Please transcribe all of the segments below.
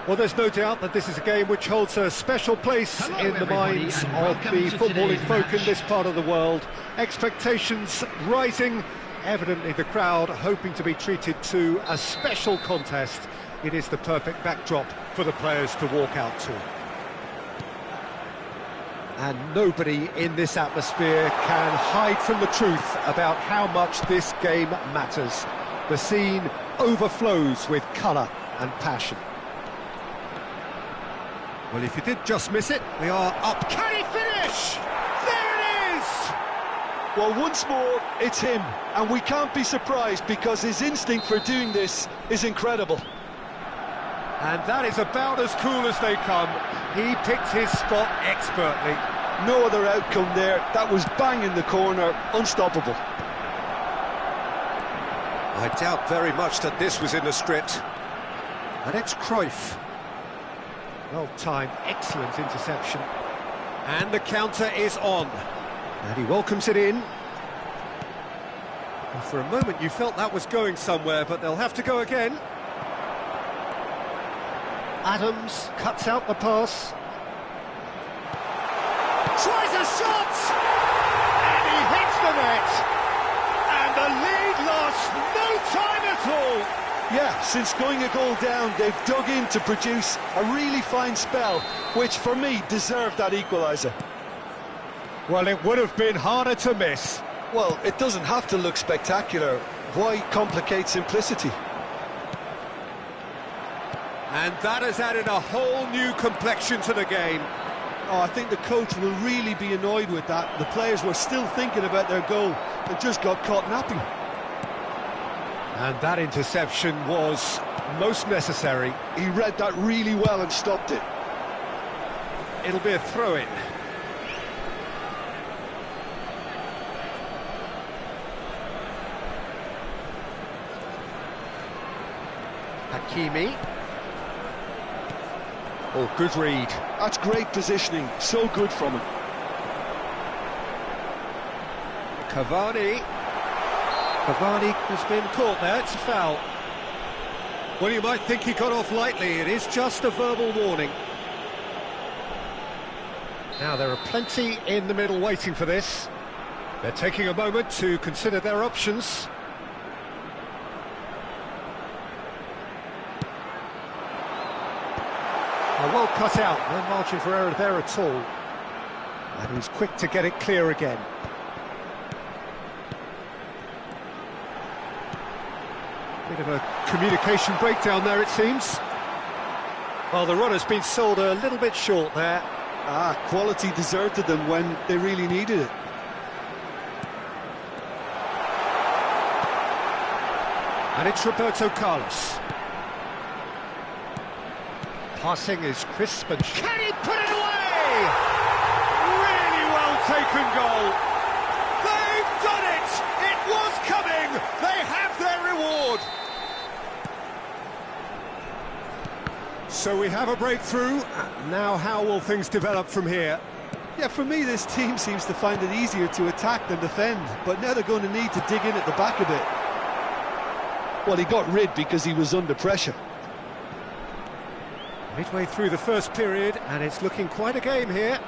Well, there's no doubt that this is a game which holds a special place in the minds of the footballing folk in this part of the world. Expectations rising, evidently the crowd hoping to be treated to a special contest. It is the perfect backdrop for the players to walk out to. And nobody in this atmosphere can hide from the truth about how much this game matters. The scene overflows with colour and passion. Well, if you did just miss it, we are up. Can he finish? There it is! Well, once more, it's him. And we can't be surprised because his instinct for doing this is incredible. And that is about as cool as they come. He picked his spot expertly. No other outcome there. That was bang in the corner, unstoppable. I doubt very much that this was in the script. And it's Cruyff. Well timed, excellent interception. And the counter is on. And he welcomes it in. And for a moment you felt that was going somewhere, but they'll have to go again. Adams cuts out the pass. Tries a shot! And he hits the net! And the lead lost no time at all! Yeah, since going a goal down, they've dug in to produce a really fine spell, which for me deserved that equaliser. Well, it would have been harder to miss. Well, it doesn't have to look spectacular. Why complicate simplicity? And that has added a whole new complexion to the game. Oh, I think the coach will really be annoyed with that. The players were still thinking about their goal and just got caught napping. And that interception was most necessary. He read that really well and stopped it. It'll be a throw-in. Hakimi. Oh, good read. That's great positioning. So good from him. Cavani. Cavani has been caught there, it's a foul. Well, you might think he got off lightly, it is just a verbal warning. Now, there are plenty in the middle waiting for this. They're taking a moment to consider their options. Well cut out, no margin for error there at all. And he's quick to get it clear again. Bit of a communication breakdown there, it seems. Well, the run has been sold a little bit short there. Quality deserted them when they really needed it. And it's Roberto Carlos. Passing is crisp and... Can he put it away? Really well taken goal. They've done it! It was coming! They have their reward! So we have a breakthrough. Now how will things develop from here? Yeah, for me this team seems to find it easier to attack than defend, but now they're going to need to dig in at the back a bit. Well, he got rid because he was under pressure. Midway through the first period, and it's looking quite a game here.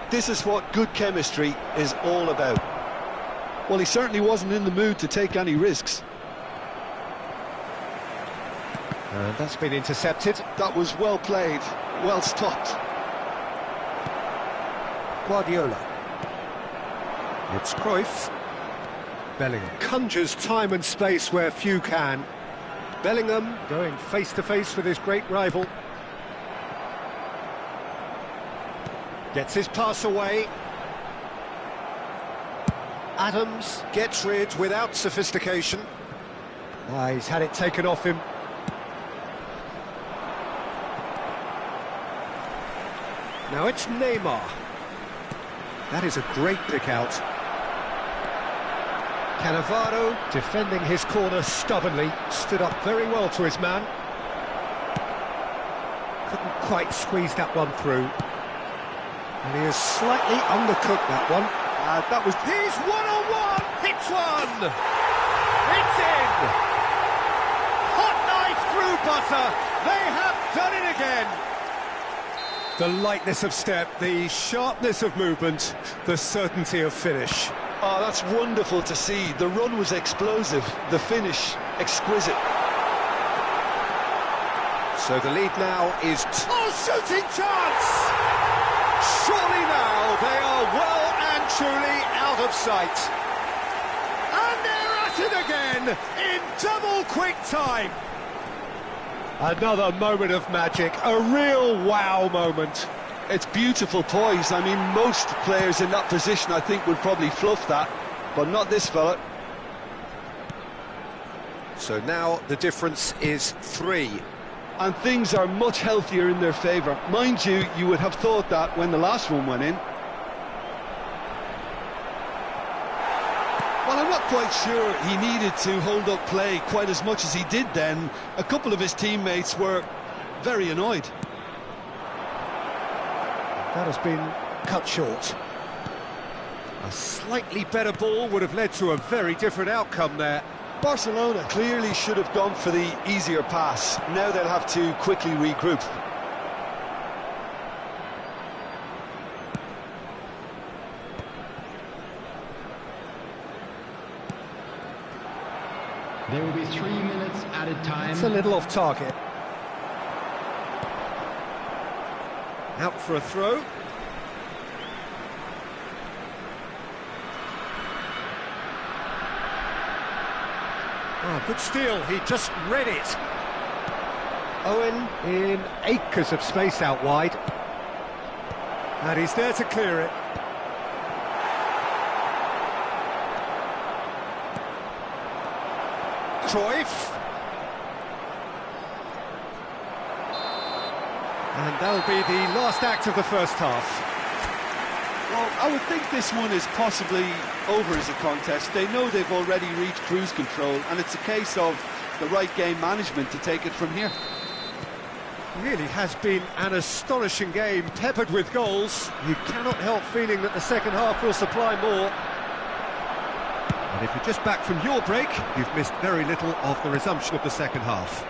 This is what good chemistry is all about. Well, he certainly wasn't in the mood to take any risks. And that's been intercepted. That was well played, well stopped. Guardiola. It's Cruyff. Bellingham conjures time and space where few can. Bellingham going face-to-face with his great rival. Gets his pass away. Adams gets rid without sophistication. He's had it taken off him. Now it's Neymar. That is a great pick out. Cannavaro defending his corner stubbornly, stood up very well to his man. Couldn't quite squeeze that one through. And he has slightly undercooked that one. He's one-on-one! Hits one! It's in! counter. They have done it again. The lightness of step, the sharpness of movement, the certainty of finish. Oh, that's wonderful to see. The run was explosive, the finish exquisite. So the lead now is... Oh, shooting chance! Surely now they are well and truly out of sight. And they're at it again in double quick time. Another moment of magic, a real wow moment. It's beautiful poise. I mean, most players in that position, I think, would probably fluff that, but not this fella. So now the difference is 3. And things are much healthier in their favour. Mind you, you would have thought that when the last one went in. Well, I'm not quite sure he needed to hold up play quite as much as he did then. A couple of his teammates were very annoyed. That has been cut short. A slightly better ball would have led to a very different outcome there. Barcelona clearly should have gone for the easier pass. Now they'll have to quickly regroup. There will be 3 minutes added time. It's a little off target. Out for a throw. Oh, good steal, he just read it. Owen in acres of space out wide. And he's there to clear it. Cruyff. And that'll be the last act of the first half. Well, I would think this one is possibly over as a contest. They know they've already reached cruise control, and it's a case of the right game management to take it from here. Really has been an astonishing game, peppered with goals. You cannot help feeling that the second half will supply more. And if you're just back from your break, you've missed very little of the resumption of the second half.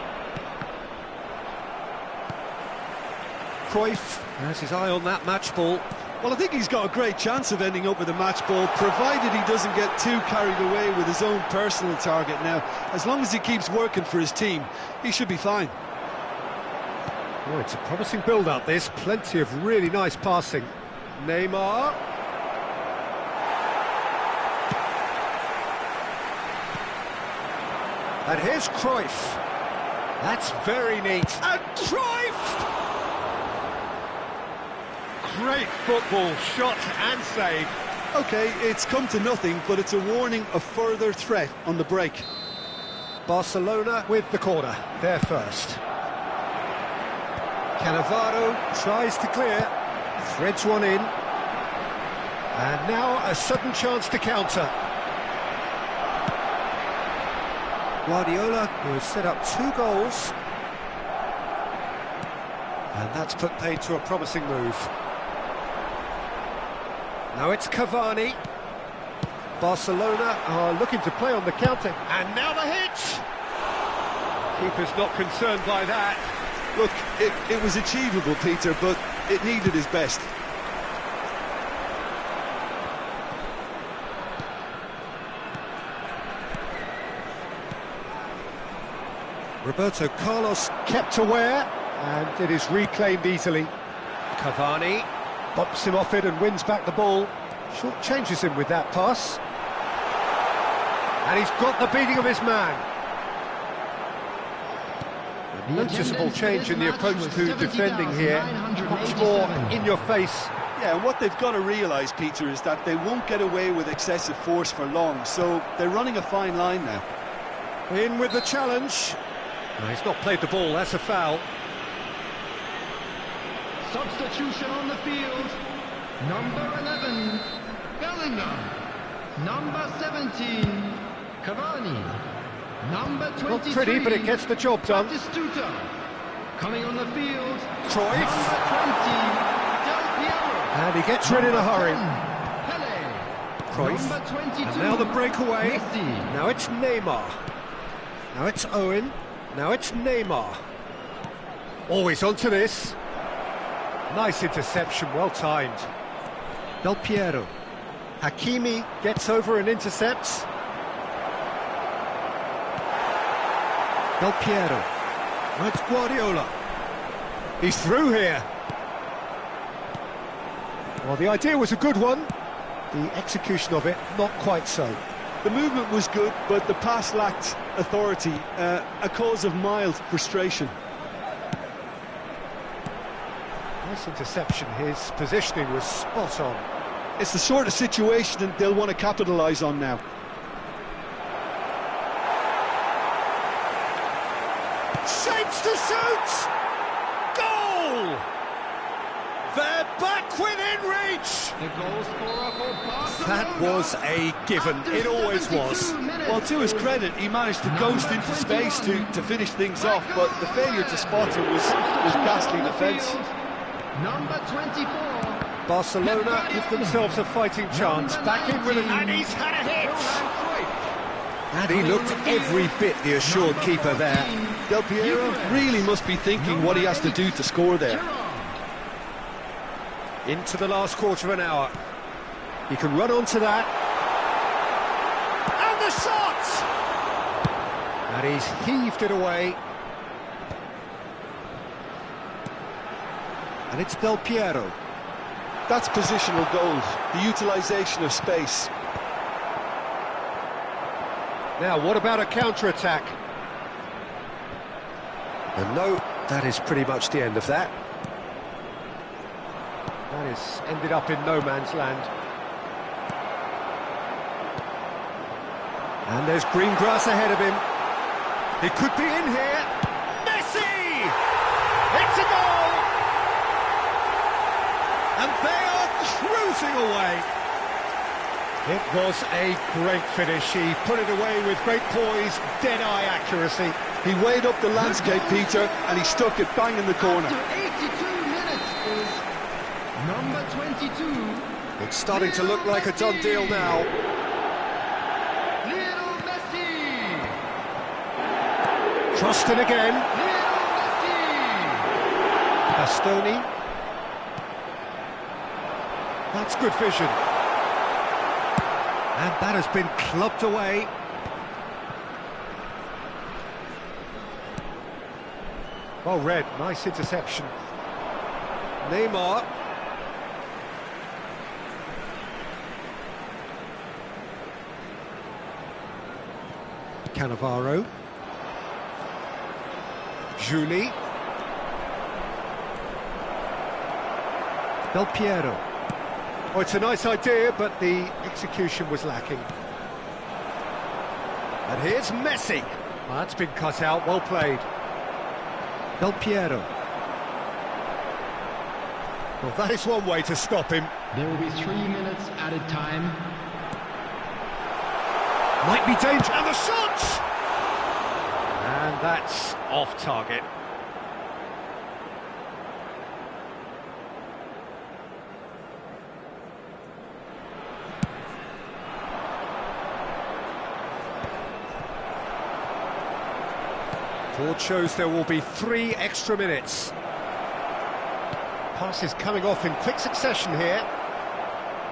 Cruyff has his eye on that match ball. Well, I think he's got a great chance of ending up with a match ball, provided he doesn't get too carried away with his own personal target now. As long as he keeps working for his team, he should be fine. Oh, it's a promising build-up, this. Plenty of really nice passing. Neymar. And here's Cruyff. That's very neat. And Cruyff! Great football, shot and save. OK, it's come to nothing, but it's a warning of further threat on the break. Barcelona with the corner, they're first. Cannavaro tries to clear, threads one in. And now a sudden chance to counter. Guardiola, who has set up 2 goals. And that's put paid to a promising move. Now it's Cavani. Barcelona are looking to play on the counter. And now the hit! Keeper's not concerned by that. Look, it was achievable, Peter, but it needed his best. Roberto Carlos kept aware, and it is reclaimed easily. Cavani bumps him off it and wins back the ball. Short changes him with that pass. And he's got the beating of his man. A noticeable change in the approach to defending here. Much more in your face. Yeah, and what they've got to realise, Peter, is that they won't get away with excessive force for long, so they're running a fine line now. In with the challenge. No, he's not played the ball, that's a foul. Substitution on the field. Number 11, Bellingham. Number 17, Cavani. Number 23, not pretty, but it gets the job done. Batistuta. Coming on the field, Cruyff. Number 20, Del Piero. And he gets rid in a hurry. Pele. Cruyff. Number 22, And now the breakaway. Messi. Now it's Neymar. Now it's Owen. Now it's Neymar. Always onto this. Nice interception, well timed. Del Piero. Hakimi gets over and intercepts. Del Piero. That's Guardiola. He's through here. Well, the idea was a good one. The execution of it, not quite so. The movement was good, but the pass lacked authority, a cause of mild frustration. Nice interception. His positioning was spot on. It's the sort of situation that they'll want to capitalise on now. Shapes to shoot! Goal! They're back within reach! The goal scorer for Barcelona. That was a given. It always was. Well, to his credit, he managed to ghost into space to finish things off, but the failure to spot it was ghastly defence. Number 24. Barcelona give themselves a fighting chance. Back in with it, and he's had a hit! And he looked every bit the assured keeper there. Del Piero really must be thinking what he has to do to score there. Into the last quarter of an hour. He can run onto that. And the shot! And he's heaved it away. And it's Del Piero. That's positional goals, the utilisation of space. Now, what about a counter-attack? And no, that is pretty much the end of that. That is ended up in no man's land. And there's green grass ahead of him. He could be in here. Messi! It's a goal! And they are cruising away. It was a great finish. He put it away with great poise, dead-eye accuracy. He weighed up the landscape, Peter, and he stuck it bang in the corner. After 82 minutes is number 22. It's starting to look like a done deal now. Lionel Messi. Crossed in again. Lionel Messi. Bastoni. That's good vision. And that has been clubbed away. Well read, nice interception. Neymar. Cannavaro. Juli. Del Piero. Oh, it's a nice idea, but the execution was lacking. And here's Messi. Well, that's been cut out, well played. Del Piero. Well, that is one way to stop him. There will be 3 minutes added time. Might be danger, and the shot! And that's off target. Board shows there will be 3 extra minutes. Passes coming off in quick succession here.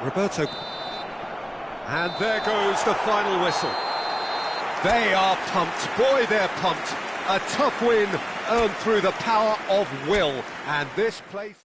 Roberto. And there goes the final whistle. They are pumped. Boy, they're pumped. A tough win earned through the power of will. And this place...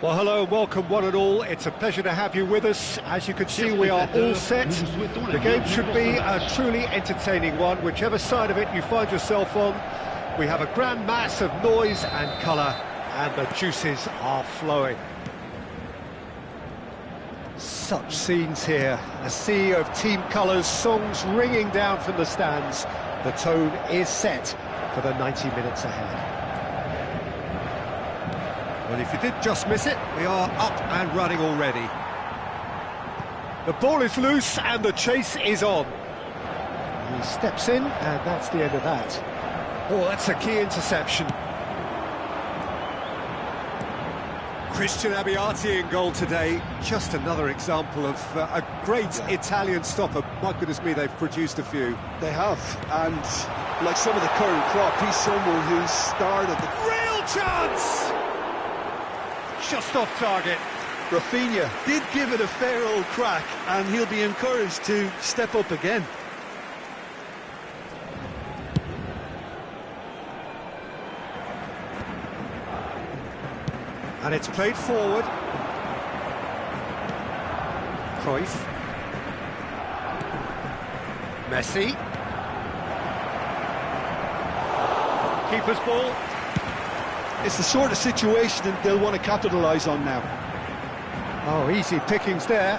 Well, hello, welcome one and all. It's a pleasure to have you with us. As you can see, we are all set. The game should be a truly entertaining one, whichever side of it you find yourself on. We have a grand mass of noise and colour, and the juices are flowing. Such scenes here, a sea of team colours, songs ringing down from the stands. The tone is set for the 90 minutes ahead. Well, if you did just miss it, we are up and running already. The ball is loose and the chase is on. He steps in and that's the end of that. Oh, that's a key interception. Christian Abbiati in goal today. Just another example of a great Italian stopper. My goodness me, they've produced a few. They have, and like some of the current crop, he's someone who's starred at the... Real chance! Just off target. Rafinha did give it a fair old crack, and he'll be encouraged to step up again. And it's played forward. Cruyff. Messi. Keeper's ball. It's the sort of situation that they'll want to capitalise on now. Oh, easy pickings there.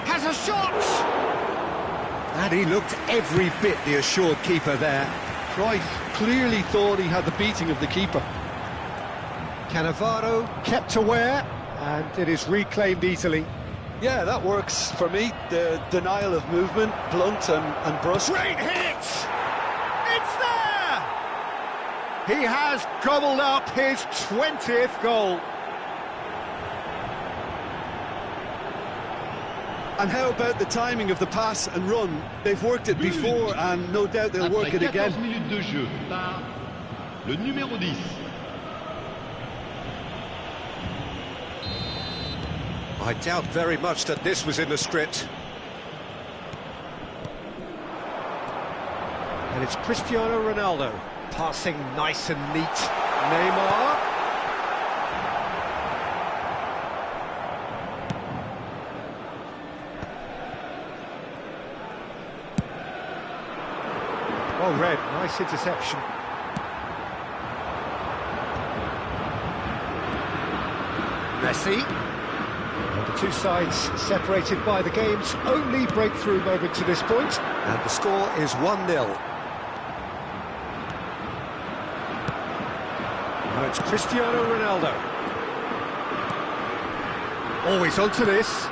Has a shot! And he looked every bit the assured keeper there. Cruyff clearly thought he had the beating of the keeper. Cannavaro kept aware, and it is reclaimed easily. Yeah, that works for me. The denial of movement, blunt and brusque. Great hit! It's there! He has gobbled up his 20th goal. And how about the timing of the pass and run? They've worked it before, and no doubt they'll work it again. 14 minutes de jeu par le numéro 10. I doubt very much that this was in the script. And it's Cristiano Ronaldo, passing nice and neat. Neymar. Well read, nice interception. Messi. And the two sides separated by the game's only breakthrough moment to this point. And the score is 1-0. Now it's Cristiano Ronaldo. Always onto this.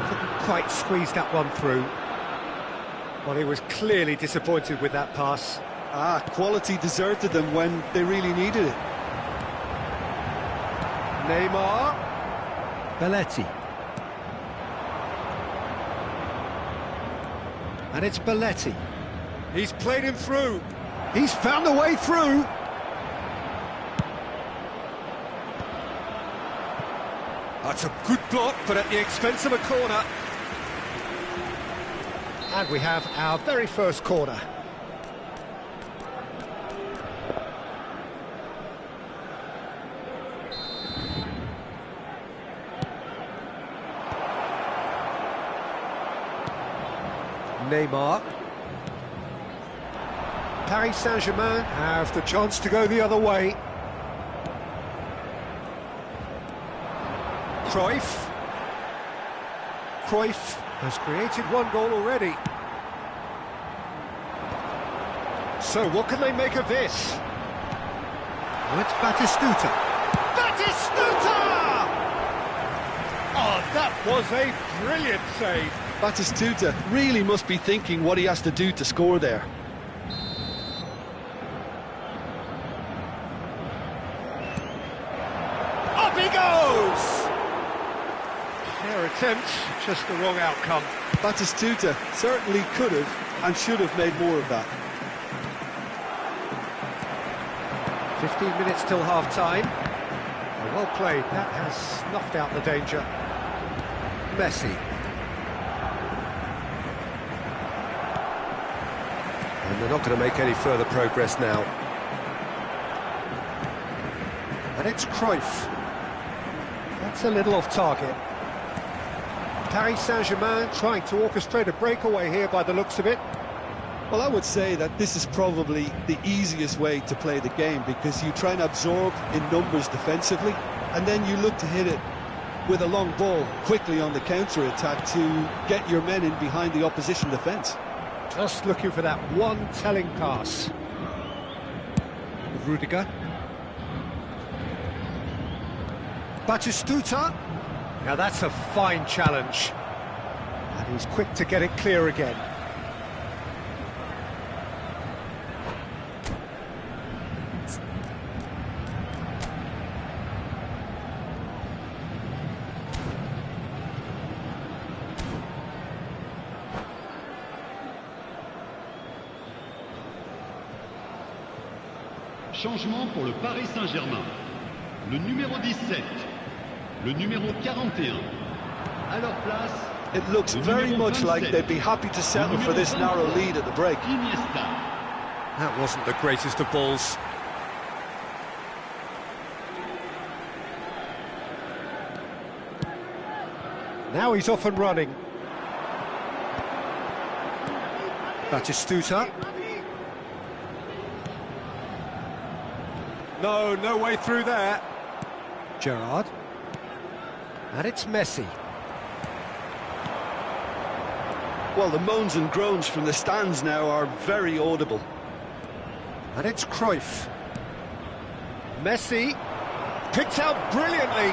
Couldn't quite squeeze that one through. Well, he was clearly disappointed with that pass. Quality deserted them when they really needed it. Neymar. Belletti. And it's Belletti. He's played him through. He's found a way through. That's a good block, but at the expense of a corner. And we have our very first corner. Neymar. Paris Saint-Germain have the chance to go the other way. Cruyff. Cruyff has created one goal already. So what can they make of this? Well, it's Batistuta. Batistuta! Oh, that was a brilliant save. Batistuta really must be thinking what he has to do to score there. Up he goes! Fair attempt, just the wrong outcome. Batistuta certainly could have and should have made more of that. 15 minutes till half-time. Well played, that has snuffed out the danger. Messi. And they're not going to make any further progress now. And it's Cruyff. That's a little off target. Paris Saint-Germain trying to orchestrate a breakaway here by the looks of it. Well, I would say that this is probably the easiest way to play the game, because you try and absorb in numbers defensively, and then you look to hit it with a long ball quickly on the counter-attack to get your men in behind the opposition defence. Just looking for that one telling pass. Rudiger. Batistuta. Now that's a fine challenge. And he's quick to get it clear again. Changement pour le Paris Saint-Germain. Le numéro 17, le numéro 41. À leur place, it looks very much like they'd be happy to settle for this narrow lead at the break. Iniesta. That wasn't the greatest of balls. Now he's off and running. Batistuta. No way through there. Gerrard. And it's Messi. Well, the moans and groans from the stands now are very audible. And it's Cruyff. Messi. Picked out brilliantly.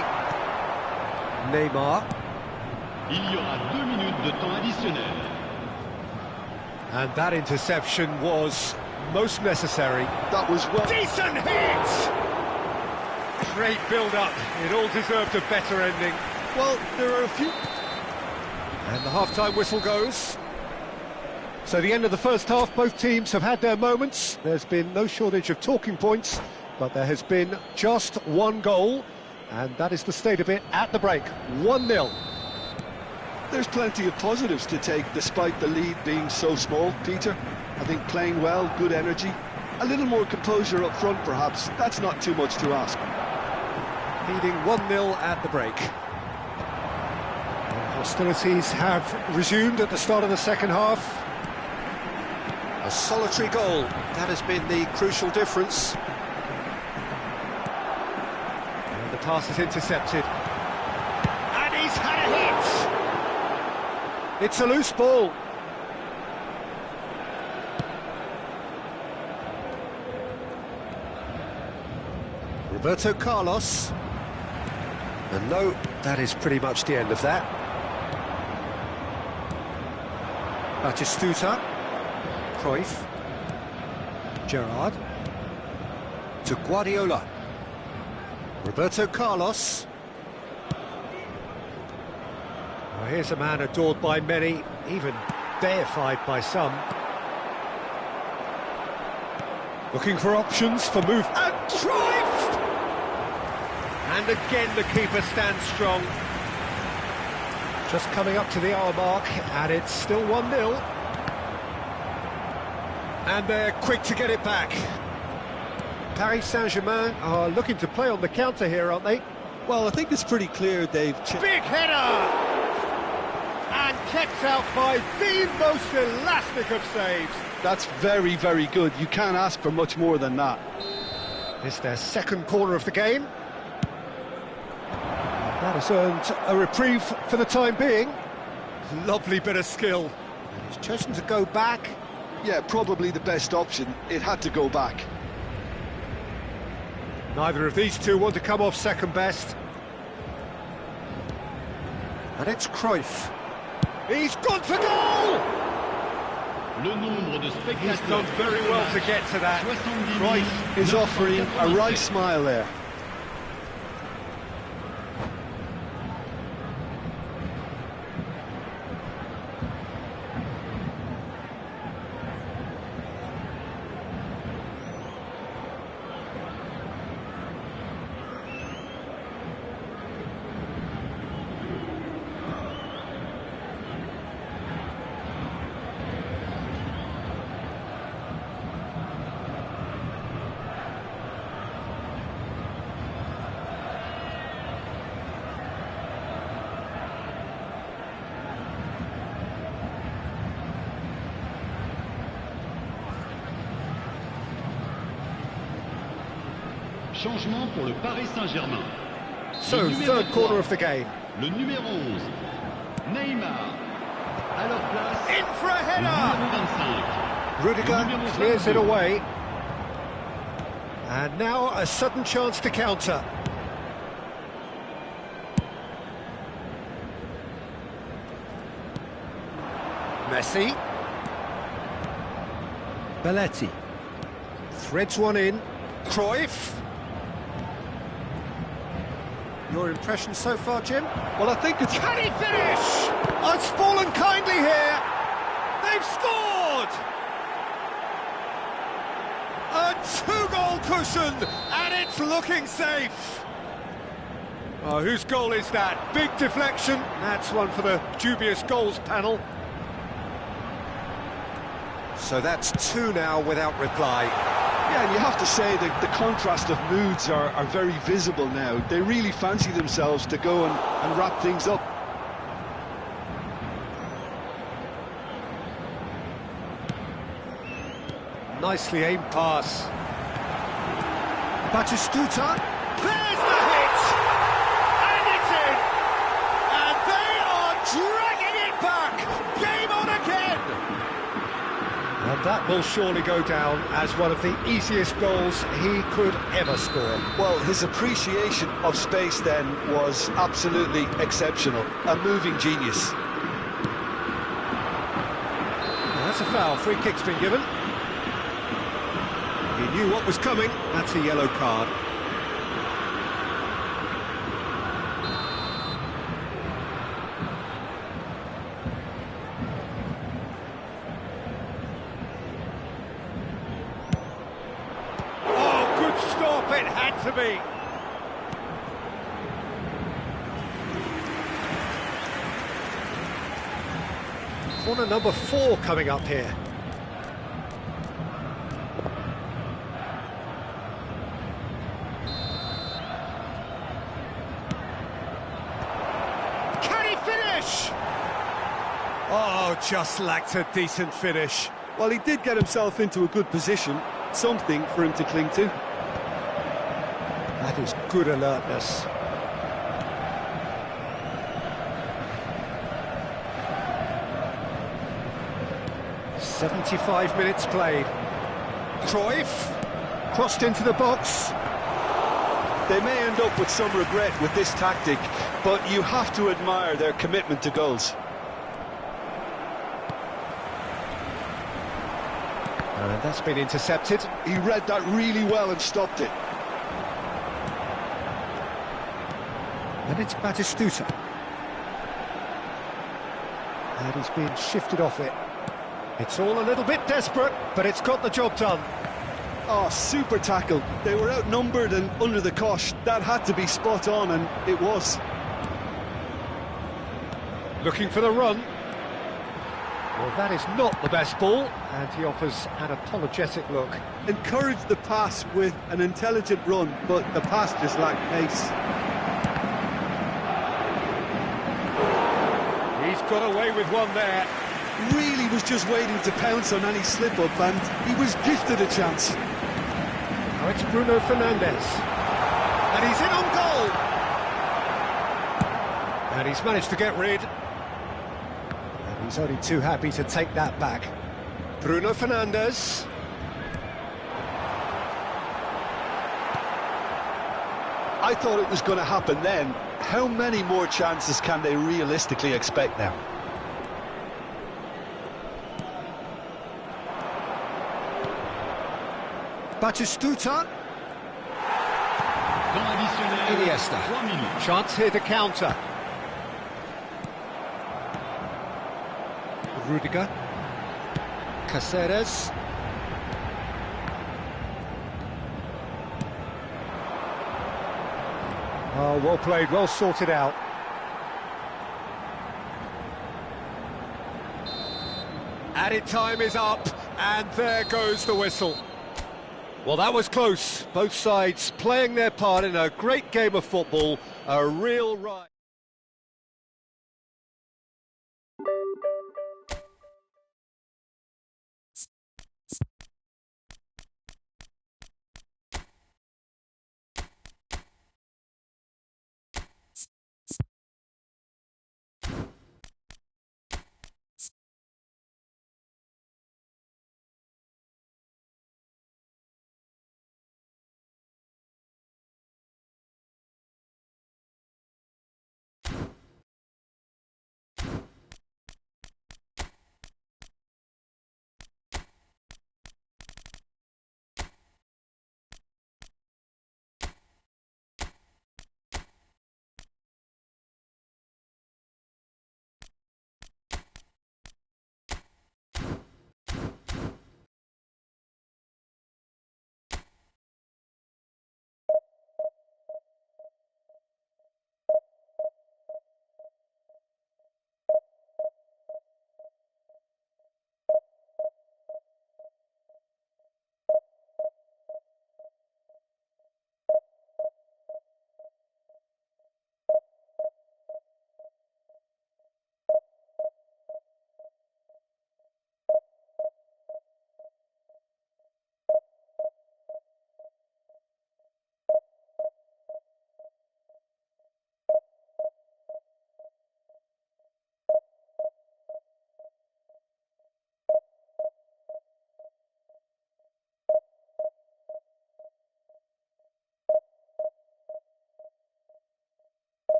Neymar. Il y aura 2 minutes de temps additionnel. And that interception was most necessary. That was well... Decent hit! Great build-up. It all deserved a better ending. Well, there are a few... And the half-time whistle goes. So the end of the first half, both teams have had their moments. There's been no shortage of talking points, but there has been just one goal, and that is the state of it at the break. 1-0. There's plenty of positives to take despite the lead being so small, Peter. I think playing well, good energy, a little more composure up front perhaps. That's not too much to ask. Leading 1-0 at the break. Hostilities have resumed at the start of the second half. A solitary goal, that has been the crucial difference. And the pass is intercepted. And he's had a hit! It's a loose ball. Roberto Carlos. And no, that is pretty much the end of that. Batistuta. Cruyff. Gerrard. To Guardiola. Roberto Carlos. Well, here's a man adored by many, even deified by some. Looking for options for move. And Cruyff! And again the keeper stands strong. Just coming up to the hour mark, and it's still 1-0. And they're quick to get it back. Paris Saint-Germain are looking to play on the counter here, aren't they? Well, I think it's pretty clear they've... Big header! And kept out by the most elastic of saves. That's very, very good. You can't ask for much more than that. It's their second corner of the game. That has earned a reprieve for the time being. Lovely bit of skill. And he's chosen to go back. Yeah, probably the best option. It had to go back. Neither of these two want to come off second best. And it's Cruyff. He's gone for goal! Le nombre de spectateurs. He's done very well to get to that. Cruyff is offering a right smile there. Changement pour le Paris Saint-Germain. So, third quarter of the game. Le numéro 11, Neymar. À leur place, In for a le header! numéro 25. Rudiger clears it away. And now a sudden chance to counter. Messi. Belletti. Threads one in. Cruyff. Your impression so far, Jim? Well, I think it's... Can he finish? Oh, it's fallen kindly here. They've scored! A two-goal cushion, and it's looking safe. Oh, whose goal is that? Big deflection. That's one for the dubious goals panel. So that's two now without reply. Yeah, and you have to say that the contrast of moods are very visible now. They really fancy themselves to go and wrap things up. Nicely aimed pass. Batistuta. There's the hit! And it's in! And they are dragging it back! Game on again! And that will surely go down as one of the easiest goals he could ever score. Well, his appreciation of space then was absolutely exceptional. A moving genius. Well, that's a foul. Free kick's been given. He knew what was coming. That's a yellow card. Oh, good stop. It had to be. Corner number 4 coming up here. Oh, just lacked a decent finish. Well, he did get himself into a good position, something for him to cling to. That is good alertness. "75 minutes played. Cruyff, crossed into the box. They may end up with some regret with this tactic, but you have to admire their commitment to goals. And that's been intercepted. He read that really well and stopped it. And it's Batistuta. And he's been shifted off it. It's all a little bit desperate, but it's got the job done. Oh, super tackle. They were outnumbered and under the cosh. That had to be spot on, and it was. Looking for the run. Well, that is not the best ball, and he offers an apologetic look. Encouraged the pass with an intelligent run, but the pass just lacked pace. He's got away with one there. Really was just waiting to pounce on any slip-up, and he was gifted a chance. Now it's Bruno Fernandes. And he's in on goal! And he's managed to get rid. And he's only too happy to take that back. Bruno Fernandes. I thought it was going to happen then. How many more chances can they realistically expect now? Batistuta. Temps additionnel, Iniesta. 3 minutes. Chance here to counter. Rudiger. Caceres. Oh, well played, well sorted out. Added time is up, and there goes the whistle. Well, that was close. Both sides playing their part in a great game of football, a real ride.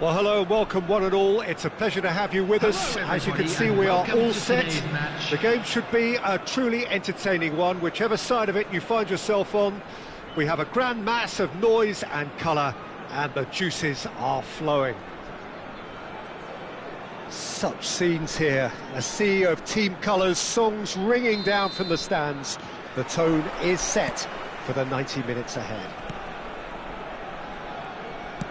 Well, hello and welcome one and all. It's a pleasure to have you with us. As you can see, we are all set. The game should be a truly entertaining one, whichever side of it you find yourself on. We have a grand mass of noise and colour, and the juices are flowing. Such scenes here, a sea of team colours, songs ringing down from the stands. The tone is set for the 90 minutes ahead.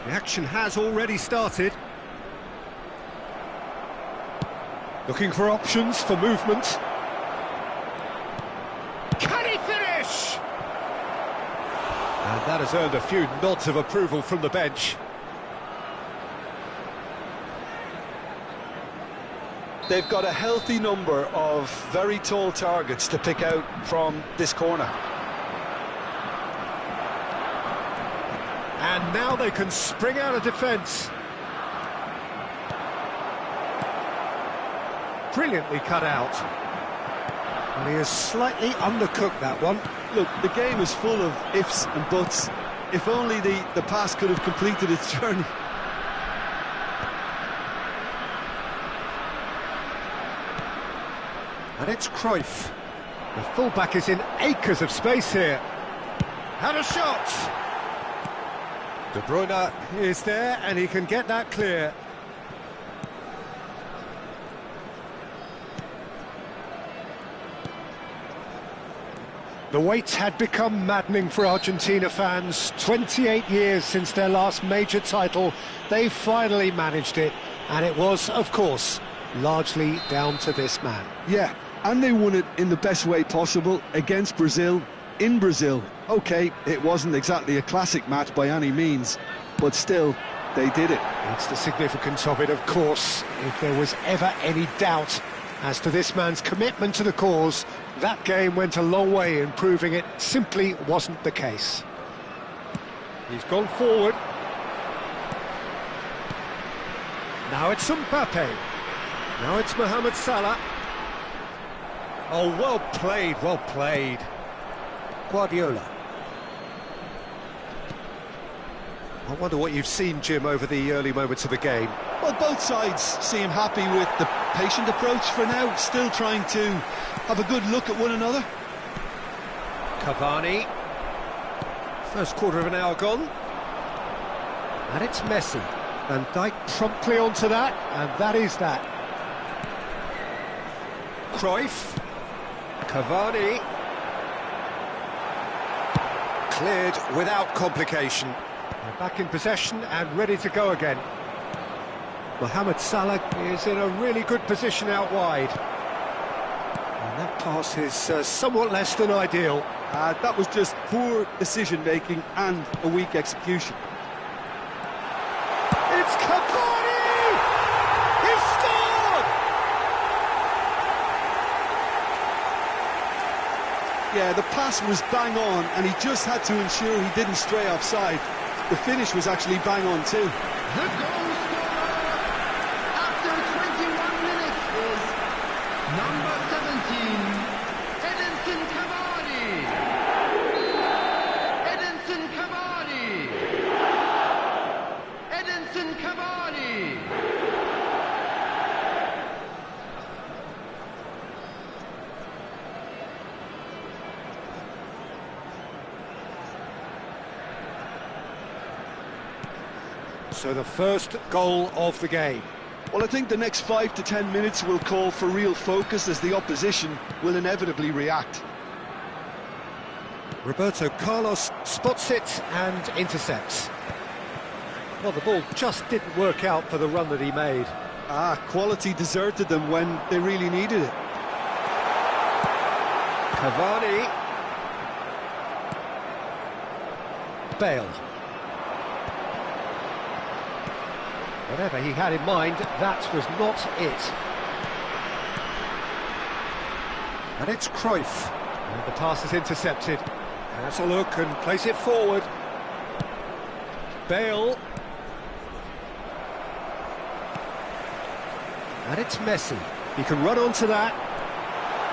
The action has already started. Looking for options for movement. Can he finish? And that has earned a few nods of approval from the bench. They've got a healthy number of very tall targets to pick out from this corner. And now they can spring out of defence. Brilliantly cut out. And he has slightly undercooked that one. Look, the game is full of ifs and buts. If only the pass could have completed its journey. And it's Cruyff. The fullback is in acres of space here. And a shot! De Bruyne is there, and he can get that clear. The wait had become maddening for Argentina fans. 28 years since their last major title. They finally managed it, and it was, of course, largely down to this man. Yeah, and they won it in the best way possible against Brazil, in Brazil. Okay, it wasn't exactly a classic match by any means, but still, they did it. It's the significance of it, of course. If there was ever any doubt as to this man's commitment to the cause, that game went a long way in proving it simply wasn't the case. He's gone forward. Now it's Mbappe. Now it's Mohamed Salah. Oh, well played, well played. Guardiola. I wonder what you've seen, Jim, over the early moments of the game. Well, both sides seem happy with the patient approach for now, still trying to have a good look at one another. Cavani. First quarter of an hour gone. And it's Messi. Van Dijk promptly onto that, and that is that. Cruyff. Cavani. Cleared without complication. They're back in possession and ready to go again. Mohamed Salah is in a really good position out wide. And that pass is somewhat less than ideal. That was just poor decision-making and a weak execution. It's Cavani! He scored! Yeah, the pass was bang on, and he just had to ensure he didn't stray offside. The finish was actually bang on too. The goal scorer after 21 minutes is number 17, Edinson Cavani. Edinson Cavani. Edinson Cavani. So the first goal of the game. Well, I think the next 5 to 10 minutes will call for real focus as the opposition will inevitably react. Roberto Carlos spots it and intercepts. Well, the ball just didn't work out for the run that he made. Quality deserted them when they really needed it. Cavani. Bale. Whatever he had in mind, that was not it. And it's Cruyff. And the pass is intercepted. Has a look and plays it forward. Bale. And it's Messi. He can run onto that.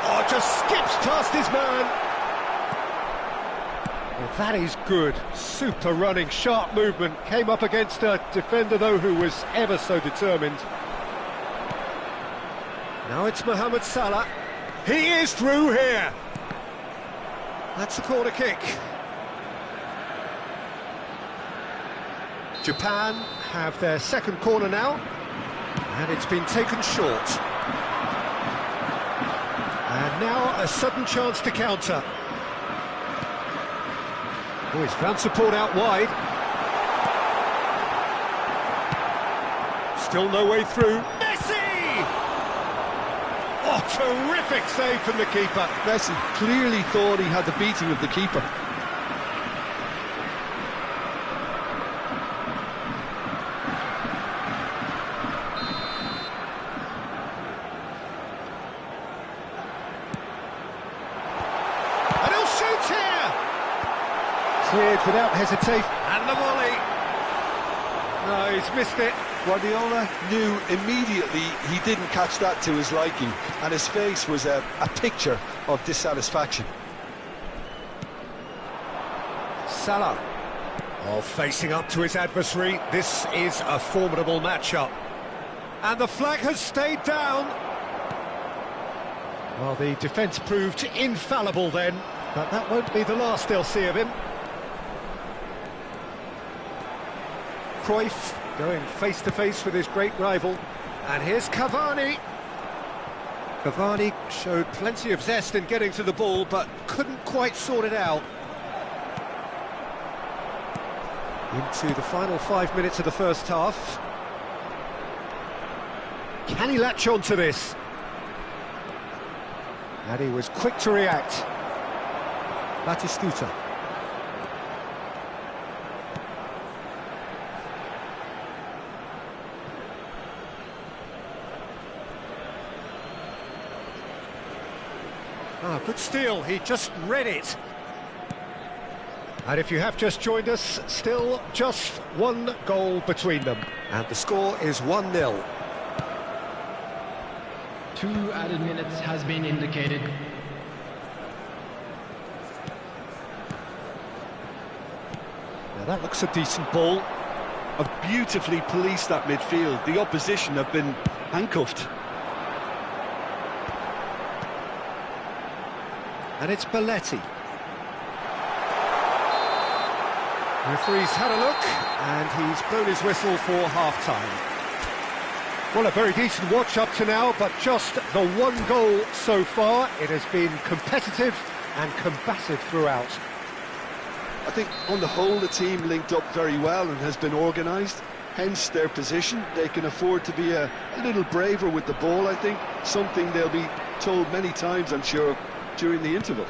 Oh, just skips past his man. Well, that is good. Super running, sharp movement. Came up against a defender, though, who was ever so determined. Now it's Mohamed Salah. He is through here. That's a corner kick. Japan have their second corner now, and it's been taken short. And now a sudden chance to counter. Oh, he's found support out wide. Still no way through. Messi! Oh, terrific save from the keeper. Messi clearly thought he had the beating of the keeper. And he'll shoot here! Cleared without hesitation. And the volley. No, he's missed it. Guardiola knew immediately he didn't catch that to his liking, and his face was a picture of dissatisfaction. Salah. Oh, facing up to his adversary. This is a formidable matchup. And the flag has stayed down. Well, the defence proved infallible then, but that won't be the last they'll see of him. Cruyff going face-to-face with his great rival. And here's Cavani. Cavani showed plenty of zest in getting to the ball, but couldn't quite sort it out. Into the final 5 minutes of the first half. Can he latch on to this? And he was quick to react. Batistuta. Ah, good steal, he just read it. And if you have just joined us, still just one goal between them. And the score is 1-0. 2 added minutes has been indicated. Now that looks a decent ball. Have beautifully policed that midfield. The opposition have been handcuffed. And it's Belletti. Referee's had a look, and he's blown his whistle for half-time. Well, a very decent watch up to now, but just the one goal so far. It has been competitive and combative throughout. I think on the whole the team linked up very well and has been organised, hence their position. They can afford to be a little braver with the ball, I think, something they'll be told many times, I'm sure, during the interval.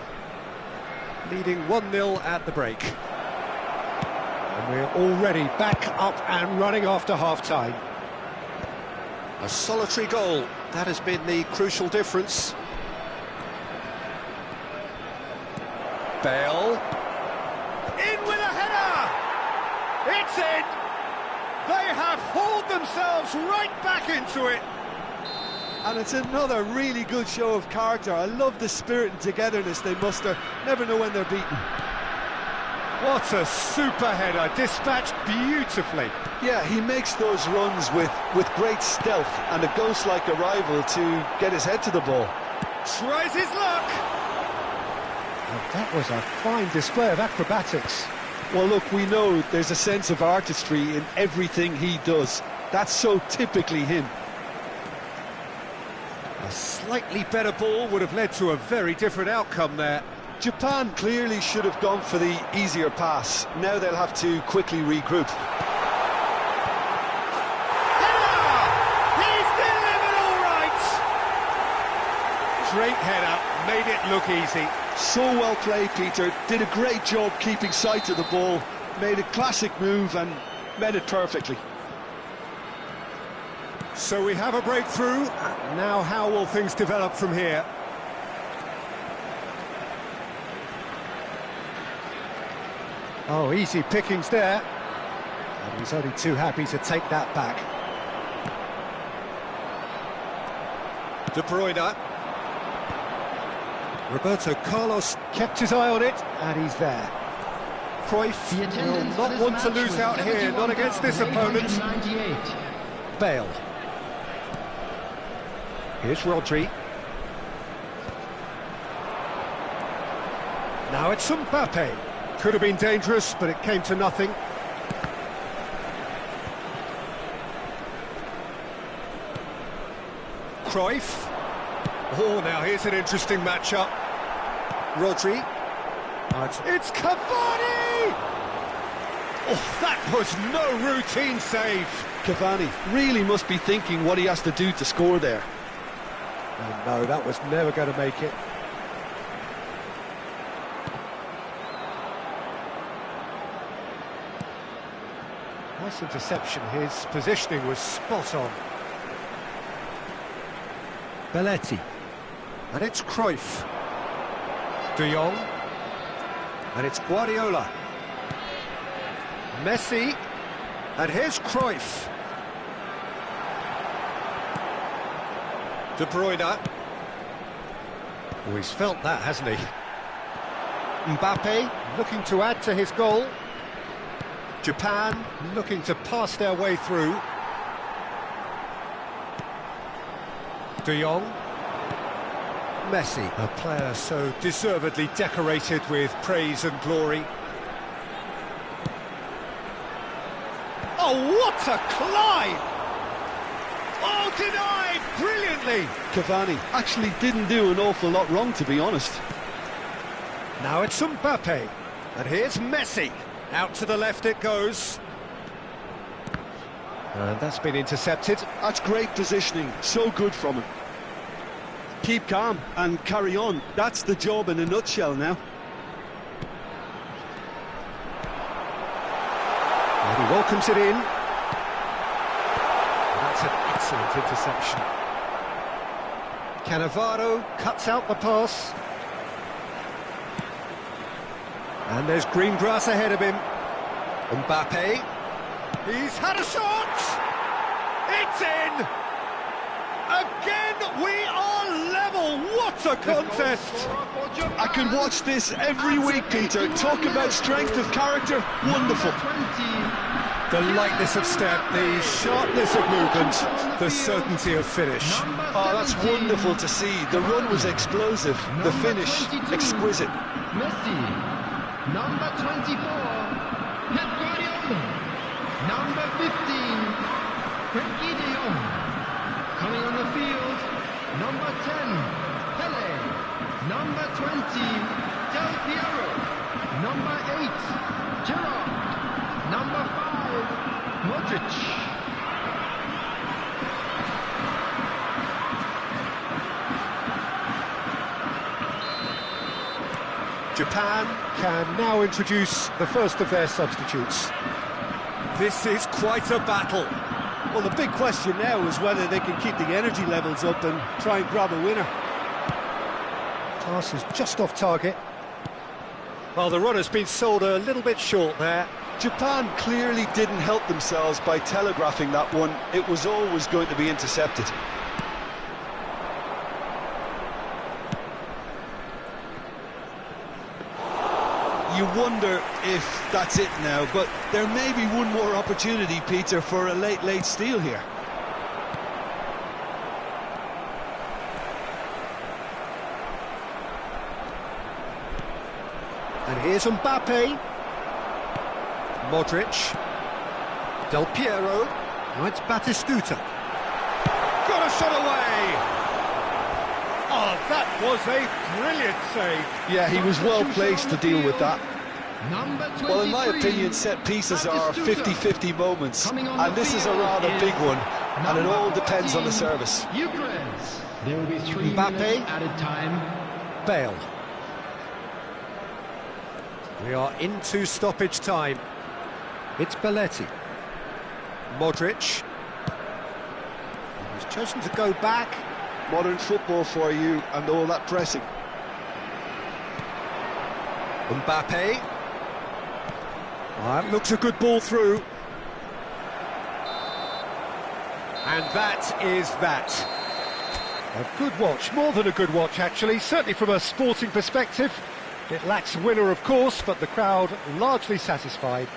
Leading 1-0 at the break. And we're already back up and running after half-time. A solitary goal, that has been the crucial difference. Bale. In with a header! It's in! They have hauled themselves right back into it! And it's another really good show of character. I love the spirit and togetherness they muster. Never know when they're beaten. What a super header, dispatched beautifully. Yeah, he makes those runs with great stealth and a ghost-like arrival to get his head to the ball. Tries his luck! And that was a fine display of acrobatics. Well, look, we know there's a sense of artistry in everything he does. That's so typically him. A slightly better ball would have led to a very different outcome there. Japan clearly should have gone for the easier pass. Now they'll have to quickly regroup. Header! He's delivered all right! Great header, made it look easy. So well played, Peter. Did a great job keeping sight of the ball. Made a classic move and met it perfectly. So we have a breakthrough. Now how will things develop from here? Oh, easy pickings there. And he's only too happy to take that back. De Bruyne. Roberto Carlos kept his eye on it, and he's there. Cruyff The will attendance not for this want to match lose was out here, not against this opponent. 71,898. Bale. Here's Rodri. Now it's Mbappe. Could have been dangerous, but it came to nothing. Cruyff. Oh, now here's an interesting matchup. Rodri. It's Cavani! Oh, that was no routine save. Cavani really must be thinking what he has to do to score there. Oh, no, that was never going to make it. Nice interception. His positioning was spot on. Belletti. And it's Cruyff. De Jong. And it's Guardiola. Messi. And here's Cruyff. De Bruyne. Oh, he's felt that, hasn't he? Mbappe looking to add to his goal. Japan looking to pass their way through. De Jong. Messi, a player so deservedly decorated with praise and glory. Oh, what a climb! Oh, denied brilliantly! Cavani actually didn't do an awful lot wrong, to be honest. Now it's Mbappe, and here's Messi. Out to the left it goes. And that's been intercepted. That's great positioning, so good from him. Keep calm and carry on. That's the job in a nutshell now. And he welcomes it in. And that's an excellent interception. Cannavaro cuts out the pass. And there's green grass ahead of him. Mbappe. He's had a shot! It's in! Again, we are level! What a contest! I could watch this every week, Peter. Talk about strength of character. Wonderful. The lightness of step, the sharpness of movement, the certainty of finish. Oh, that's wonderful to see. The run was explosive. The finish, exquisite. Messi. Number 24, Pep Guardiola. Number 15, Frankie de Jong. Coming on the field, number 10, Pele. Number 20, Del Piero. Number 8, Gerrard. Number 5, Modric. Japan can now introduce the first of their substitutes. This is quite a battle. Well, the big question now is whether they can keep the energy levels up and try and grab a winner. Pass is just off target. Well, the runner's been sold a little bit short there. Japan clearly didn't help themselves by telegraphing that one. It was always going to be intercepted. You wonder if that's it now, but there may be one more opportunity, Peter, for a late steal here. And here's Mbappe. Modric. Del Piero. Now it's Batistuta. Got a shot away! Oh, that was a brilliant save. Yeah, he was well placed to deal with that. Well, in my opinion, set pieces are 50-50 moments, and this is a rather big one, and it all depends on the service. There will be 3 Mbappe. minutes added time. Bale. We are into stoppage time. It's Belletti. Modric. He's chosen to go back. Modern football for you, and all that pressing. Mbappe. That looks a good ball through. And that is that. A good watch, more than a good watch actually, certainly from a sporting perspective. It lacks winner, of course, but the crowd largely satisfied.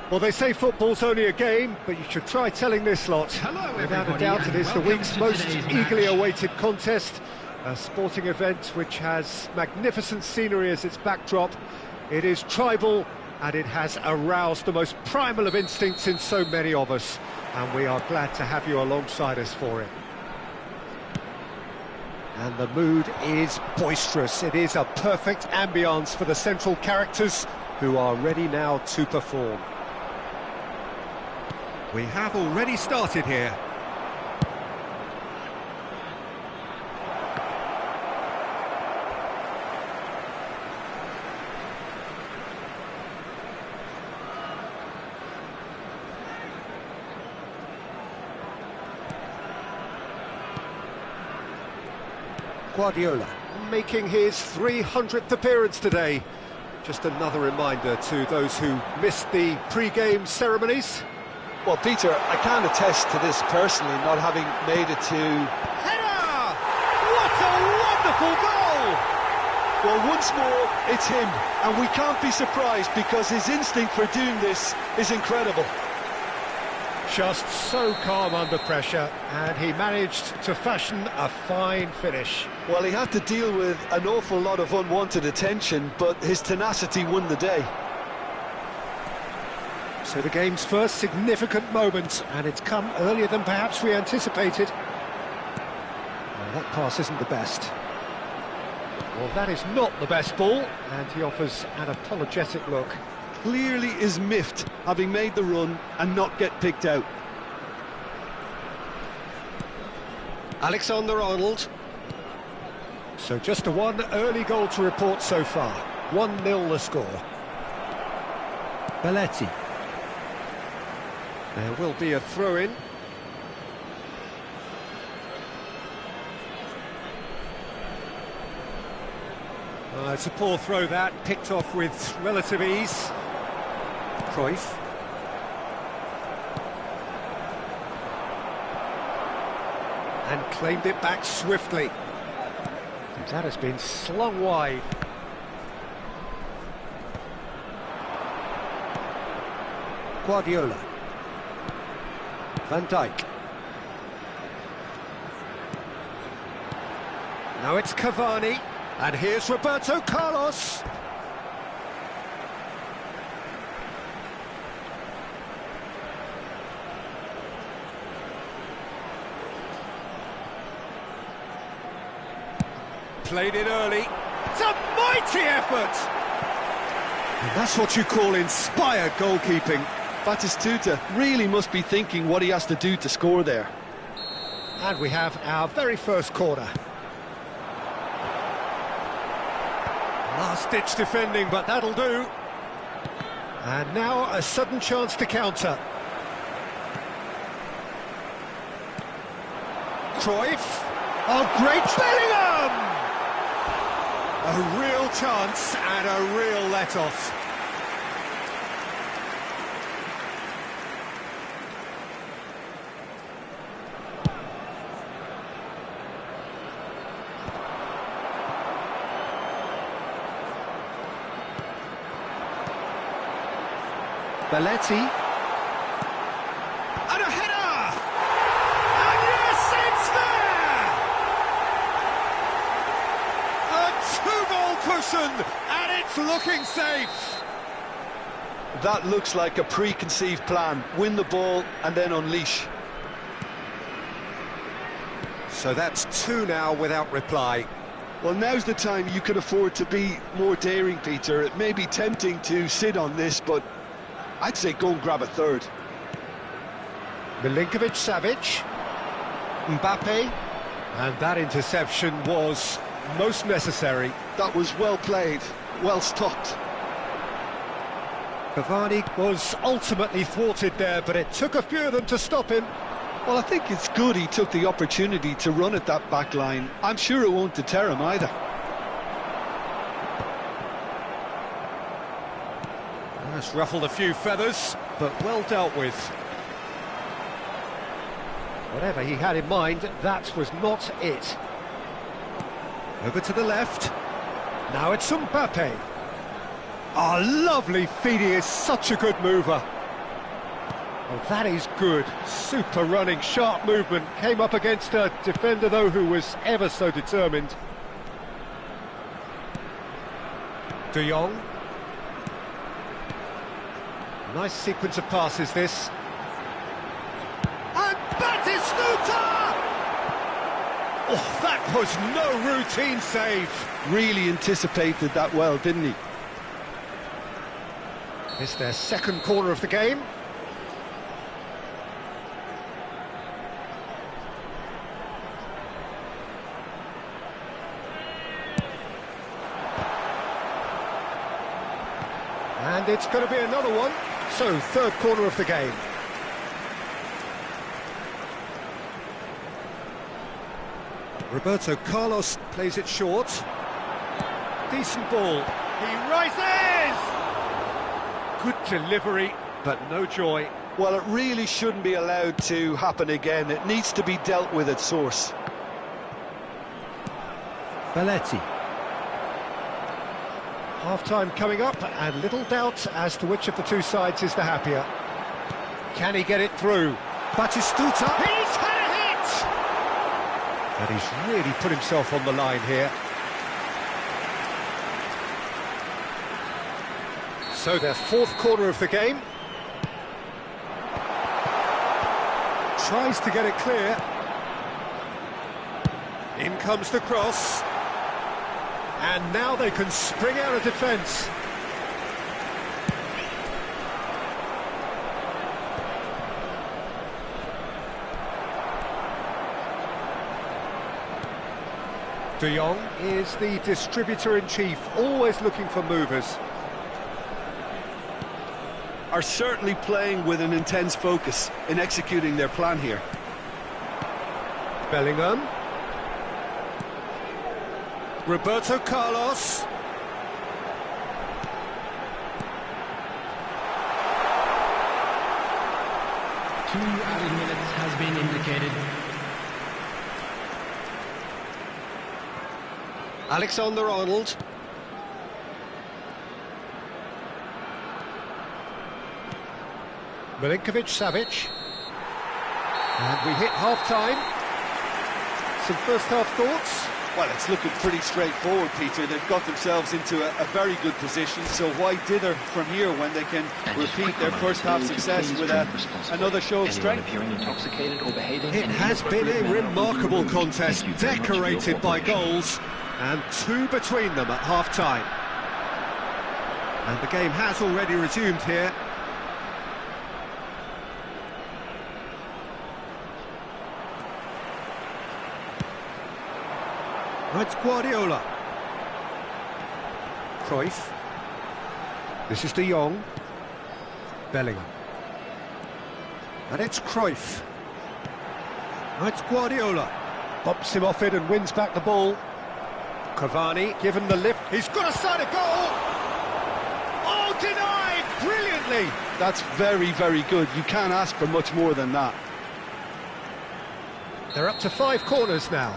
Well, they say football's only a game, but you should try telling this lot. Hello, Without a everybody, doubt, it and is the welcome week's to most today's eagerly match. awaited contest. A sporting event which has magnificent scenery as its backdrop. It is tribal, and it has aroused the most primal of instincts in so many of us. And we are glad to have you alongside us for it. And the mood is boisterous. It is a perfect ambience for the central characters who are ready now to perform. We have already started here. Guardiola making his 300th appearance today. Just another reminder to those who missed the pre-game ceremonies. Well, Peter, I can't attest to this personally, not having made it to... Header! What a wonderful goal! Well, once more, it's him, and we can't be surprised because his instinct for doing this is incredible. Just so calm under pressure, and he managed to fashion a fine finish. Well, he had to deal with an awful lot of unwanted attention, but his tenacity won the day. So the game's first significant moment, and it's come earlier than perhaps we anticipated. Well, that pass isn't the best. Well, that is not the best ball, and he offers an apologetic look. Clearly is miffed, having made the run and not get picked out. Alexander-Arnold. So just a one early goal to report so far. 1-0 the score. Belletti. There will be a throw-in. It's a poor throw that, picked off with relative ease. Cruyff. And claimed it back swiftly. That has been slung wide. Guardiola. Van Dijk. Now it's Cavani. And here's Roberto Carlos. Played it early. It's a mighty effort! And that's what you call inspired goalkeeping. Batistuta really must be thinking what he has to do to score there. And we have our very first corner. Last-ditch defending, but that'll do. And now a sudden chance to counter. Cruyff. Oh, great Bellingham! A real chance and a real let-off. Belletti. And a header! And yes, it's there! A two-goal cushion, and it's looking safe. That looks like a preconceived plan. Win the ball and then unleash. So that's two now without reply. Well, now's the time you could afford to be more daring, Peter. It may be tempting to sit on this, but I'd say go and grab a third. Milinkovic-Savic, Mbappe, and that interception was most necessary. That was well played, well stopped. Cavani was ultimately thwarted there, but it took a few of them to stop him. Well, I think it's good he took the opportunity to run at that back line. I'm sure it won't deter him either. That's ruffled a few feathers, but well dealt with. Whatever he had in mind, that was not it. Over to the left. Now it's Mbappe. Oh, lovely feed, he is such a good mover. Oh, that is good. Super running, sharp movement. Came up against a defender, though, who was ever so determined. De Jong. Nice sequence of passes, this. And Batistuta! Oh, that was no routine save. Really anticipated that well, didn't he? It's their second corner of the game. And it's going to be another one. So, third corner of the game. Roberto Carlos plays it short. Decent ball. He rises! Good delivery, but no joy. Well, it really shouldn't be allowed to happen again. It needs to be dealt with at source. Belletti. Half-time coming up, and little doubt as to which of the two sides is the happier. Can he get it through? Batistuta! He's had a hit! And he's really put himself on the line here. So their fourth corner of the game. Tries to get it clear. In comes the cross. And now they can spring out of defence. De Jong is the distributor-in-chief, always looking for movers. Are certainly playing with an intense focus in executing their plan here. Bellingham. Roberto Carlos. Two added minutes has been indicated. Alexander-Arnold. Milinkovic-Savic. And we hit half-time. Some first-half thoughts? Well, it's looking pretty straightforward, Peter. They've got themselves into a very good position, so why dither from here when they can repeat their first-half success with another show of strength? It has been a remarkable contest, decorated by goals, and two between them at half-time. And the game has already resumed here. It's Guardiola. Cruyff. This is De Jong. Bellingham. And it's Cruyff. It's Guardiola. Bops him off it and wins back the ball. Cavani given the lift. He's got a side of goal! Oh, denied! Brilliantly! That's very, very good. You can't ask for much more than that. They're up to 5 corners now.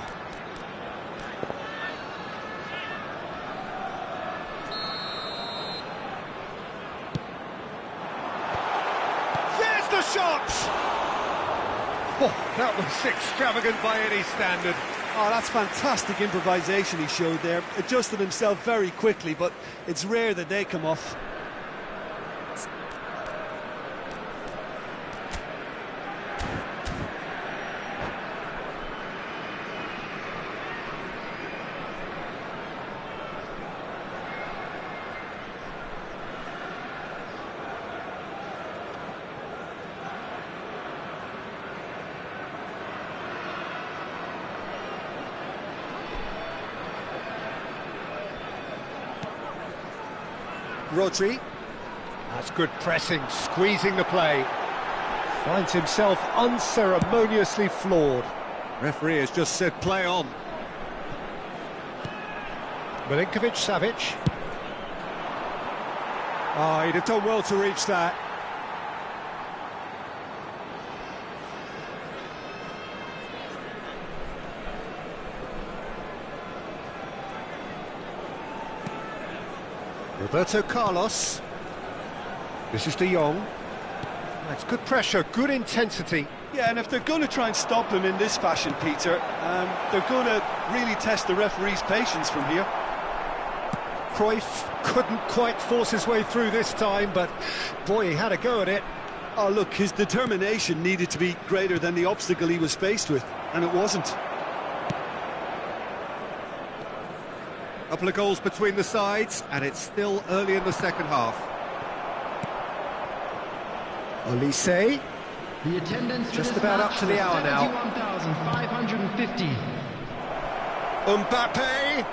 Shot! Oh, that was extravagant by any standard. Oh, that's fantastic improvisation he showed there. Adjusted himself very quickly, but it's rare that they come off. Rodri. That's good pressing, squeezing the play. Finds himself unceremoniously floored. Referee has just said play on. Milinkovic-Savic. Oh, he'd have done well to reach that. Roberto Carlos. This is De Jong. That's good pressure, good intensity. Yeah, and if they're going to try and stop him in this fashion, Peter, they're going to really test the referee's patience from here. Cruyff couldn't quite force his way through this time, but boy, he had a go at it. Oh, look, his determination needed to be greater than the obstacle he was faced with, and it wasn't. Couple of goals between the sides, and it's still early in the second half. Olise. The attendance Just about up to the hour now. 71,550. Mbappe.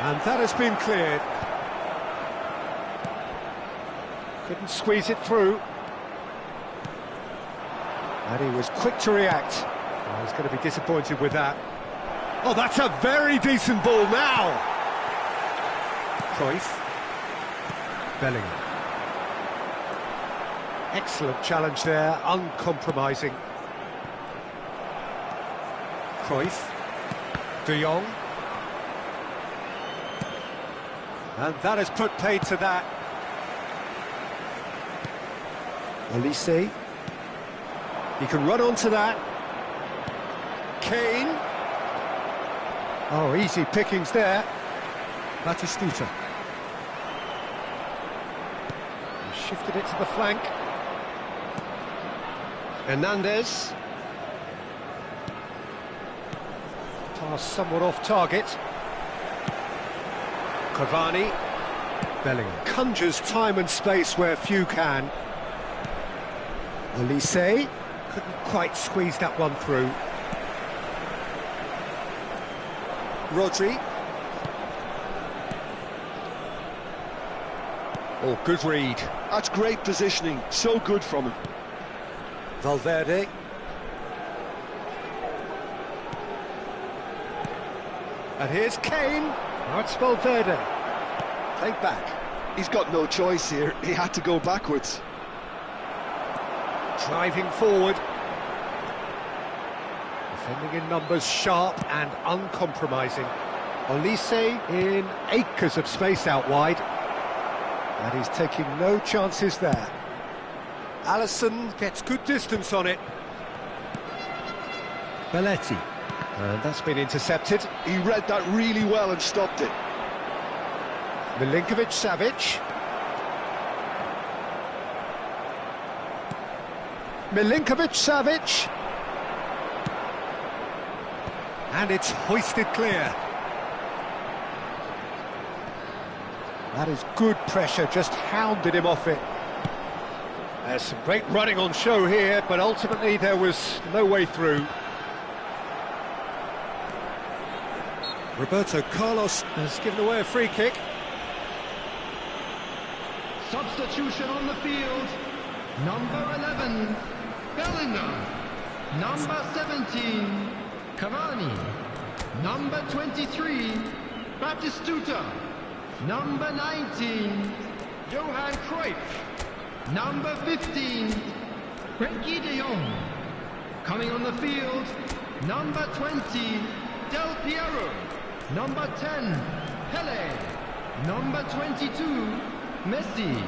And that has been cleared. Couldn't squeeze it through. And he was quick to react. Oh, he's going to be disappointed with that. Oh, that's a very decent ball now. Cruyff. Bellingham. Excellent challenge there, uncompromising. Cruyff. De Jong. And that has put paid to that. Olise. He can run onto that. Kane. Oh, easy pickings there. Batistuta. He shifted it to the flank. Hernandez. Pass somewhat off target. Cavani. Bellingham conjures time and space where few can. Olise couldn't quite squeeze that one through. Rodri. Oh, good read. That's great positioning, so good from him. Valverde. And here's Kane. Now it's Valverde. Played back. He's got no choice here. He had to go backwards. Driving forward. Defending in numbers, sharp and uncompromising. Olise in acres of space out wide. And he's taking no chances there. Alisson gets good distance on it. Belletti. And that's been intercepted. He read that really well and stopped it. Milinkovic-Savic. Milinkovic-Savic. And it's hoisted clear. That is good pressure, just hounded him off it. There's some great running on show here, but ultimately there was no way through. Roberto Carlos has given away a free kick. Substitution on the field. Number 11, Bellingham. Number 17, Cavani. Number 23, Batistuta. Number 19, Johan Cruyff. Number 15, Frenkie de Jong. Coming on the field, number 20, Del Piero. Number 10, Pele. Number 22, Messi.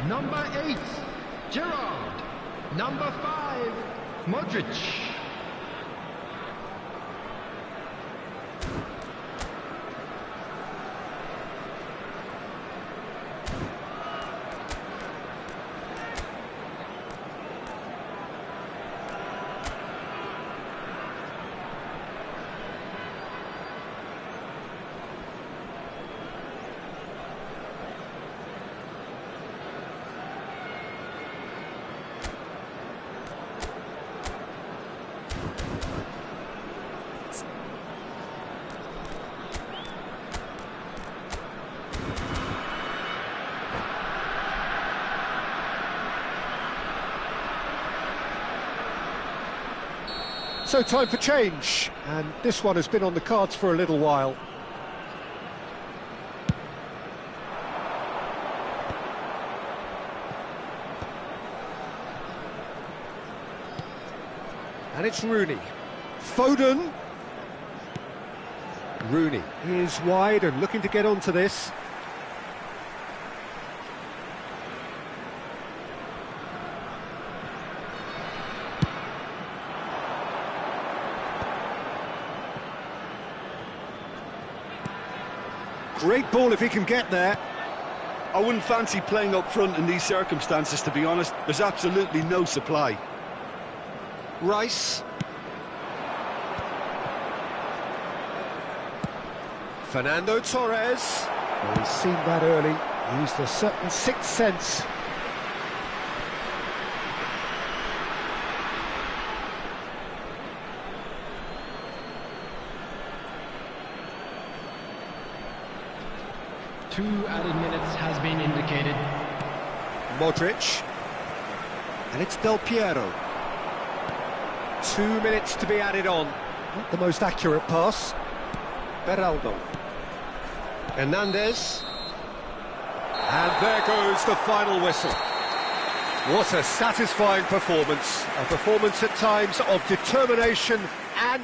Number 8, Gerrard. Number 5, Modric. So time for change, and this one has been on the cards for a little while. And it's Rooney. Foden. Rooney is wide and looking to get onto this. Great ball if he can get there. I wouldn't fancy playing up front in these circumstances, to be honest. There's absolutely no supply. Rice. Fernando Torres. Well, he's seen that early. Used a certain sixth sense. Two added minutes has been indicated. Modric. And it's Del Piero. 2 minutes to be added on. Not the most accurate pass. Beraldo. Hernandez. And there goes the final whistle. What a satisfying performance. A performance at times of determination and...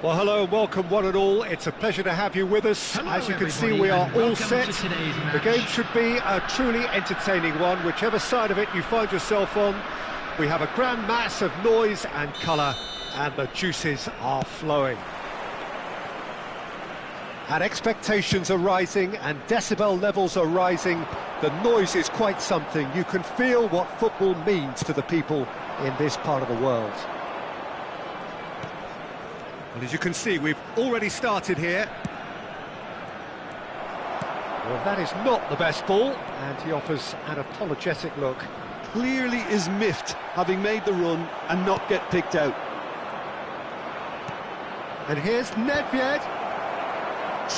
Well, hello and welcome one and all. It's a pleasure to have you with us. Hello, As you can see, everybody, we are and all welcome set. to today's The match. game should be a truly entertaining one, whichever side of it you find yourself on. We have a grand mass of noise and colour, and the juices are flowing. And expectations are rising, and decibel levels are rising. The noise is quite something. You can feel what football means to the people in this part of the world. Well, as you can see, we've already started here. Well, that is not the best ball, and he offers an apologetic look. Clearly is miffed, having made the run and not get picked out. And here's Nedved.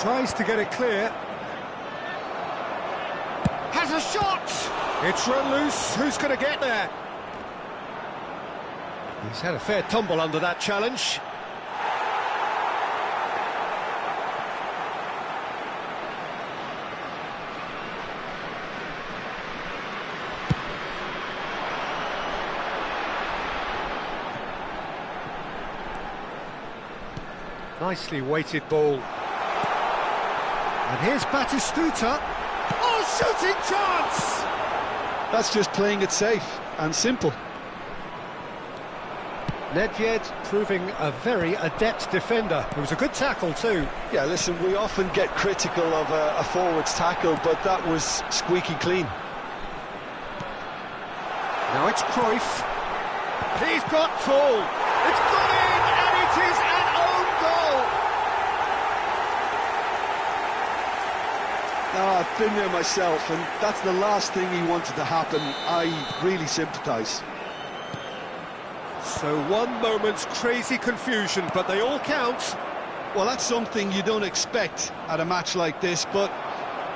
Tries to get it clear. Has a shot! It's run loose. Who's going to get there? He's had a fair tumble under that challenge. Nicely weighted ball. And here's Batistuta. Oh, shooting chance! That's just playing it safe and simple. Nedved proving a very adept defender. It was a good tackle too. Yeah, listen, we often get critical of a forward's tackle, but that was squeaky clean. Now it's Cruyff. He's got full. It's gone in, and it is an own goal. I've been there myself, and that's the last thing he wanted to happen. I really sympathise. So one moment's crazy confusion, but they all count. Well, that's something you don't expect at a match like this, but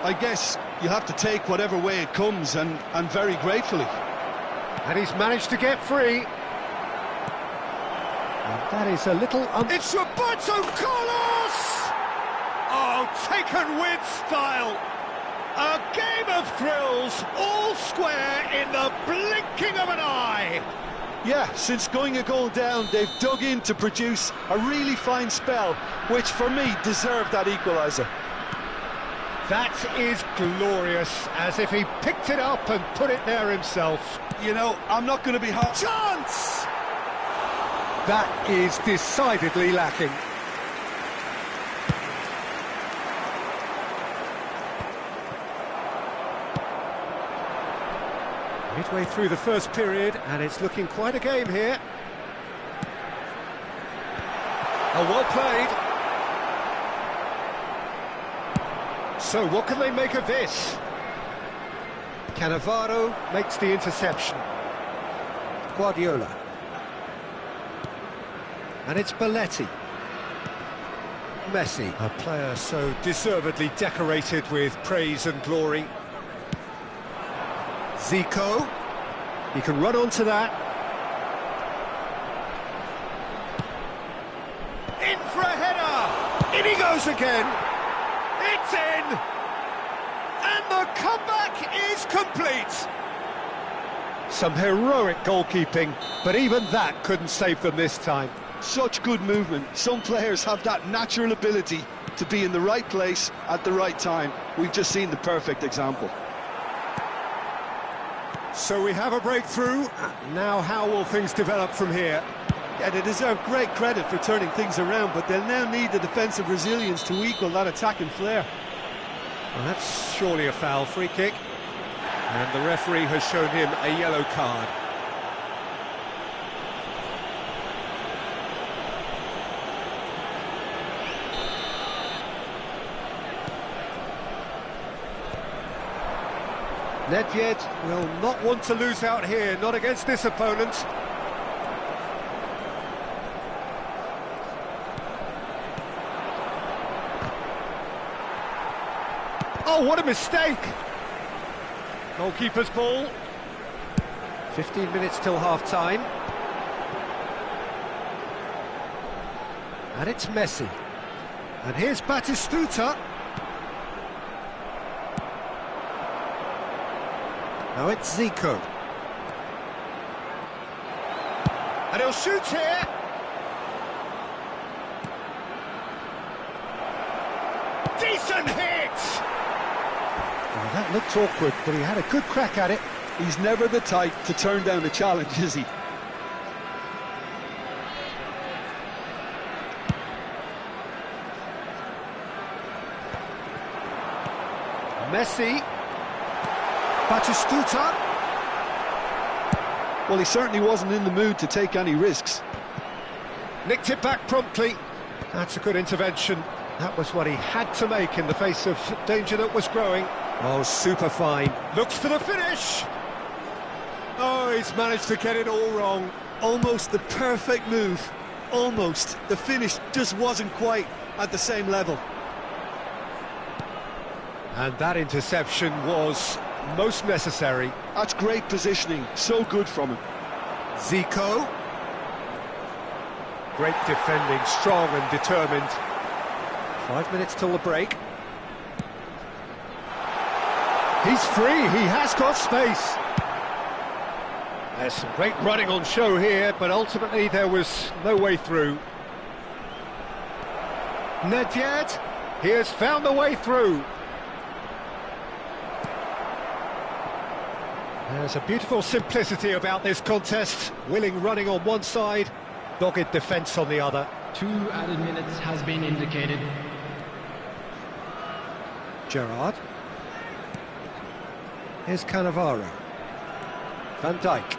I guess you have to take whatever way it comes, and very gratefully. And he's managed to get free. And that is a little... It's Roberto Carlos! Oh, taken with style. A game of thrills, all square in the blinking of an eye. Yeah, since going a goal down, they've dug in to produce a really fine spell, which for me deserved that equaliser. That is glorious, as if he picked it up and put it there himself. You know, I'm not going to be hard. Chance! That is decidedly lacking. Midway through the first period, and it's looking quite a game here. Oh, well played. So, what can they make of this? Cannavaro makes the interception. Guardiola. And it's Belletti. Messi, a player so deservedly decorated with praise and glory. Zico, he can run onto that. In for a header! In he goes again! It's in! And the comeback is complete! Some heroic goalkeeping, but even that couldn't save them this time. Such good movement. Some players have that natural ability to be in the right place at the right time. We've just seen the perfect example. So we have a breakthrough. Now how will things develop from here? Yeah, they deserve great credit for turning things around, but they'll now need the defensive resilience to equal that attacking flair. Well, that's surely a foul. Free kick. And the referee has shown him a yellow card. Nedved will not want to lose out here, not against this opponent. Oh, what a mistake! Goalkeeper's ball. 15 minutes till half-time. And it's Messi. And here's Batistuta. Now it's Zico. And he'll shoot here. decent hit! Oh, that looked awkward, but he had a good crack at it. He's never the type to turn down a challenge, is he? Messi. Batistuta. Well, he certainly wasn't in the mood to take any risks. Nicked it back promptly. That's a good intervention. That was what he had to make in the face of danger that was growing. Oh, super fine. Looks for the finish. Oh, he's managed to get it all wrong. Almost the perfect move. Almost. The finish just wasn't quite at the same level. And that interception was most necessary. That's great positioning. So good from him. Zico. Great defending, strong and determined. 5 minutes till the break. He's free, he has got space. There's some great running on show here, but ultimately there was no way through. Nedved, he has found the way through. There's a beautiful simplicity about this contest. Willing running on one side, dogged defence on the other. 2 added minutes has been indicated. Gerrard. Here's Cannavaro. Van Dijk.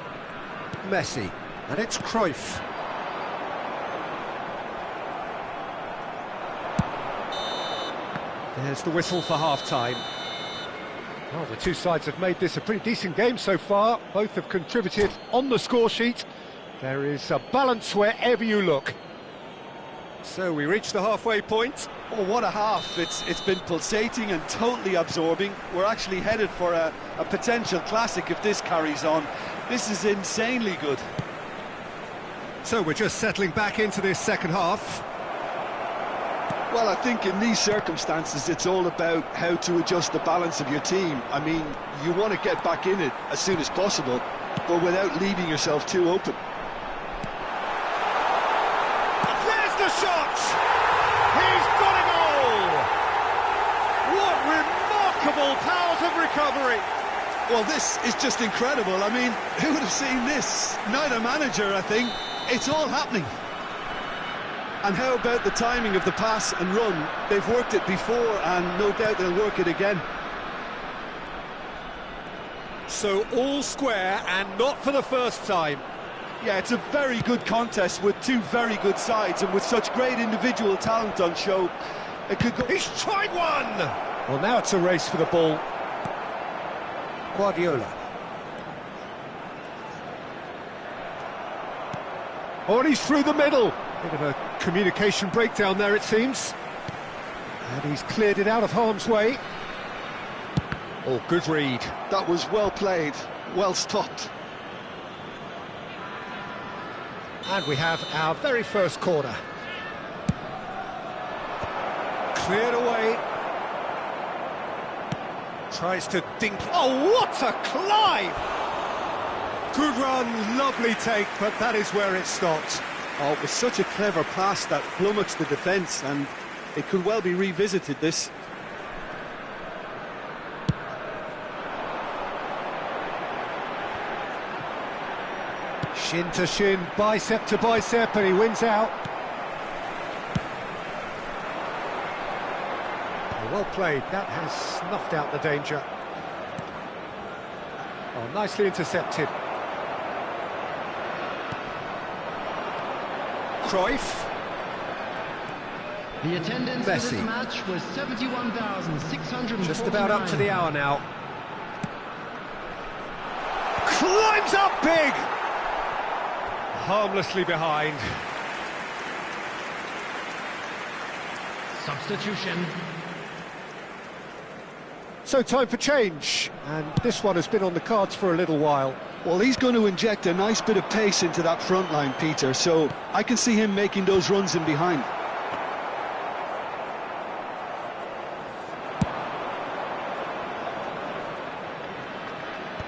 Messi. And it's Cruyff. There's the whistle for half-time. Well, the two sides have made this a pretty decent game so far. Both have contributed on the score sheet. There is a balance wherever you look. So we reach the halfway point. Oh, what a half. It's been pulsating and totally absorbing. We're actually headed for a potential classic if this carries on. This is insanely good. So we're just settling back into this second half. Well, I think in these circumstances it's all about how to adjust the balance of your team. I mean, you want to get back in it as soon as possible, but without leaving yourself too open. There's the shot! He's got a goal! What remarkable powers of recovery! Well, this is just incredible. I mean, who would have seen this? Neither manager, I think. It's all happening. And how about the timing of the pass and run? They've worked it before, and no doubt they'll work it again. So all square, and not for the first time. Yeah, it's a very good contest with two very good sides, and with such great individual talent on show, it could go... He's tried one! Well, now it's a race for the ball. Guardiola. Oh, and he's through the middle. Bit of a communication breakdown there, it seems. And he's cleared it out of harm's way. Oh, good read. That was well played, well stopped. And we have our very first corner. Cleared away. Tries to dink. Oh, what a climb! Good run, lovely take, but that is where it stopped. Oh, it was such a clever pass that flummoxed the defence, and it could well be revisited, this. Shin to shin, bicep to bicep, and he wins out. Well played, that has snuffed out the danger. Oh, nicely intercepted. Cruyff. The attendance Messi. for this match was 71,649. Just about up to the hour now. Climbs up big! Harmlessly behind. Substitution. So time for change, and this one has been on the cards for a little while. Well, he's going to inject a nice bit of pace into that front line, Peter, so I can see him making those runs in behind.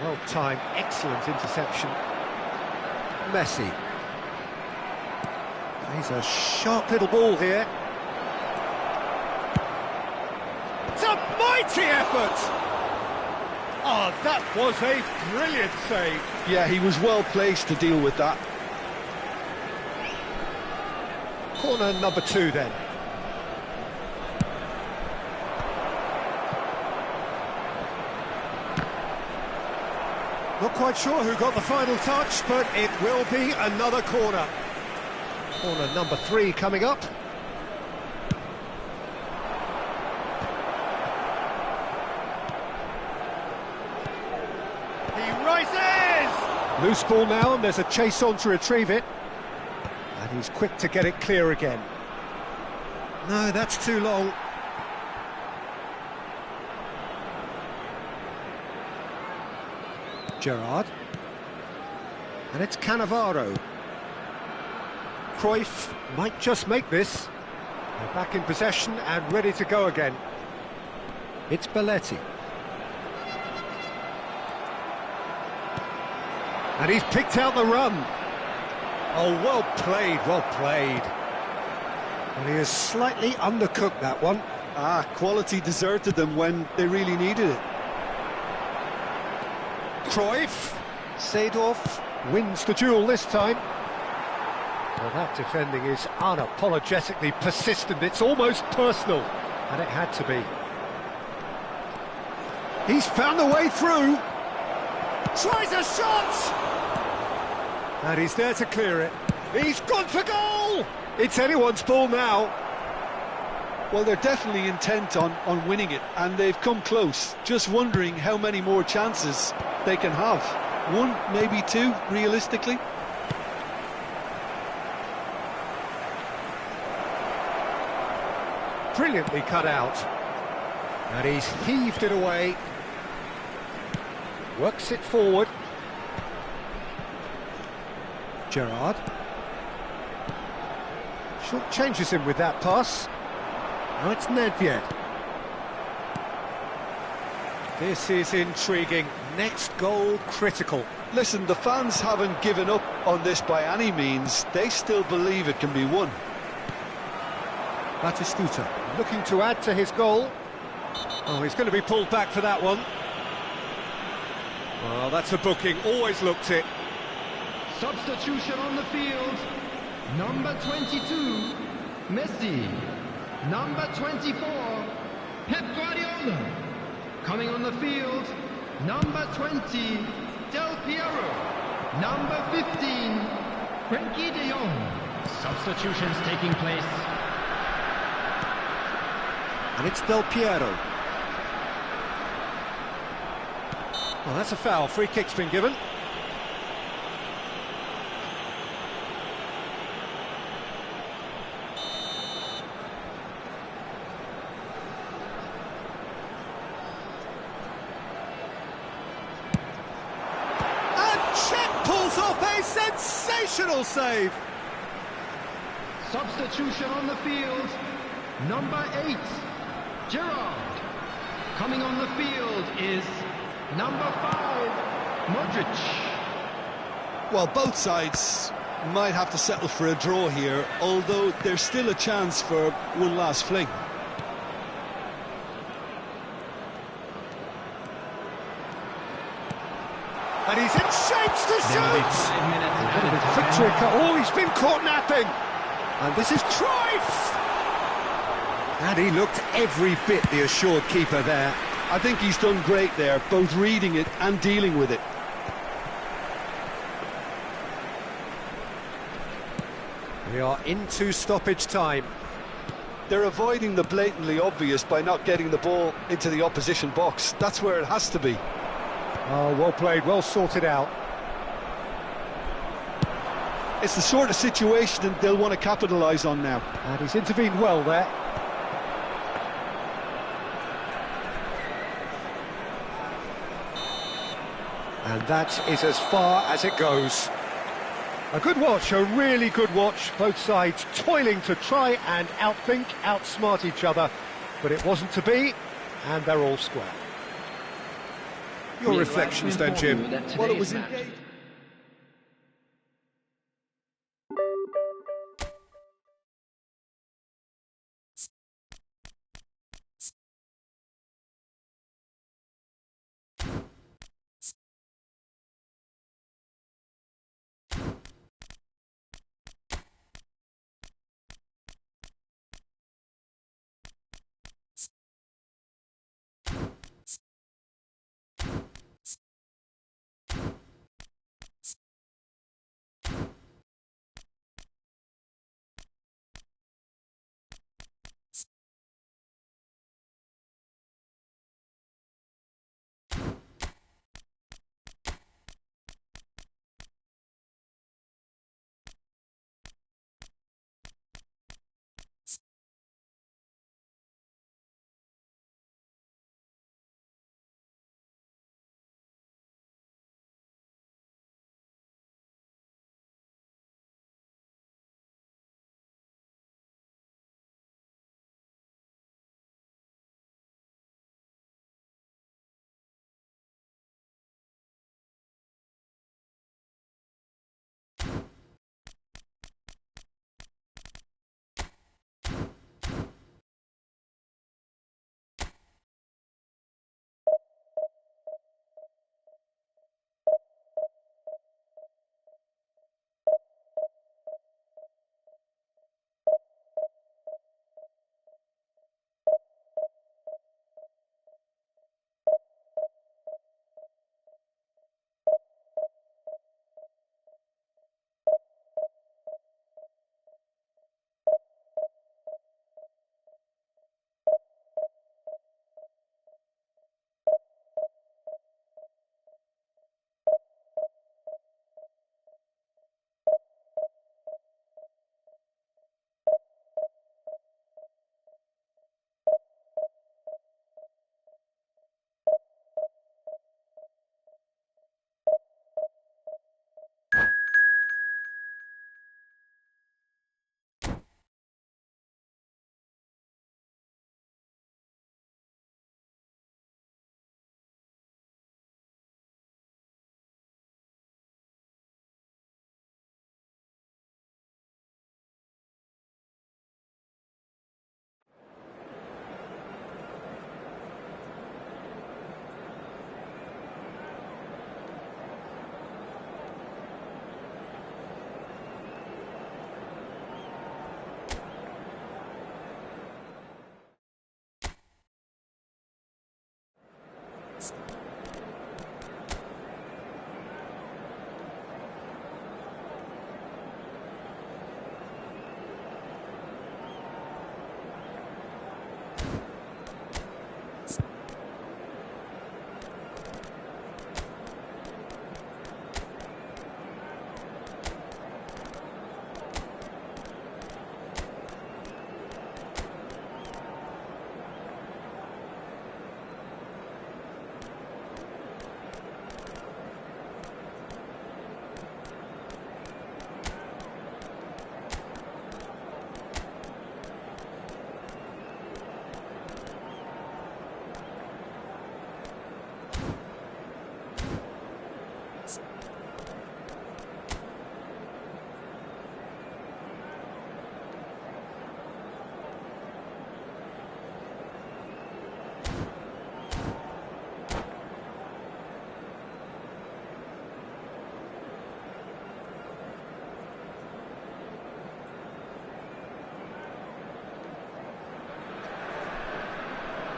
Well timed, excellent interception. Messi. He's a sharp little ball here. It's a mighty effort! Oh, that was a brilliant save. Yeah, he was well placed to deal with that. Corner number 2 then. Not quite sure who got the final touch, but it will be another corner. Corner number 3 coming up. He rises! Loose ball now, and there's a chase on to retrieve it. And he's quick to get it clear again. No, that's too long. Gerrard. And it's Cannavaro. Cruyff might just make this. They're back in possession and ready to go again. It's Belletti. And he's picked out the run. Oh, well played, well played. And he has slightly undercooked that one. Quality deserted them when they really needed it. Cruyff. Seedorf wins the duel this time. Well, that defending is unapologetically persistent. It's almost personal. And it had to be. He's found the way through. Tries a shot! And he's there to clear it. He's gone for goal! It's anyone's ball now. Well, they're definitely intent on winning it, and they've come close. Just wondering how many more chances they can have. 1, maybe 2, realistically. Brilliantly cut out. And he's heaved it away. Works it forward. Gerrard. Short changes him with that pass. Now it's Nedved. This is intriguing. Next goal critical. Listen, the fans haven't given up on this by any means. They still believe it can be won. Batistuta looking to add to his goal. Oh, he's going to be pulled back for that one. Well, that's a booking. Always looked it. Substitution on the field. Number 22, Messi. Number 24, Pep Guardiola. Coming on the field, number 20, Del Piero. Number 15, Frenkie de Jong. Substitutions taking place. And it's Del Piero. Well, that's a foul. Free kick's been given. Pulls off a sensational save. Substitution on the field. Number 8, Gerrard. Coming on the field is number 5, Modric. Well, both sides might have to settle for a draw here, although there's still a chance for one last fling. And he's in shapes to shoot! Victory cut. Oh, he's been caught napping! And this is Cruyff! And he looked every bit the assured keeper there. I think he's done great there, both reading it and dealing with it. We are into stoppage time. They're avoiding the blatantly obvious by not getting the ball into the opposition box. That's where it has to be. Oh, well played, well sorted out. It's the sort of situation that they'll want to capitalise on now. And he's intervened well there. And that is as far as it goes. A good watch, a really good watch. Both sides toiling to try and outthink, outsmart each other. But it wasn't to be, and they're all square. Your reflections then, Jim? Well, it was engaged.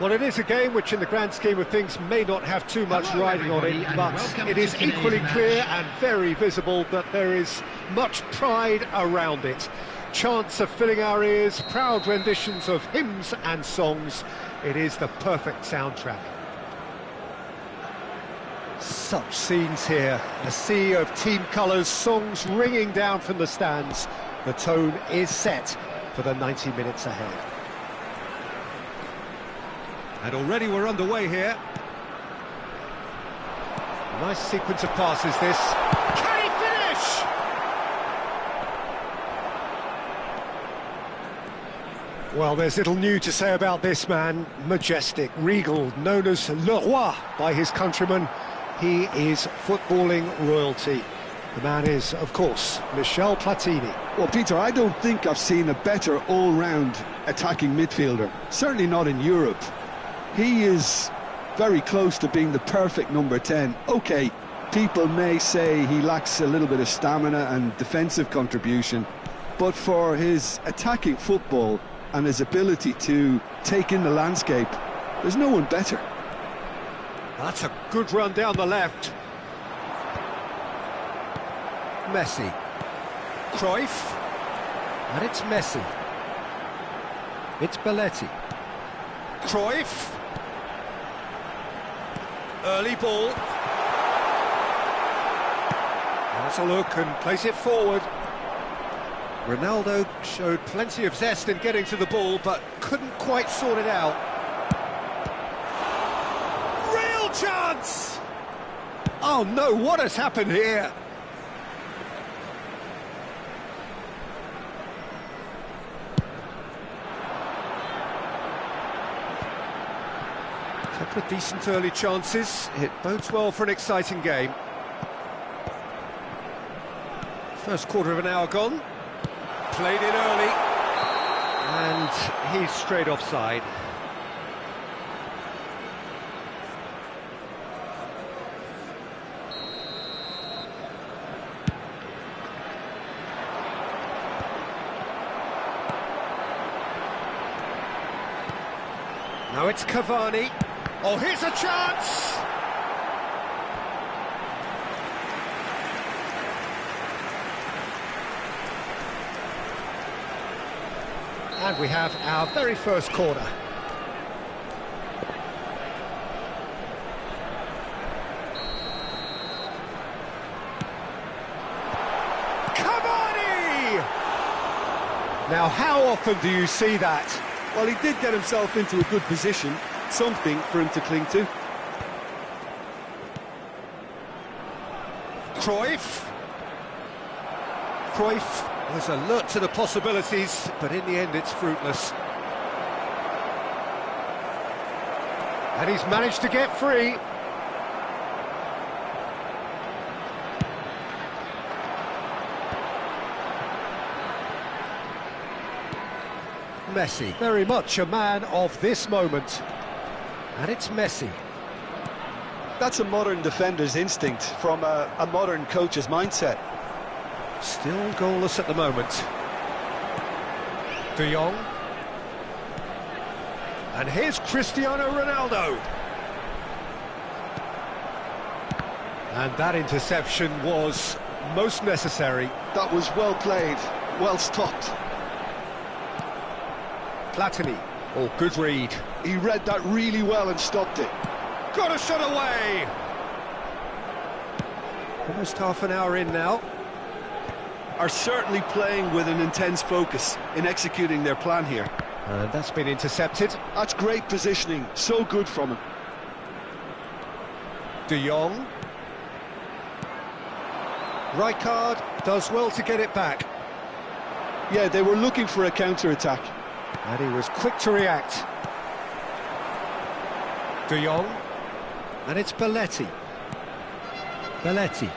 Well, it is a game which, in the grand scheme of things, may not have too much Hello, riding on everybody, it, and but welcome it to is today's equally match. clear and very visible that there is much pride around it. Chants are filling our ears, proud renditions of hymns and songs. It is the perfect soundtrack. Such scenes here, a sea of team colours, songs ringing down from the stands. The tone is set for the 90 minutes ahead. And already we're underway here. Nice sequence of passes this. Can he finish? Well, there's little new to say about this man. Majestic, regal, known as Le Roi by his countrymen. He is footballing royalty. The man is, of course, Michel Platini. Well, Peter, I don't think I've seen a better all-round attacking midfielder. Certainly not in Europe. He is very close to being the perfect number 10. OK, people may say he lacks a little bit of stamina and defensive contribution, but for his attacking football and his ability to take in the landscape, there's no one better. That's a good run down the left. Messi. Cruyff. And it's Messi. It's Belletti. Cruyff. Early ball. Has a look and plays it forward. Ronaldo showed plenty of zest in getting to the ball, but couldn't quite sort it out. Real chance! Oh no, what has happened here? Couple of decent early chances. It bodes well for an exciting game. First quarter of an hour gone. Played in early. And he's straight offside. Now it's Cavani. Oh, here's a chance! And we have our very first corner. Cavani! Now, how often do you see that? Well, he did get himself into a good position, something for him to cling to. Cruyff. Cruyff was alert to the possibilities, but in the end it's fruitless. And he's managed to get free. Messi, very much a man of this moment. And it's Messi. That's a modern defender's instinct from a modern coach's mindset. Still goalless at the moment. De Jong. And here's Cristiano Ronaldo. And that interception was most necessary. That was well played, well stopped. Platini. Oh, good read. He read that really well and stopped it. Got a shot away! Almost half an hour in now. Are certainly playing with an intense focus in executing their plan here. And that's been intercepted. That's great positioning, so good from him. De Jong. Rijkaard does well to get it back. Yeah, they were looking for a counter-attack. And he was quick to react. De Jong. And it's Belletti. Belletti.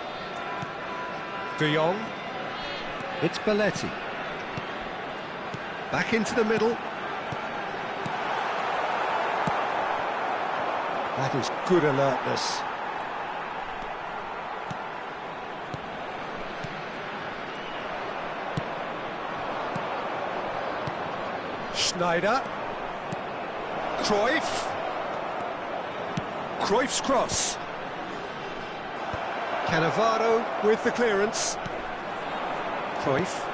De Jong. It's Belletti. Back into the middle. That is good alertness. Schneider. Cruyff. Cruyff's cross. Cannavaro with the clearance. Cruyff.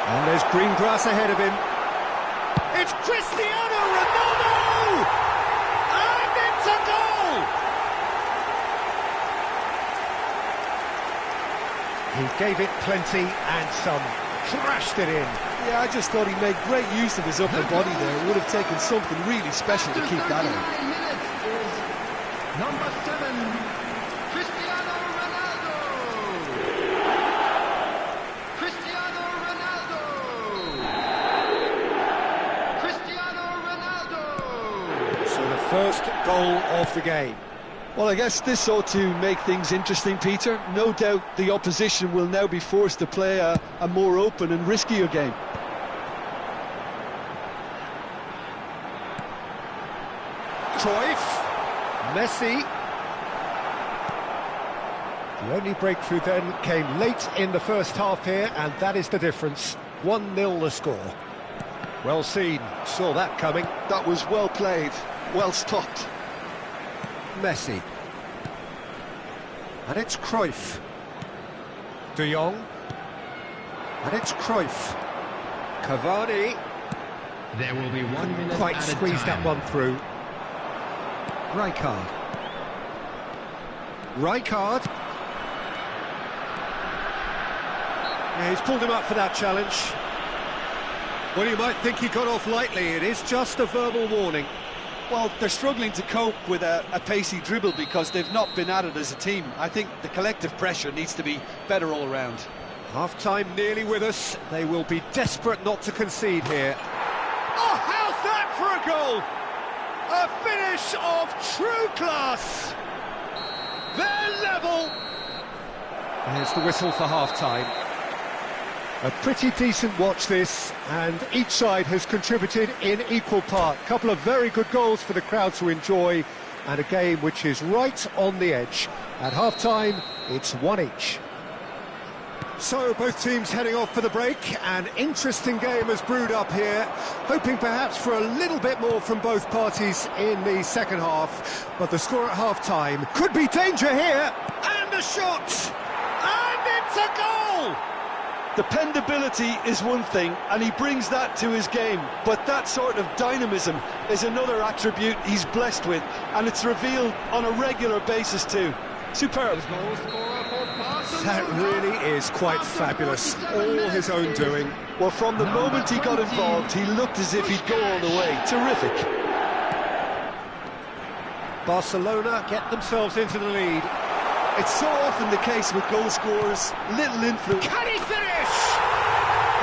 And there's green grass ahead of him. It's Cristiano Ronaldo! And it's a goal! He gave it plenty and some. Crashed it in. Yeah, I just thought he made great use of his upper body there. It would have taken something really special to keep that on. Number 7, Cristiano Ronaldo. Cristiano Ronaldo. Cristiano Ronaldo. So the first goal of the game. Well, I guess this ought to make things interesting, Peter. No doubt the opposition will now be forced to play a more open and riskier game. Cruyff. Messi. The only breakthrough then came late in the first half here, and that is the difference. 1-0 the score. Well seen, saw that coming. That was well played, well stopped. Messi. And it's Cruyff. De Jong. And it's Cruyff. Cavani. There will be 1 minute Quite added squeezed time. that one through. Rijkaard. Rijkaard. Yeah, he's pulled him up for that challenge. Well, you might think he got off lightly. It is just a verbal warning. Well, they're struggling to cope with a pacey dribble because they've not been at it as a team. I think the collective pressure needs to be better all around. Half-time nearly with us. They will be desperate not to concede here. Oh, how's that for a goal? A finish of true class. They're level. There's the whistle for half-time. A pretty decent watch this, and each side has contributed in equal part. A couple of very good goals for the crowd to enjoy, and a game which is right on the edge. At half-time, it's 1 each. So, both teams heading off for the break. An interesting game has brewed up here, hoping perhaps for a little bit more from both parties in the second half. But the score at half-time could be danger here, and a shot! And it's a goal! Dependability is one thing, and he brings that to his game, but that sort of dynamism is another attribute he's blessed with, and it's revealed on a regular basis too. Superb. That really is quite fabulous, all his own doing. Well, from the moment he got involved, he looked as if he'd go all the way. Terrific. Barcelona get themselves into the lead. It's so often the case with goal scorers, little influence. Can he finish?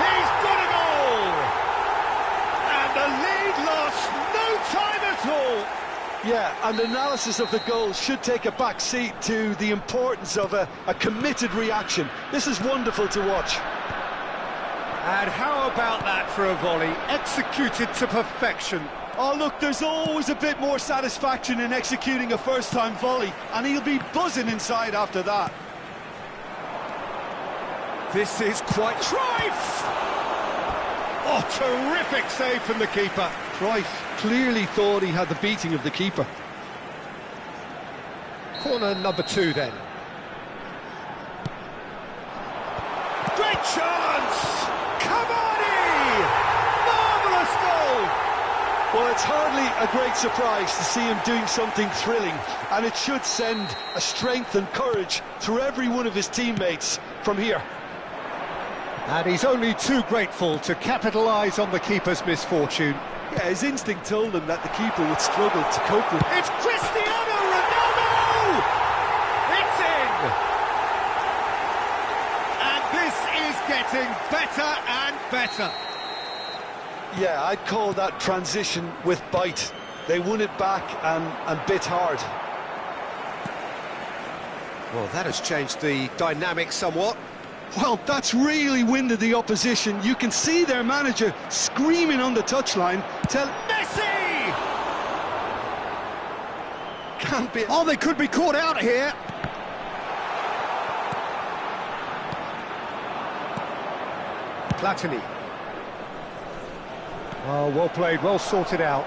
He's got a goal! And the lead lost no time at all. Yeah, and analysis of the goal should take a back seat to the importance of a committed reaction. This is wonderful to watch. And how about that for a volley, executed to perfection. Oh, look, there's always a bit more satisfaction in executing a first-time volley, and he'll be buzzing inside after that. This is quite... Cruyff! Oh, terrific save from the keeper. Cruyff clearly thought he had the beating of the keeper. Corner number 2 then. Great chance! Cavani! Marvellous goal! Well, it's hardly a great surprise to see him doing something thrilling, and it should send a strength and courage through every one of his teammates from here. And he's only too grateful to capitalise on the keeper's misfortune. Yeah, his instinct told him that the keeper would struggle to cope with. It's Cristiano Ronaldo! It's in! And this is getting better and better. Yeah, I'd call that transition with bite. They won it back and bit hard. Well, that has changed the dynamic somewhat. Well, that's really winded the opposition. You can see their manager screaming on the touchline. Tell Messi! Can't be... Oh, they could be caught out here. Platini. Oh, well played, well sorted out.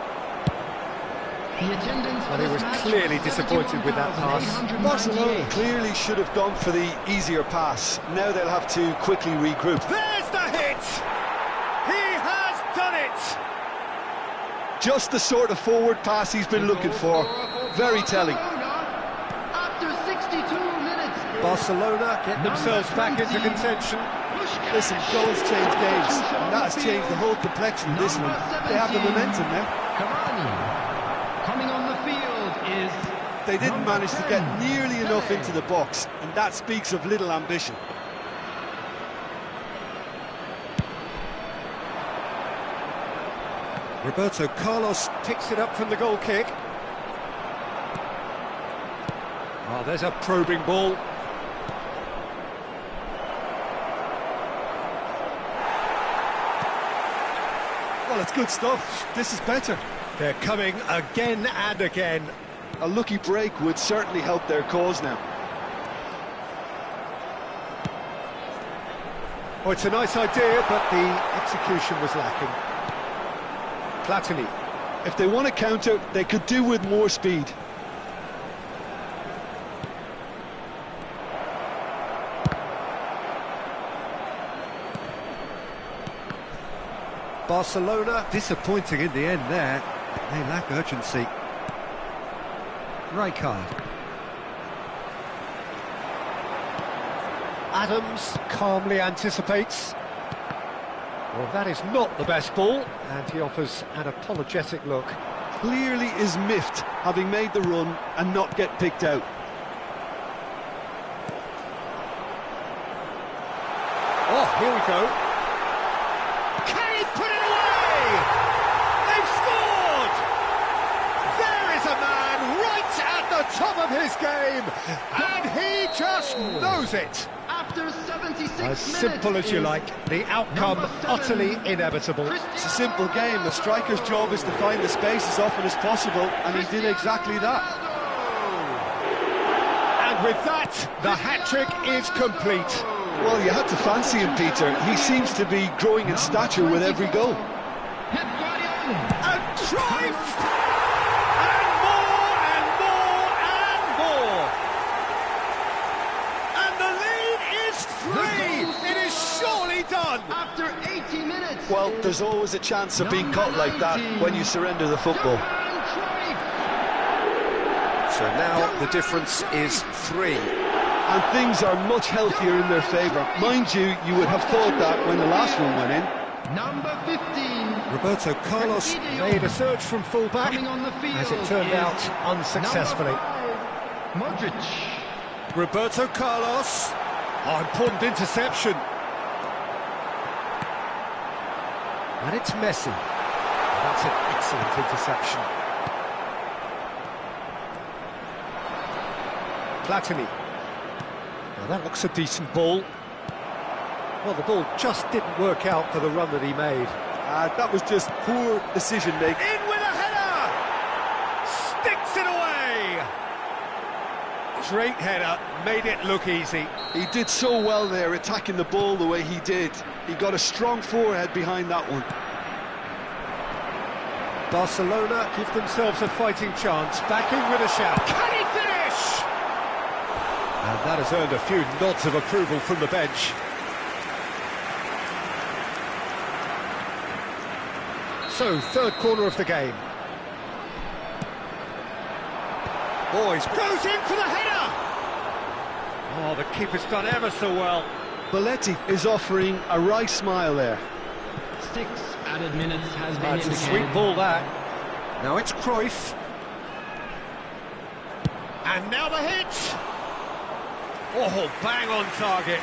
The attendance for Well, he this was match clearly was disappointed with that pass. Barcelona 71,898. clearly should have gone for the easier pass. Now they'll have to quickly regroup. There's the hit! He has done it! Just the sort of forward pass he's been looking for. Very telling. After 62 minutes. Barcelona get themselves back into contention. Listen, goals change games, and that has changed the whole complexion of this one. They have the momentum now. Cavani. Coming on the field is... They didn't manage to get nearly enough into the box, and that speaks of little ambition. Roberto Carlos picks it up from the goal kick. Oh, there's a probing ball. Well, it's good stuff. This is better. They're coming again and again. A lucky break would certainly help their cause now. Oh, it's a nice idea, but the execution was lacking. Platini. If they want to counter, they could do with more speed. Barcelona disappointing in the end there. They lack urgency. Rijkaard. Adams calmly anticipates. Well, that is not the best ball, and he offers an apologetic look. Clearly is miffed, having made the run and not get picked out. Oh, here we go. Can he put it away? They've scored! There is a man right at the top of his game, and he just knows it. After 76 As minutes simple as you is like, the outcome number 7, utterly inevitable. It's a simple game. The striker's job is to find the space as often as possible, and he did exactly that. And with that, the hat-trick is complete. Well, you had to fancy him, Peter. He seems to be growing in stature with every goal. And Cruyff! And more, and more, and more! And the lead is free! It is surely done! After 80 minutes. Well, there's always a chance of being caught like that when you surrender the football. So now the difference is 3. And things are much healthier in their favour. Mind you, you would have thought that when the last one went in. Number 15. Roberto Carlos made a surge from full-back, Coming on the field as it turned is out unsuccessfully. Modric. Roberto Carlos. Oh, important interception. And it's Messi. That's an excellent interception. Platini. Now that looks a decent ball. Well, the ball just didn't work out for the run that he made. That was just poor decision-making. In with a header! Sticks it away! Great header, made it look easy. He did so well there, attacking the ball the way he did. He got a strong forehead behind that one. Barcelona give themselves a fighting chance, back in with a shout. Can he finish? And that has earned a few nods of approval from the bench. So, third corner of the game. Boys, goes in for the header! Oh, the keeper's done ever so well. Belletti is offering a right smile there. 6 added minutes has been That's a indicated. sweet ball, that. Now it's Cruyff. And now the hit! Oh, bang on target.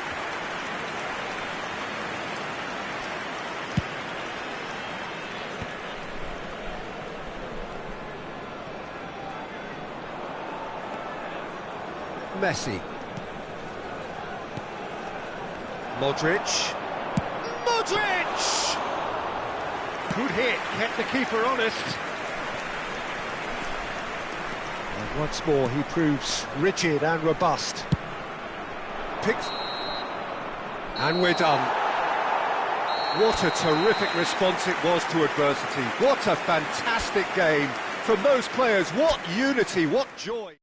Messi. Modric. Modric! Good hit, kept the keeper honest. And once more he proves rigid and robust. Picks. And we're done. What a terrific response it was to adversity. What a fantastic game. from those players. What unity, what joy.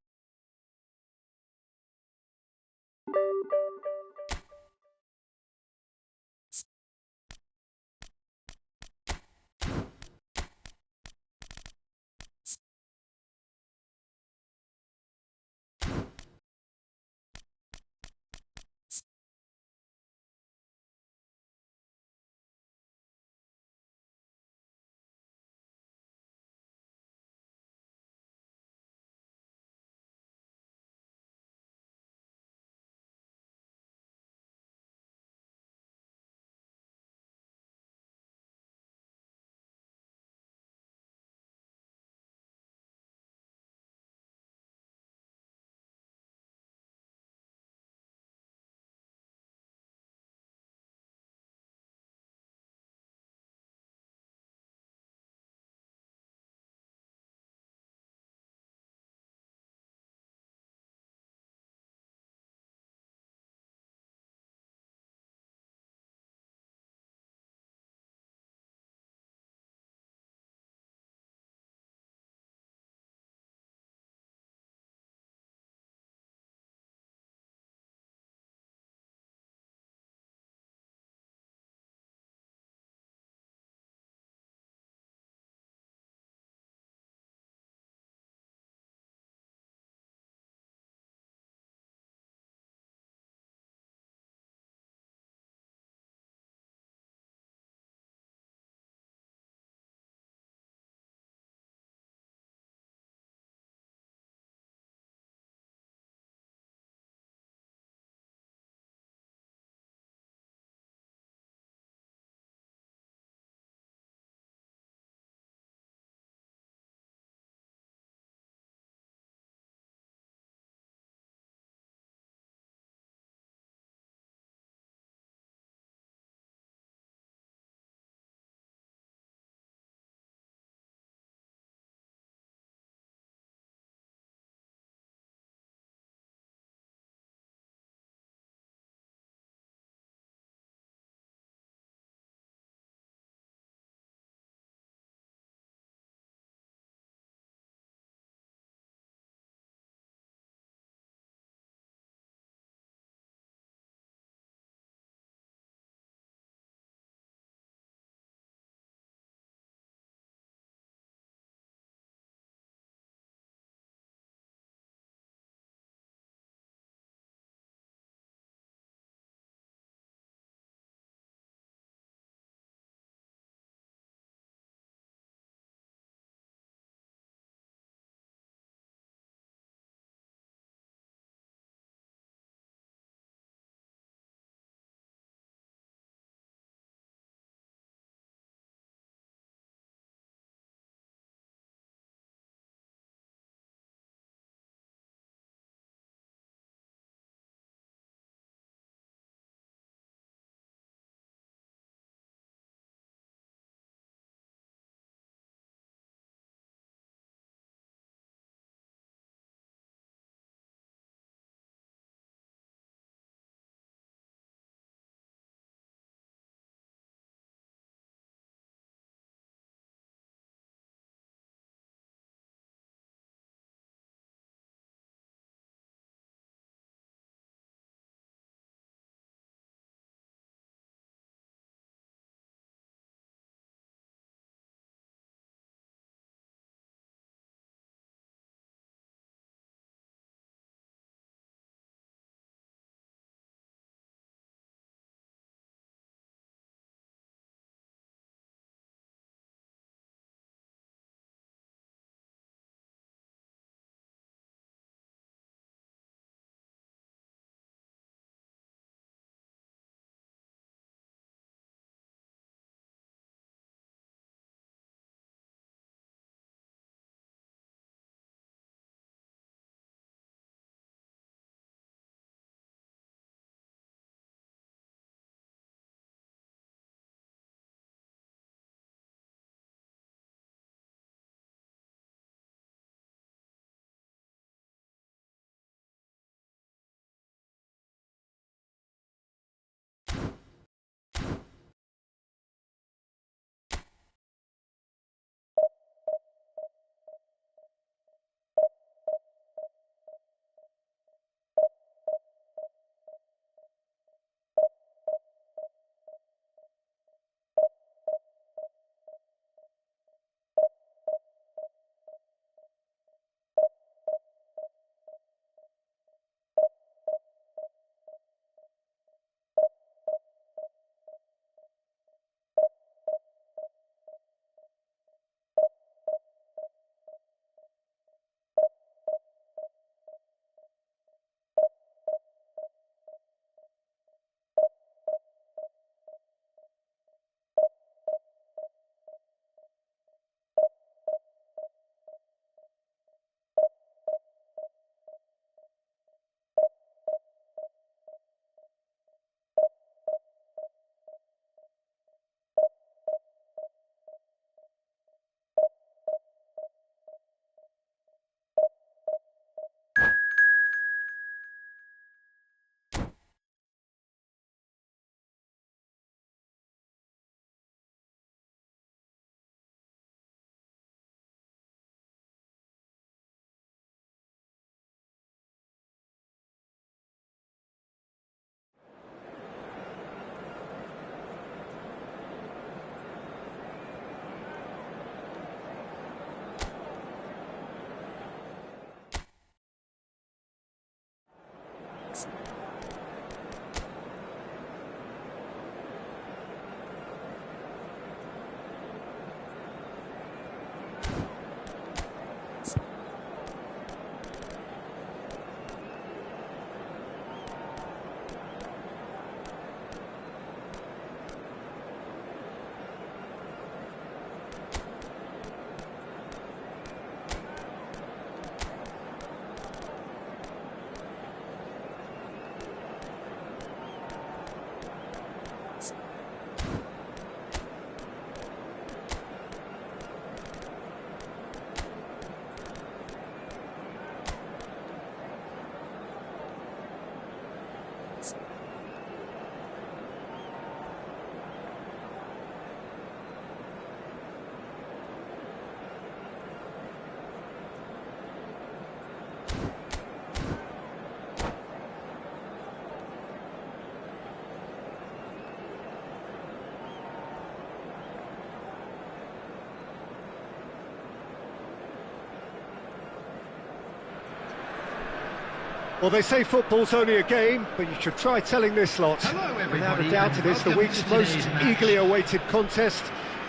Well, they say football's only a game, but you should try telling this lot. Hello, Without everybody, a doubt, and it is the welcome week's to most today's match. eagerly awaited contest.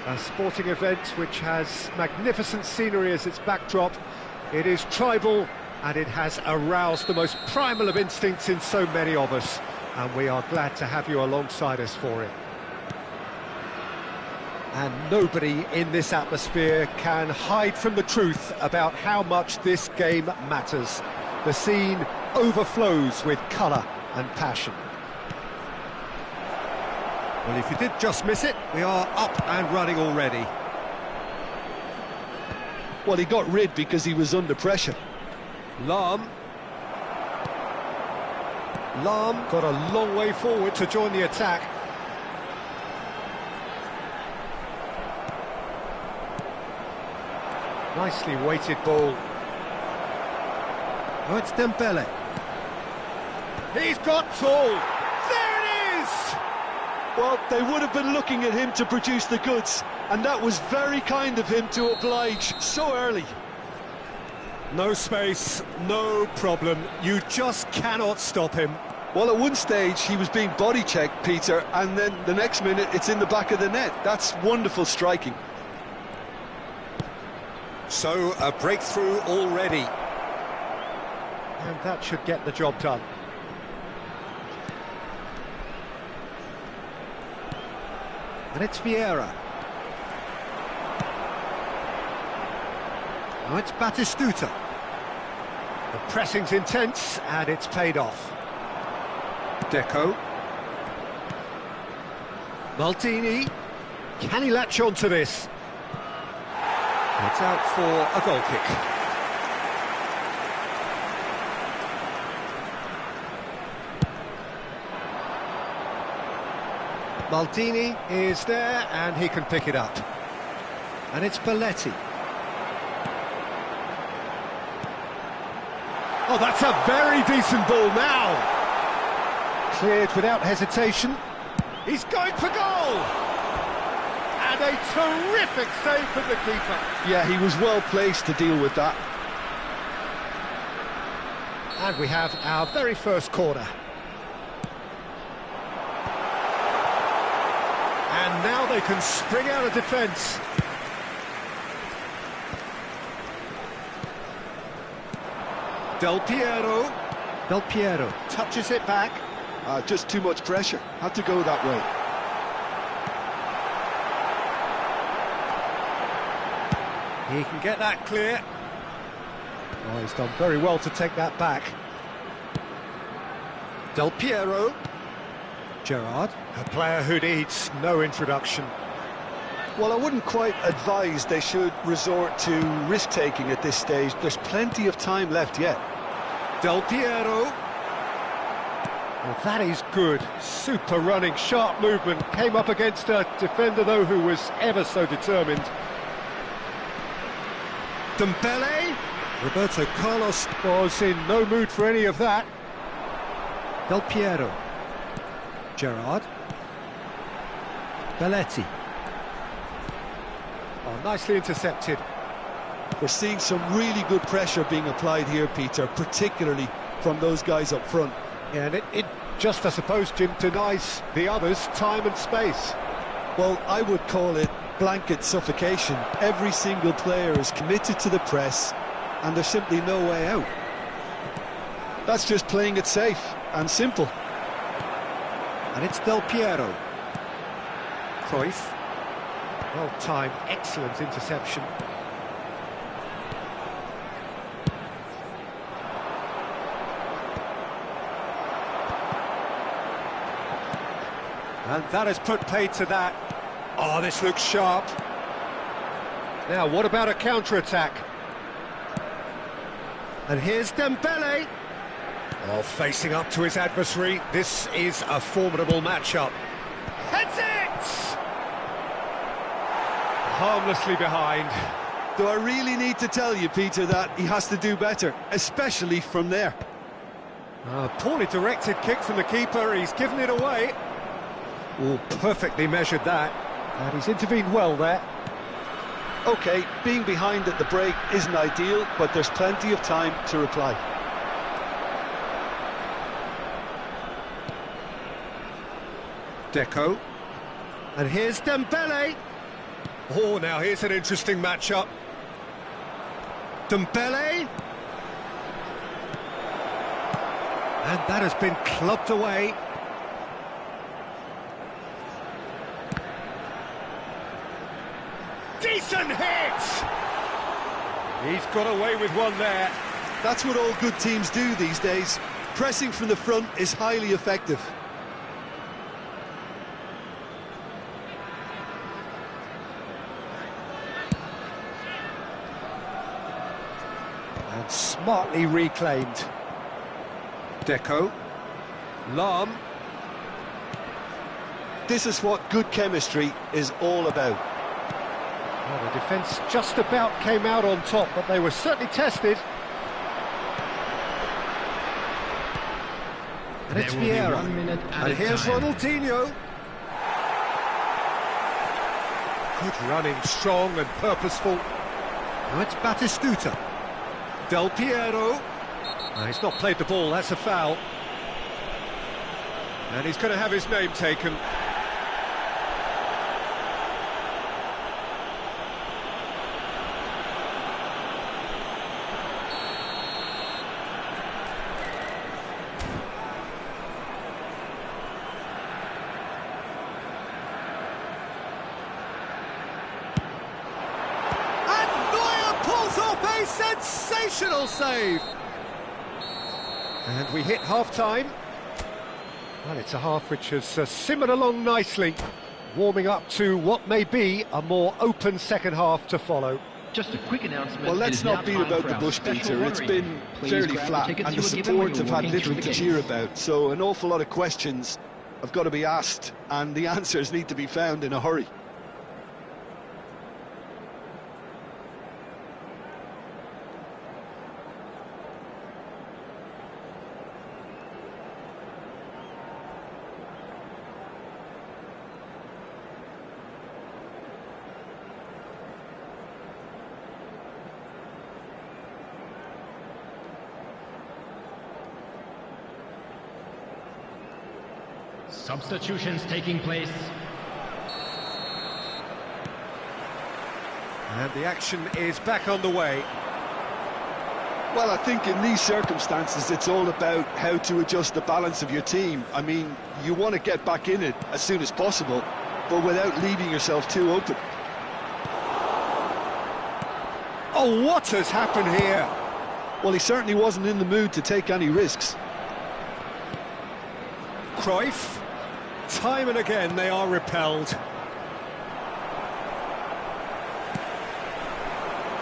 A sporting event which has magnificent scenery as its backdrop. It is tribal, and it has aroused the most primal of instincts in so many of us. And we are glad to have you alongside us for it. And nobody in this atmosphere can hide from the truth about how much this game matters. The scene overflows with colour and passion. Well, if you did just miss it, we are up and running already. Well, he got rid because he was under pressure. Lam got a long way forward to join the attack. Nicely weighted ball. Oh, it's Dembele. He's got tall. There it is! Well, they would have been looking at him to produce the goods, and that was very kind of him to oblige so early. No space, no problem. You just cannot stop him. Well, at one stage, he was being body-checked, Peter, and then the next minute, it's in the back of the net. That's wonderful striking. So, a breakthrough already. And that should get the job done. And it's Vieira. Now it's Batistuta. The pressing's intense, and it's paid off. Deco. Maldini. Can he latch on to this? It's out for a goal kick. Maldini is there, and he can pick it up. And it's Belletti. Oh, that's a very decent ball now. Cleared without hesitation. He's going for goal! And a terrific save from the keeper. Yeah, he was well placed to deal with that. And we have our very first corner. And now they can spring out of defence. Del Piero touches it back. Just too much pressure. Had to go that way. He can get that clear. Oh, he's done very well to take that back. Del Piero. Gerrard, a player who needs no introduction. Well, I wouldn't quite advise they should resort to risk-taking at this stage. There's plenty of time left yet. Del Piero. Well, that is good. Super running, sharp movement. Came up against a defender, though, who was ever so determined. Dembele. Roberto Carlos was in no mood for any of that. Del Piero. Gerrard. Belletti. Oh, nicely intercepted. We're seeing some really good pressure being applied here, Peter, particularly from those guys up front. Yeah, and it just, I suppose, Jim, denies the others time and space. Well, I would call it blanket suffocation. Every single player is committed to the press, and there's simply no way out. That's just playing it safe and simple. And it's Del Piero. Cruyff. Well timed, excellent interception. And that has put paid to that. Oh, this looks sharp. Now, what about a counter-attack? And here's Dembele. Oh, facing up to his adversary. This is a formidable matchup. Heads it! Harmlessly behind. Do I really need to tell you, Peter, that he has to do better, especially from there? Poorly directed kick from the keeper. He's given it away. Oh, perfectly measured that. And he's intervened well there. OK, being behind at the break isn't ideal, but there's plenty of time to reply. Deco. And here's Dembele. Oh, now here's an interesting matchup. Dembele. And that has been clubbed away. Decent hit! He's got away with one there. That's what all good teams do these days. Pressing from the front is highly effective. And smartly reclaimed. Deco. Lam. This is what good chemistry is all about. Well, the defence just about came out on top, but they were certainly tested. And it's Vieira. 1 minute at And here's time. Ronaldinho. Good running, strong and purposeful. Now it's Batistuta. Del Piero. He's not played the ball, that's a foul. And he's going to have his name taken. A sensational save! And we hit half-time. Well, it's a half which has simmered along nicely, warming up to what may be a more open second half to follow. Just a quick announcement. Well, let's It is now not beat time about for the our bush, special Peter. It's lottery. been Please fairly grab the flat, tickets and you the were given when support you have were had walking through little to the cheer gates. about. So an awful lot of questions have got to be asked, and the answers need to be found in a hurry. Substitutions taking place. And the action is back on the way. Well, I think in these circumstances, it's all about how to adjust the balance of your team. I mean, you want to get back in it as soon as possible, but without leaving yourself too open. Oh, what has happened here? Well, he certainly wasn't in the mood to take any risks. Cruyff. Time and again they are repelled.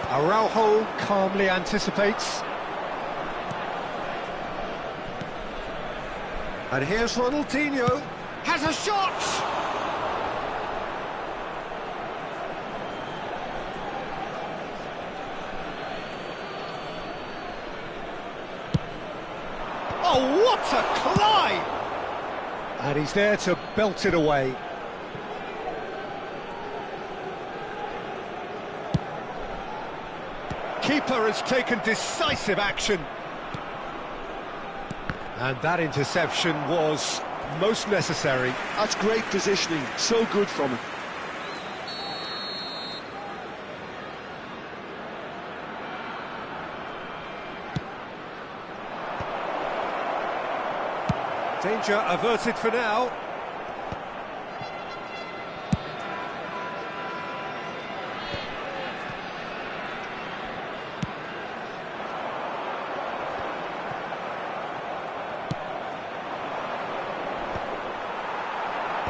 Araujo calmly anticipates. And here's Ronaldinho. Has a shot! Oh, what a climb! And he's there to belt it away. Keeper has taken decisive action. And that interception was most necessary. That's great positioning, so good from him. Danger averted for now.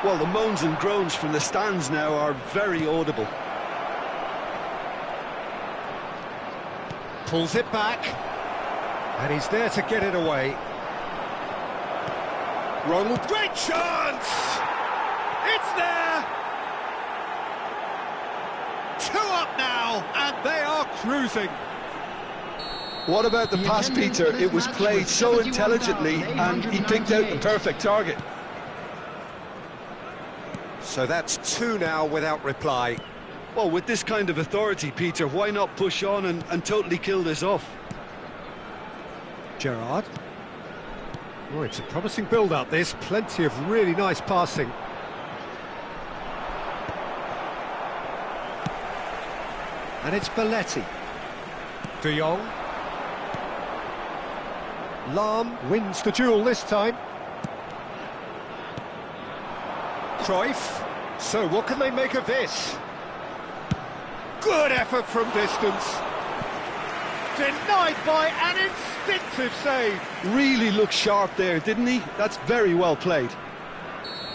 Well, the moans and groans from the stands now are very audible. Pulls it back. And he's there to get it away. Ronald, great chance! It's there! 2 up now, and they are cruising. What about the pass, Peter? It was played so intelligently, and he picked out the perfect target. So that's 2 now without reply. Well, with this kind of authority, Peter, why not push on and totally kill this off? Gerrard. Oh, it's a promising build-up, this. Plenty of really nice passing. And it's Belletti. De Jong. Lahm wins the duel this time. Cruyff. So what can they make of this? Good effort from distance. Denied by an instinctive save. Really looked sharp there, didn't he? That's very well played.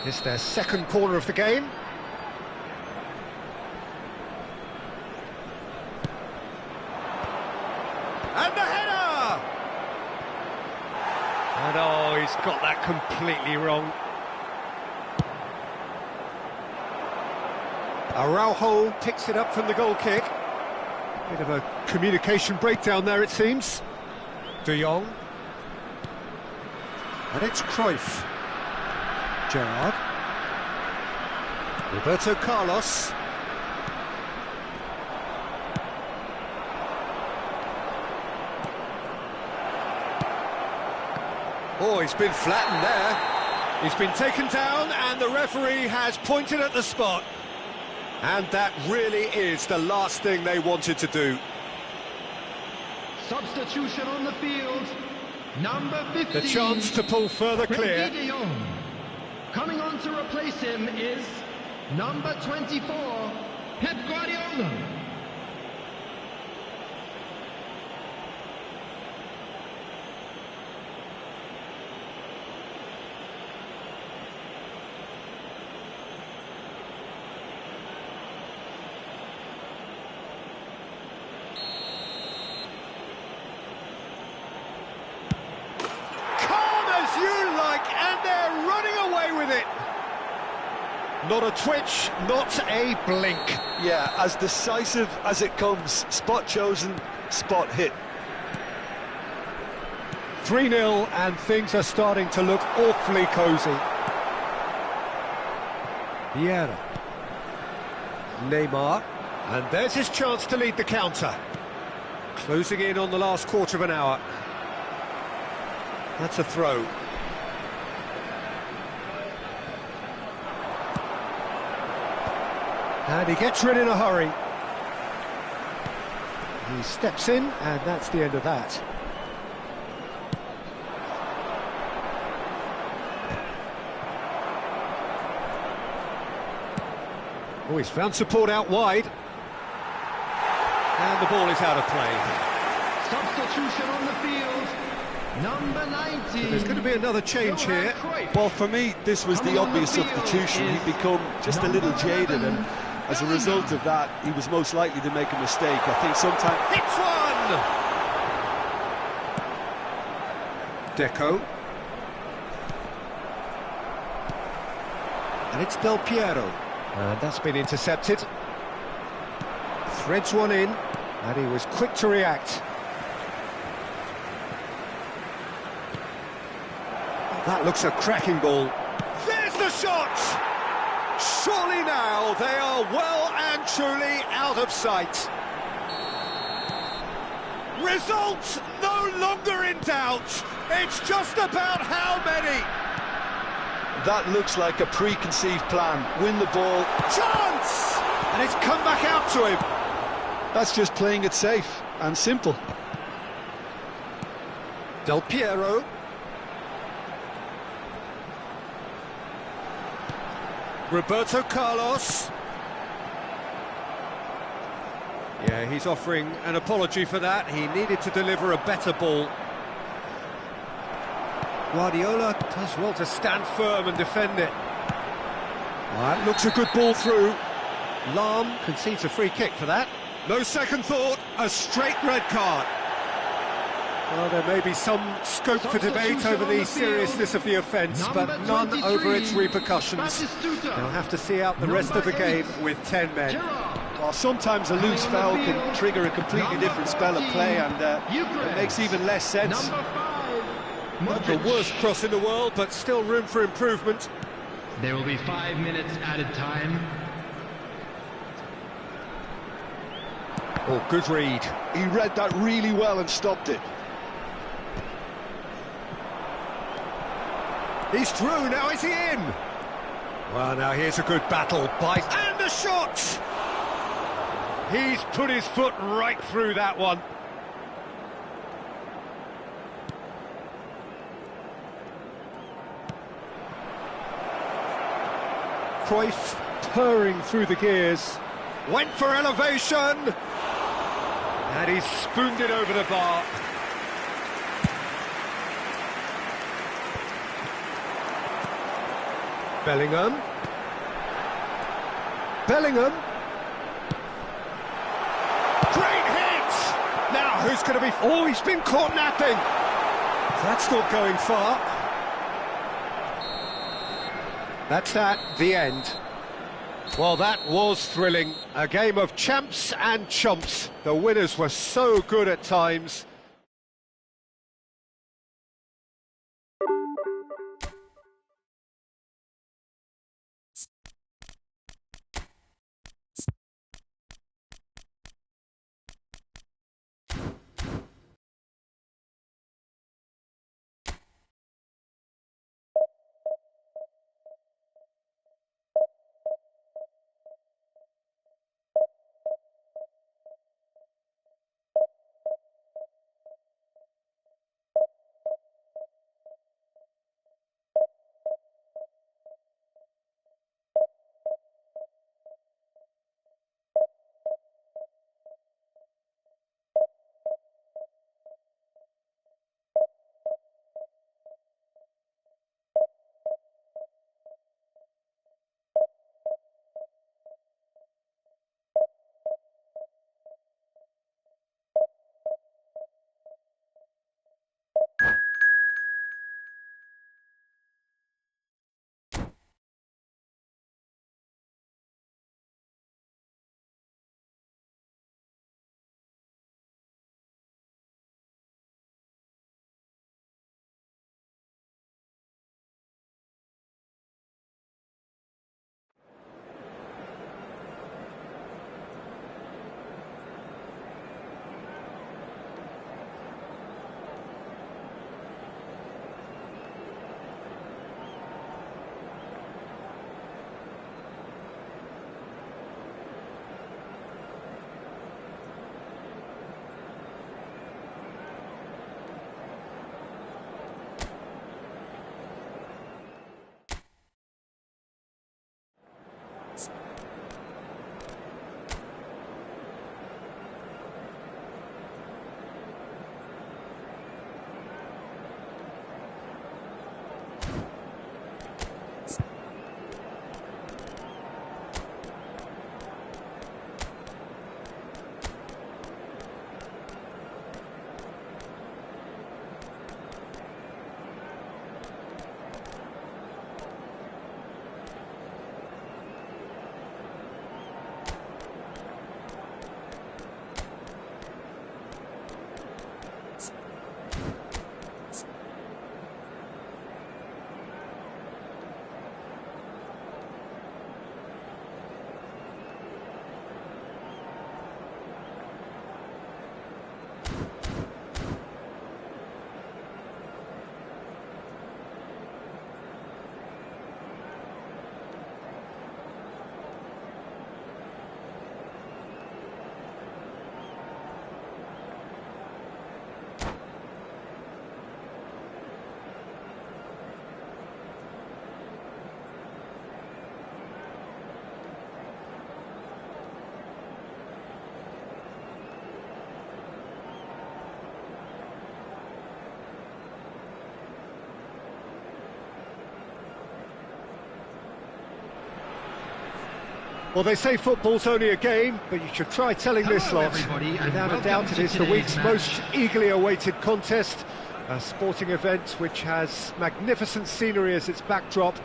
It's their second corner of the game. And the header! And oh, he's got that completely wrong. Araujo picks it up from the goal kick. Bit of a communication breakdown there, it seems. De Jong. And it's Cruyff. Gerrard. Roberto Carlos. Oh, he's been flattened there. He's been taken down and the referee has pointed at the spot. And that really is the last thing they wanted to do. Substitution on the field, number 15. The chance to pull further clear. De Jong. Coming on to replace him is number 24, Pep Guardiola. And they're running away with it. Not a twitch, not a blink. Yeah, as decisive as it comes. Spot chosen, spot hit. 3-0 and things are starting to look awfully cosy. Vieira. Neymar. And there's his chance to lead the counter. Closing in on the last quarter of an hour. That's a throw. And he gets rid in a hurry. He steps in, and that's the end of that. Oh, he's found support out wide. And the ball is out of play. Substitution on the field, number 19. So there's going to be another change here. Well, for me, this was the obvious substitution. He'd become just a little jaded, and as a result of that, he was most likely to make a mistake. I think sometimes... Hits one! Deco. And it's Del Piero. And that's been intercepted. Threads one in, and he was quick to react. That looks a cracking ball. There's the shot! Surely now they are well and truly out of sight. Result no longer in doubt. It's just about how many. That looks like a preconceived plan. Win the ball. Chance! And it's come back out to him. That's just playing it safe and simple. Del Piero. Roberto Carlos. Yeah, he's offering an apology for that. He needed to deliver a better ball. Guardiola does well to stand firm and defend it. That looks a good ball through. Lahm concedes a free kick for that. No second thought, a straight red card. Well, there may be some scope for debate over the seriousness of the offence, but none over its repercussions. They'll have to see out the rest of the game with 10 men. Well, sometimes a loose foul can trigger a completely different spell of play, and it makes even less sense. Not the worst cross in the world, but still room for improvement. There will be 5 minutes added time. Oh, good read. He read that really well and stopped it. He's through, now is he in? Well, now here's a good battle by... And the shot! He's put his foot right through that one. Cruyff purring through the gears. Went for elevation. And he's spooned it over the bar. Bellingham. Bellingham. Great hit! Now, who's going to be... Oh, he's been caught napping. That's not going far. That's that, the end. Well, that was thrilling. A game of champs and chumps. The winners were so good at times. Well, they say football's only a game, but you should try telling this lot. Without a doubt, it is the week's most eagerly awaited contest. A sporting event which has magnificent scenery as its backdrop.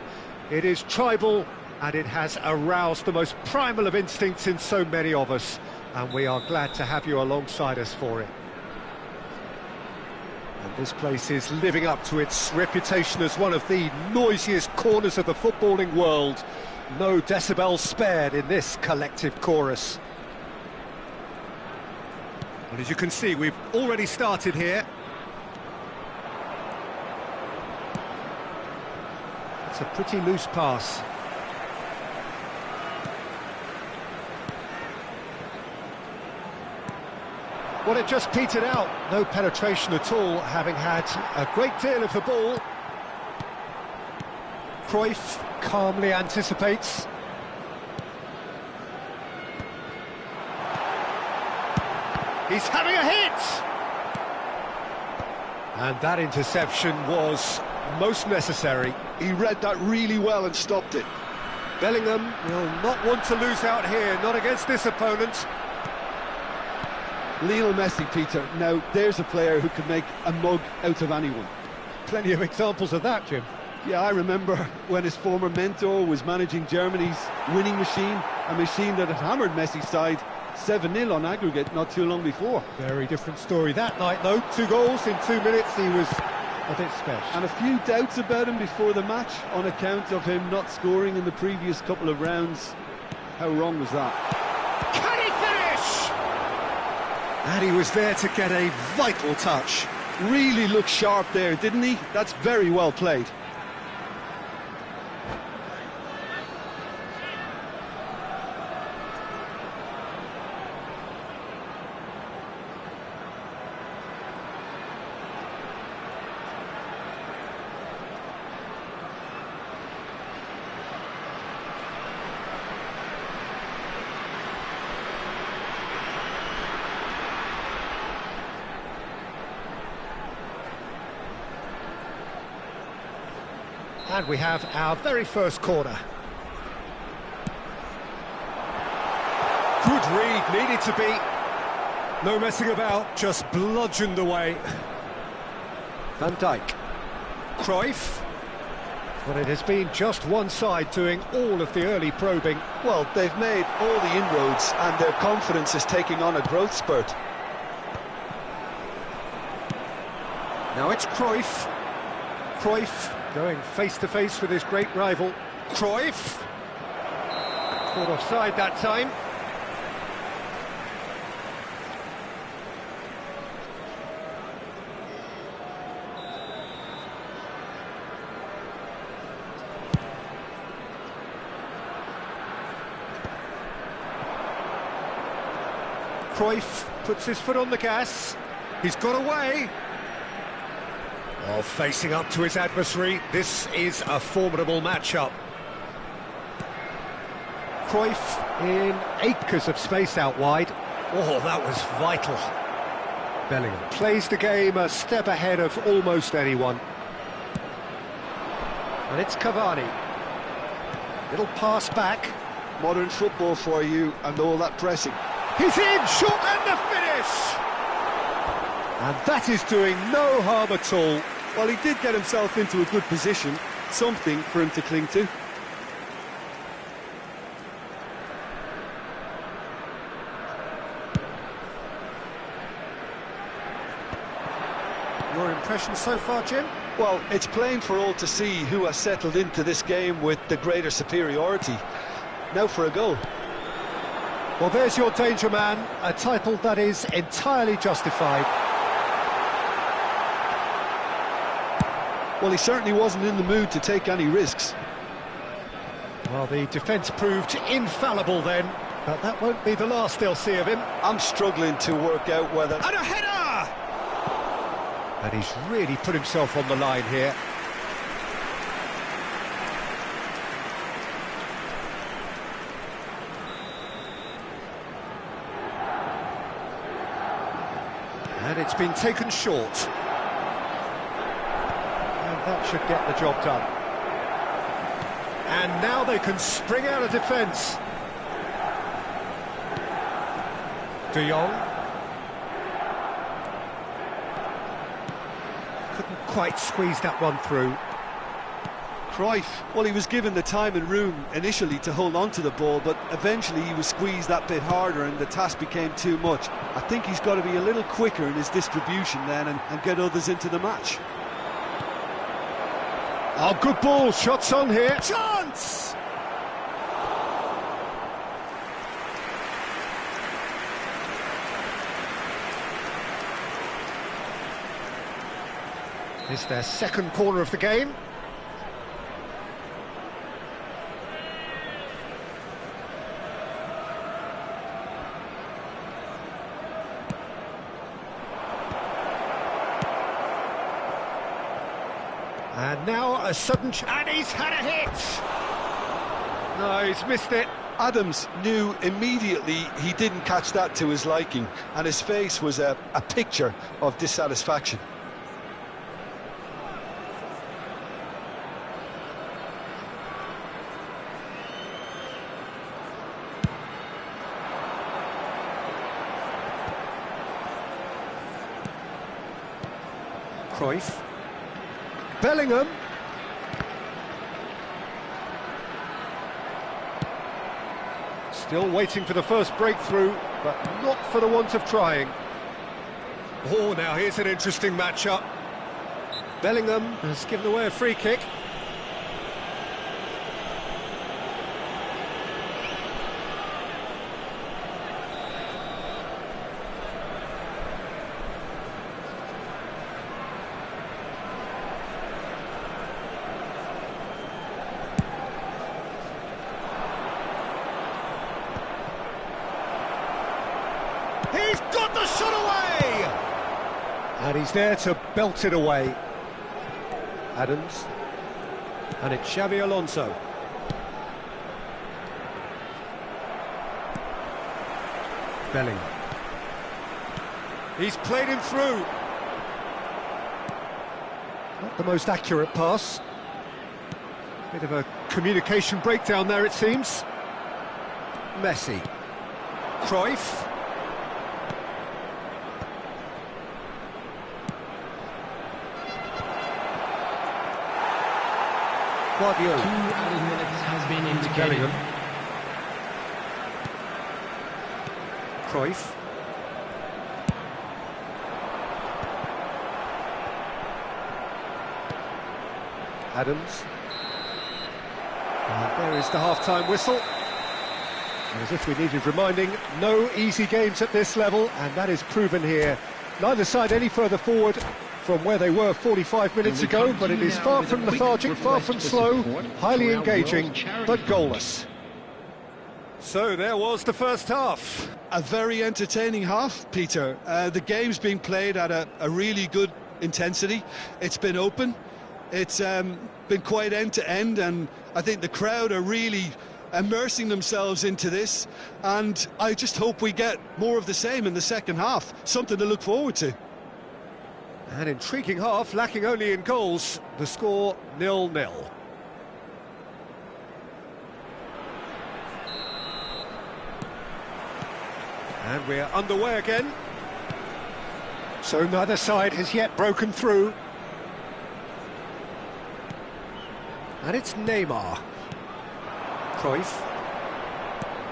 It is tribal, and it has aroused the most primal of instincts in so many of us. And we are glad to have you alongside us for it. And this place is living up to its reputation as one of the noisiest corners of the footballing world. No decibels spared in this collective chorus. Well, as you can see, we've already started here. It's a pretty loose pass. Well, it just petered out. No penetration at all, having had a great deal of the ball. Cruyff calmly anticipates. He's having a hit! And that interception was most necessary. He read that really well and stopped it. Bellingham will not want to lose out here, not against this opponent. Lionel Messi, Peter, now there's a player who could make a mug out of anyone. Plenty of examples of that, Jim. Yeah, I remember when his former mentor was managing Germany's winning machine, a machine that had hammered Messi's side 7-0 on aggregate not too long before. Very different story that night, though. 2 goals in 2 minutes, he was a bit special. And a few doubts about him before the match on account of him not scoring in the previous couple of rounds. How wrong was that? Can he finish? And he was there to get a vital touch. Really looked sharp there, didn't he? That's very well played. And we have our very first corner. Good read, needed to be. No messing about, just bludgeoned away. Van Dijk. Cruyff. But it has been just one side doing all of the early probing. Well, they've made all the inroads and their confidence is taking on a growth spurt. Now it's Cruyff. Cruyff going face-to-face with his great rival. Cruyff. Caught offside that time. Cruyff puts his foot on the gas. He's got away. Oh, facing up to his adversary, this is a formidable matchup. Cruyff in acres of space out wide. Oh, that was vital. Bellingham plays the game a step ahead of almost anyone. And it's Cavani. Little pass back. Modern football for you and all that pressing. He's in, shot and the finish! And that is doing no harm at all. Well, he did get himself into a good position, something for him to cling to. Your impression so far, Jim? Well, it's plain for all to see who has settled into this game with the greater superiority. Now for a goal. Well, there's your danger man, a title that is entirely justified. Well, he certainly wasn't in the mood to take any risks. Well, the defence proved infallible then, but that won't be the last they'll see of him. I'm struggling to work out whether... And a header! And he's really put himself on the line here. And it's been taken short. That should get the job done. And now they can spring out of defence. De Jong. Couldn't quite squeeze that one through. Cruyff, well, he was given the time and room initially to hold on to the ball, but eventually he was squeezed that bit harder and the task became too much. I think he's got to be a little quicker in his distribution then and get others into the match. Oh, good ball, shots on here. Chance! It's their second corner of the game. And now a sudden... and he's had a hit! No, he's missed it. Adams knew immediately he didn't catch that to his liking, and his face was a picture of dissatisfaction. Cruyff. Bellingham. Still waiting for the first breakthrough, but not for the want of trying. Oh, now here's an interesting matchup. Bellingham has given away a free kick. He's got the shot away! And he's there to belt it away. Adams. And it's Xabi Alonso. Bellingham. He's played him through. Not the most accurate pass. Bit of a communication breakdown there, it seems. Messi. Cruyff. Guardiola. 2 added minutes has been indicated. Bellingham. Cruyff. Adams. And there is the half-time whistle. As if we needed reminding, no easy games at this level, and that is proven here. Neither side any further forward from where they were 45 minutes ago, but it is far from lethargic, far from slow, highly engaging, but goalless. So there was the first half. A very entertaining half, Peter. The game's been played at a really good intensity. It's been open. It's been quite end-to-end, and I think the crowd are really immersing themselves into this, and I just hope we get more of the same in the second half. Something to look forward to. An intriguing half, lacking only in goals. The score 0-0. And we're underway again. So neither side has yet broken through. And it's Neymar. Cruyff.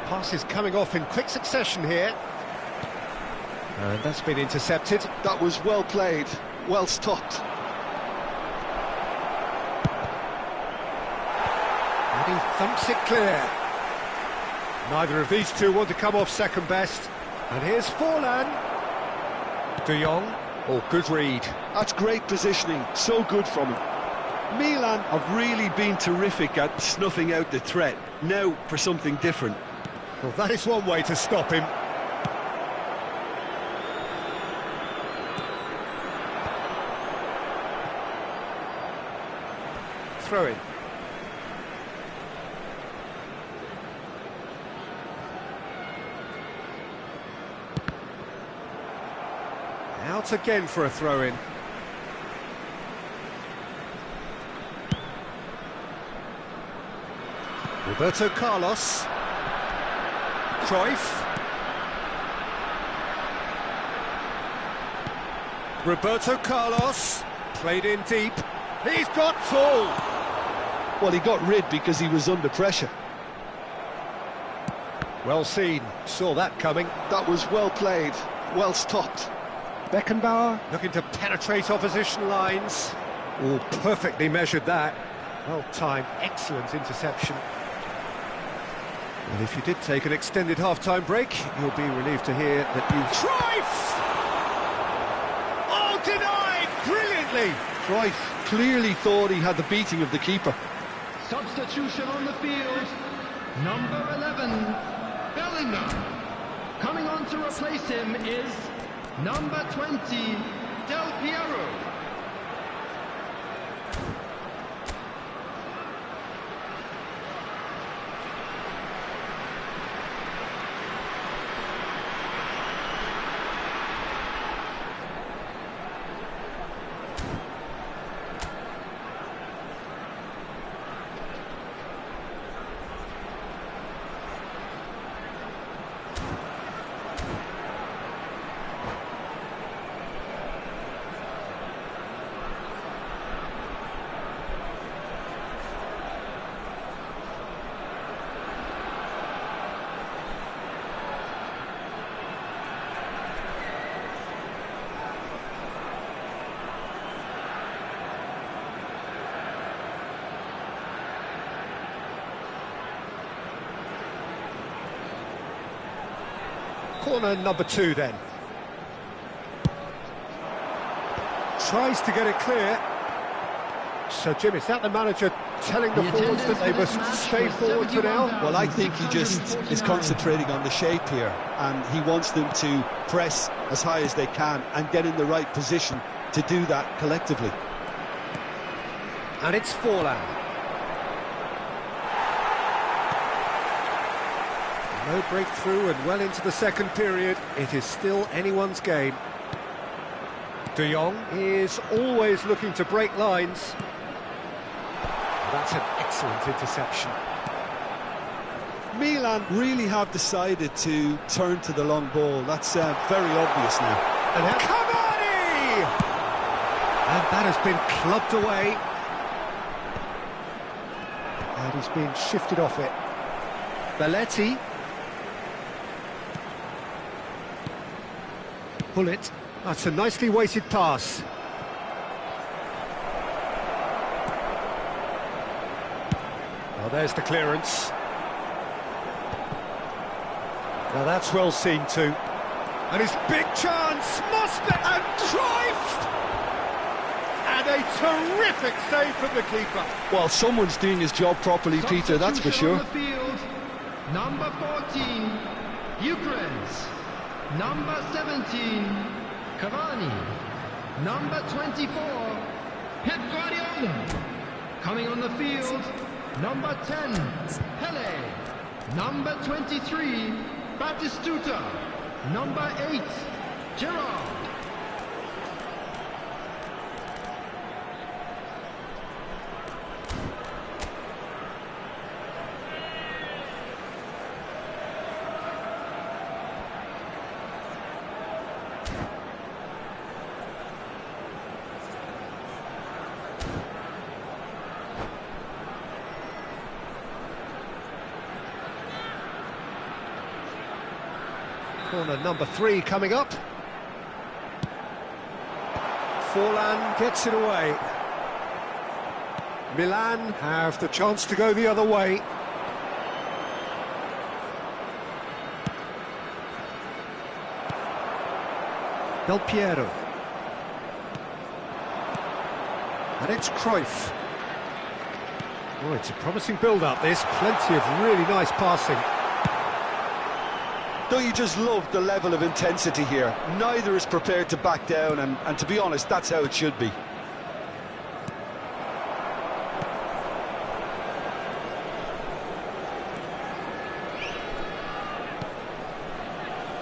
Passes coming off in quick succession here. And that's been intercepted. That was well played, well stopped. And he thumps it clear. Neither of these two want to come off second best. And here's Forlan. De Jong. Oh, good read. That's great positioning, so good from him. Milan have really been terrific at snuffing out the threat. Now for something different. Well, that is one way to stop him. Throw in. Out again for a throw-in. Roberto Carlos. Cruyff. Roberto Carlos. Played in deep. He's got full. Well, he got rid because he was under pressure. Well seen. Saw that coming. That was well played, well stopped. Beckenbauer looking to penetrate opposition lines. Oh, perfectly measured that. Well timed, excellent interception. And if you did take an extended half-time break, you'll be relieved to hear that you... Cruyff! Oh, denied! Brilliantly! Cruyff clearly thought he had the beating of the keeper. Substitution on the field. Number 11, Bellingham. Coming on to replace him is number 20, Del Piero. Corner number 2 then. Tries to get it clear. So, Jim, is that the manager telling the forwards that they must stay forward for now? Well, I think he just is concentrating on the shape here, and he wants them to press as high as they can and get in the right position to do that collectively. And it's Forlan. No breakthrough and well into the second period. It is still anyone's game. De Jong is always looking to break lines. That's an excellent interception. Milan really have decided to turn to the long ball. That's very obvious now. And Konami! And that has been clubbed away. And he's been shifted off it. Belletti. Pull it. That's a nicely weighted pass. Well, there's the clearance. Now that's well seen too. And his big chance, must be, and Cruyff! And a terrific save from the keeper. Well, someone's doing his job properly, Peter, that's for sure. On the field, number 14, Ukraine's. Number 17, Cavani. Number 24, Pep Guardiola. Coming on the field, number 10, Pele. Number 23, Batistuta. Number 8, Gerrard. Corner number 3 coming up. Forlan gets it away. Milan have the chance to go the other way. Del Piero. And it's Cruyff. Oh, it's a promising build-up, this. Plenty of really nice passing. Don't you just love the level of intensity here? Neither is prepared to back down, and to be honest, that's how it should be.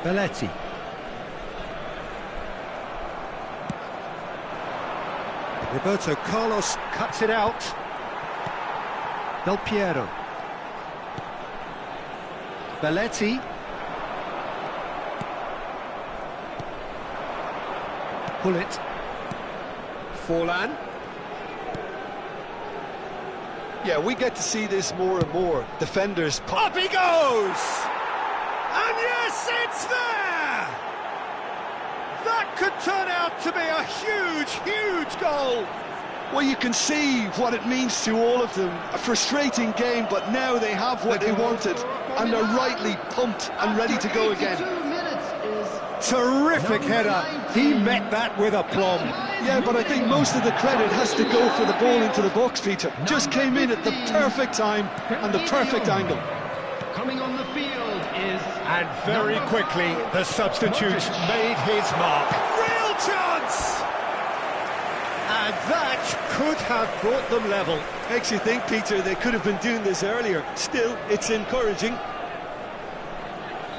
Belletti. Roberto Carlos cuts it out. Del Piero. Belletti. Pull it. Forlan. Yeah, we get to see this more and more. Defenders... Up he goes! And yes, it's there! That could turn out to be a huge, huge goal! Well, you can see what it means to all of them. A frustrating game, but now they have what they wanted, and they're rightly pumped and ready to go again. Terrific header. He met that with aplomb. Yeah, but I think most of the credit has to go for the ball into the box, Peter. Just came in at the perfect time and the perfect angle. Coming on the field is... And very quickly, the substitute made his mark. Real chance! And that could have brought them level. Makes you think, Peter, they could have been doing this earlier. Still, it's encouraging.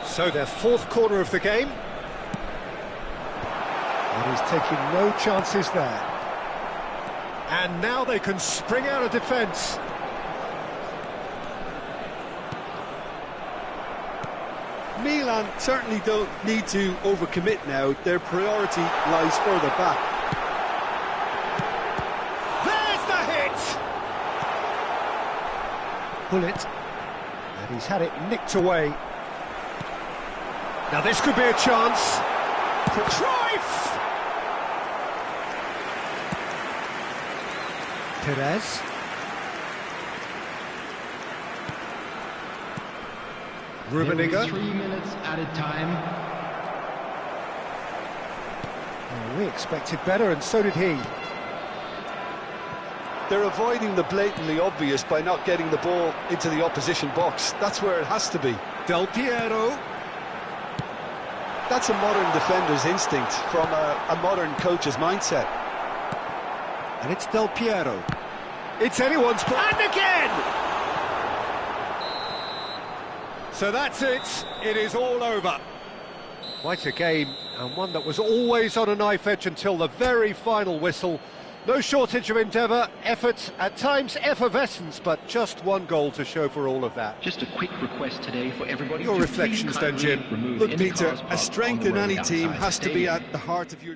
So their fourth corner of the game. And he's taking no chances there. And now they can spring out of defence. Milan certainly don't need to overcommit now. Their priority lies further back. There's the hit! Pull it. And he's had it nicked away. Now this could be a chance. Cruyff! Perez. Rummenigge. 3 minutes added time. Well, we expected better, and so did he. They're avoiding the blatantly obvious by not getting the ball into the opposition box. That's where it has to be. Del Piero. That's a modern defender's instinct from a modern coach's mindset. And it's Del Piero. It's anyone's ball. And again! So that's it. It is all over. Quite a game, and one that was always on a knife edge until the very final whistle. No shortage of endeavour, effort, at times effervescence, but just one goal to show for all of that. Just a quick request today for everybody. Your reflections then, Jim. Look, Peter, a strength in any team has to be at the heart of your...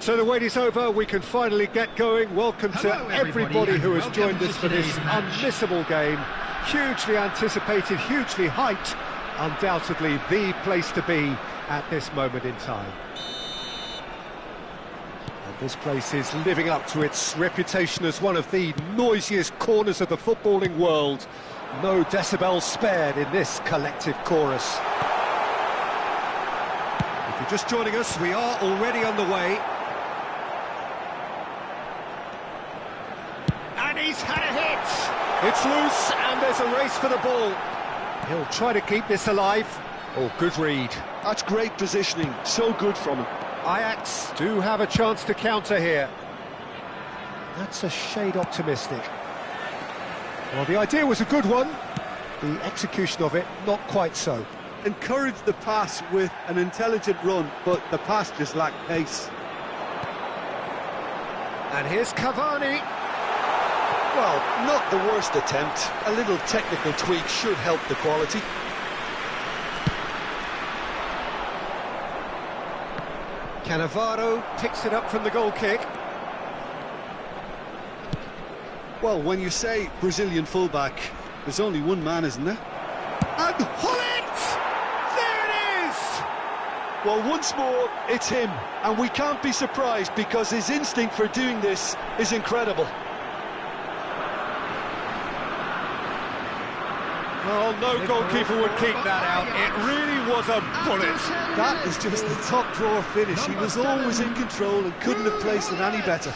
So the wait is over, we can finally get going. Welcome to everybody who has joined us for this unmissable game. Hugely anticipated, hugely hyped, undoubtedly the place to be at this moment in time. And this place is living up to its reputation as one of the noisiest corners of the footballing world. No decibels spared in this collective chorus. If you're just joining us, we are already underway. And he's had a hit! It's loose, and there's a race for the ball. He'll try to keep this alive. Oh, good read. That's great positioning, so good from him. Ajax do have a chance to counter here. That's a shade optimistic. Well, the idea was a good one. The execution of it, not quite so. Encouraged the pass with an intelligent run, but the pass just lacked pace. And here's Cavani. Well, not the worst attempt. A little technical tweak should help the quality. Cannavaro picks it up from the goal kick. Well, when you say Brazilian fullback, there's only one man, isn't there? And Hullet! There it is! Well, once more, it's him. And we can't be surprised because his instinct for doing this is incredible. Well, no goalkeeper would keep that out. It really was a bullet. That is just the top drawer finish. He was always in control and couldn't have placed it any better.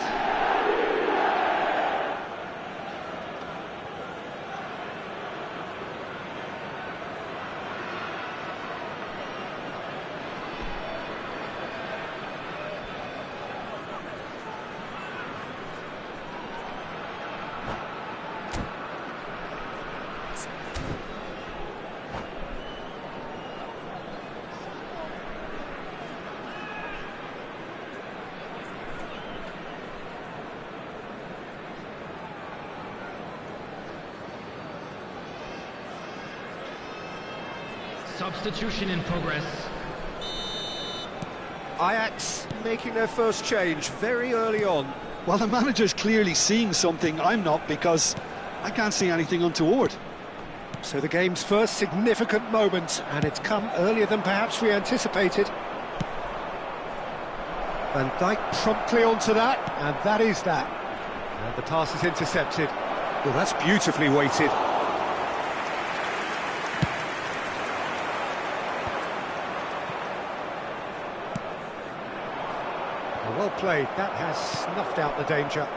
Substitution in progress. Ajax making their first change very early on. Well, the manager's clearly seeing something I'm not, because I can't see anything untoward. So the game's first significant moment, and it's come earlier than perhaps we anticipated. Van Dijk promptly onto that, and that is that. And the pass is intercepted. Well, that's beautifully weighted. Well played, that has snuffed out the danger.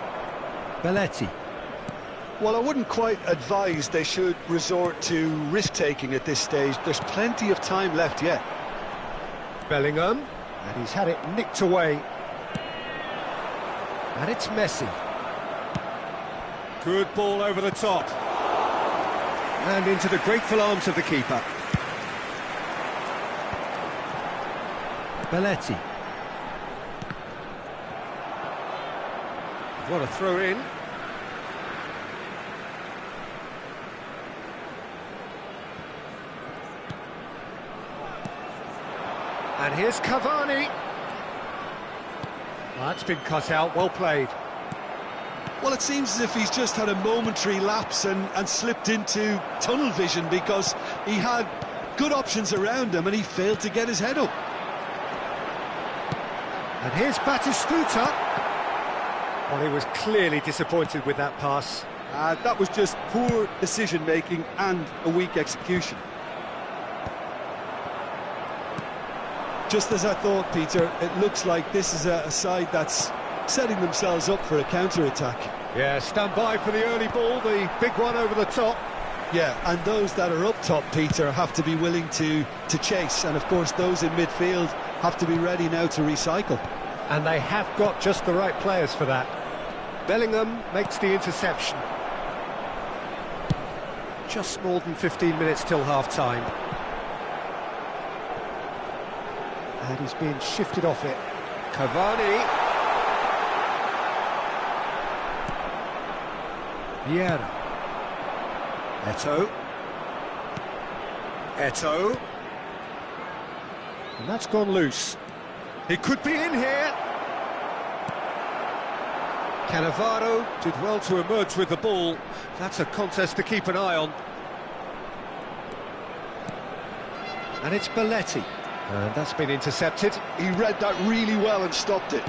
Belletti. Well, I wouldn't quite advise they should resort to risk-taking at this stage. There's plenty of time left yet. Bellingham, and he's had it nicked away. And it's Messi. Good ball over the top. And into the grateful arms of the keeper. Belletti. What a throw in. And here's Cavani. Well, that's been cut out, well played. Well, it seems as if he's just had a momentary lapse and slipped into tunnel vision, because he had good options around him and he failed to get his head up. And here's Batistuta. Well, he was clearly disappointed with that pass. That was just poor decision-making and a weak execution. Just as I thought, Peter, it looks like this is a side that's setting themselves up for a counter-attack. Yeah, stand by for the early ball, the big one over the top. Yeah, and those that are up top, Peter, have to be willing to chase. And, of course, those in midfield have to be ready now to recycle. And they have got just the right players for that. Bellingham makes the interception. Just more than 15 minutes till half-time. And he's being shifted off it. Cavani. Vieira. Eto'o. And that's gone loose. It could be in here. Cannavaro did well to emerge with the ball. That's a contest to keep an eye on. And it's Belletti. And that's been intercepted. He read that really well and stopped it.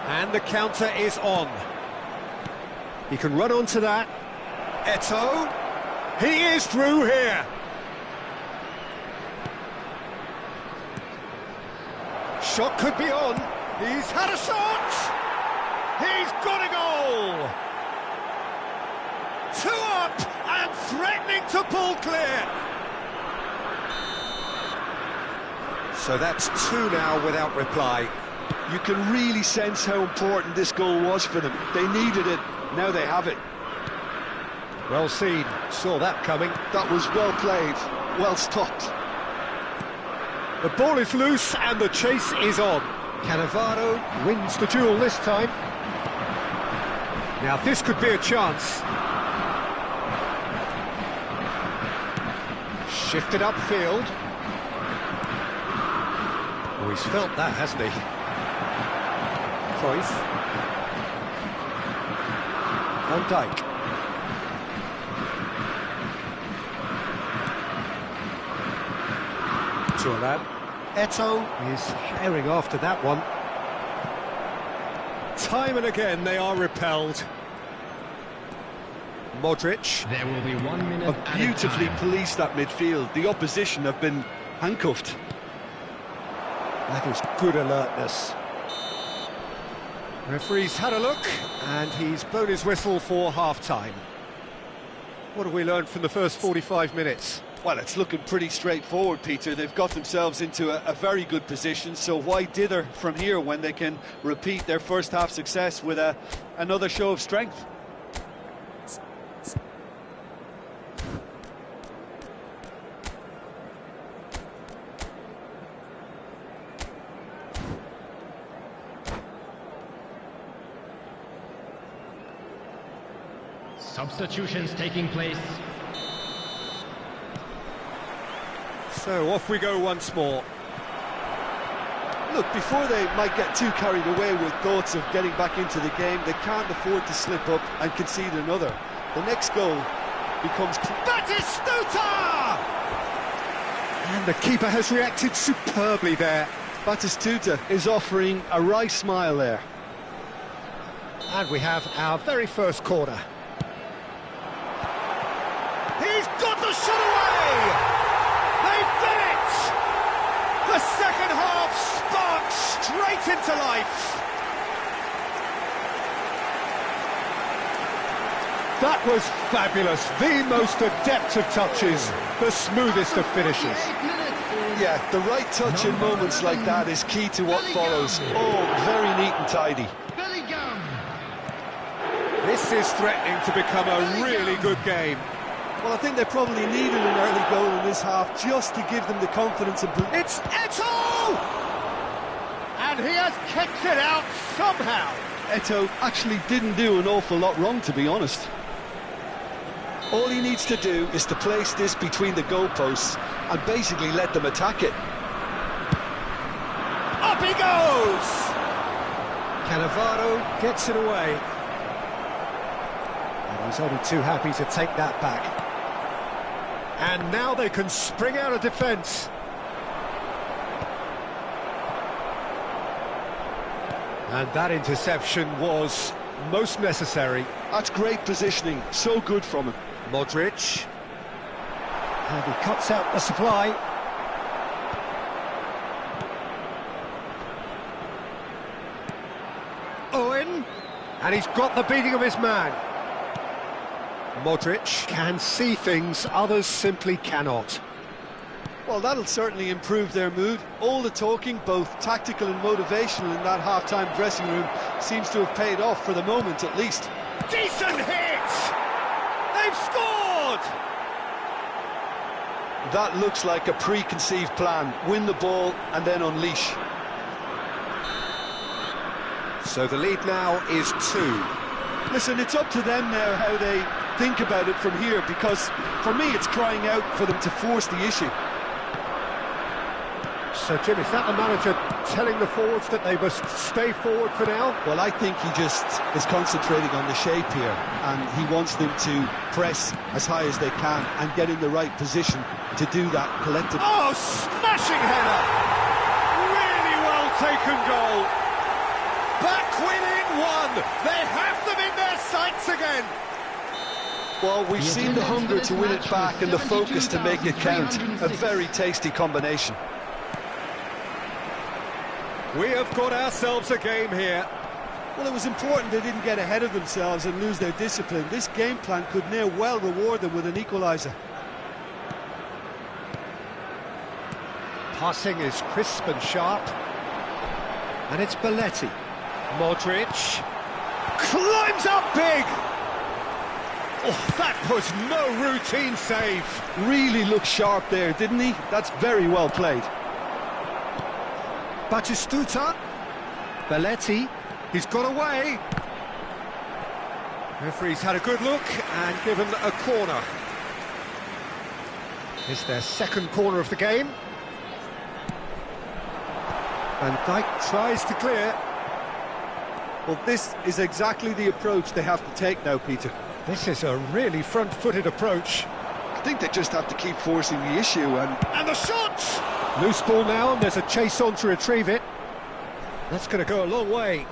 And the counter is on. He can run onto that. Eto'o. He is through here. Shot could be on. He's had a shot. He's got a goal. 2 up and threatening to pull clear. So that's 2 now without reply. You can really sense how important this goal was for them. They needed it, now they have it. Well seen, saw that coming. That was well played, well stopped. The ball is loose and the chase is on. Cannavaro wins the duel this time. Now this could be a chance. Shifted upfield. Oh, he's felt that, hasn't he? Cruyff. Van Dijk. Turan. Eto'o is herring after that one. Time and again they are repelled. Modric. There will be 1 minute Have beautifully policed that midfield. The opposition have been handcuffed. That is good alertness. Referee's had a look and he's blown his whistle for half-time. What have we learned from the first 45 minutes? Well, it's looking pretty straightforward, Peter. They've got themselves into a very good position, so why dither from here when they can repeat their first half success with another show of strength? Substitutions taking place. So off we go once more. Look, before they might get too carried away with thoughts of getting back into the game, they can't afford to slip up and concede another. The next goal becomes... Batistuta! And the keeper has reacted superbly there. Batistuta is offering a wry smile there. And we have our very first corner. He's got the shot away! They've done it! The second half sparks straight into life. That was fabulous. The most adept of touches, the smoothest of finishes. Yeah, the right touch in moments like that is key to what follows. Oh, very neat and tidy. This is threatening to become a really good game. Well, I think they probably needed an early goal in this half just to give them the confidence and... It's Eto'o! And he has kicked it out somehow. Eto'o actually didn't do an awful lot wrong, to be honest. All he needs to do is to place this between the goalposts and basically let them attack it. Up he goes! Cannavaro gets it away. And he's only too happy to take that back. And now they can spring out of defence. And that interception was most necessary. That's great positioning, so good from him. Modric. And he cuts out the supply. Owen. And he's got the beating of his man. Modric can see things others simply cannot. Well, that'll certainly improve their mood. All the talking, both tactical and motivational, in that half-time dressing room seems to have paid off for the moment, at least. Decent hit! They've scored! That looks like a preconceived plan. Win the ball and then unleash. So the lead now is 2. Listen, it's up to them now how they think about it from here, because for me it's crying out for them to force the issue. So Jim, is that the manager telling the forwards that they must stay forward for now? Well, I think he just is concentrating on the shape here, and he wants them to press as high as they can and get in the right position to do that collectively. Oh, smashing header! Really well taken goal. Back within 1. They have them in their sights again. Well, we've seen the hunger to win it back and the focus to make it count. A very tasty combination. We have got ourselves a game here. Well, it was important they didn't get ahead of themselves and lose their discipline. This game plan could now well reward them with an equaliser. Passing is crisp and sharp. And it's Belletti. Modric climbs up big. Oh, that was no routine save. Really looked sharp there, didn't he? That's very well played. Batistuta. Belletti. He's got away. Referee's had a good look and given a corner. It's their second corner of the game. Van Dijk tries to clear. Well, this is exactly the approach they have to take now, Peter. This is a really front-footed approach. I think they just have to keep forcing the issue and the shot! Loose ball now, and there's a chase on to retrieve it. That's going to go a long way.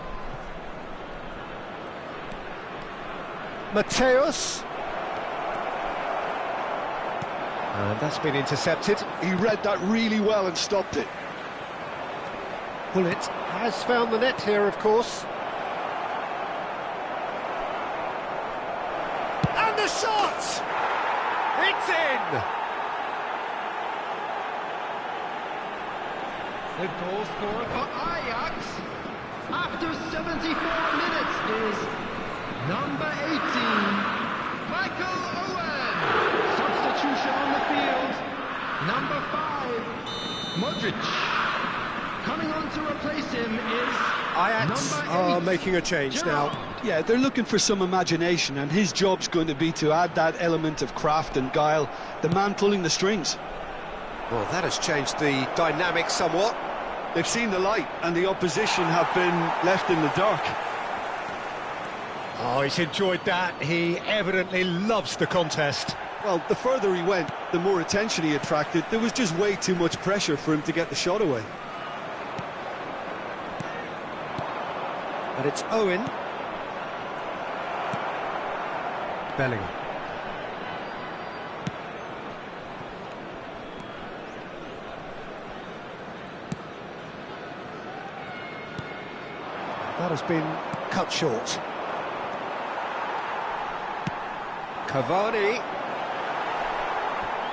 Mateus. And that's been intercepted. He read that really well and stopped it. Bullet has found the net here, of course. And the shot! It's in! The goal scorer for Ajax after 74 minutes is number 18, Michael Owen. Substitution on the field, number 5, Modric. Coming on to replace him is Ajax number 8, are making a change Gerrard. now. Yeah, they're looking for some imagination, and his job's going to be to add that element of craft and guile, the man pulling the strings. Well, that has changed the dynamic somewhat. They've seen the light, and the opposition have been left in the dark. Oh, he's enjoyed that. He evidently loves the contest. Well, the further he went, the more attention he attracted. There was just way too much pressure for him to get the shot away. And it's Owen. Bellingham. That has been cut short. Cavani.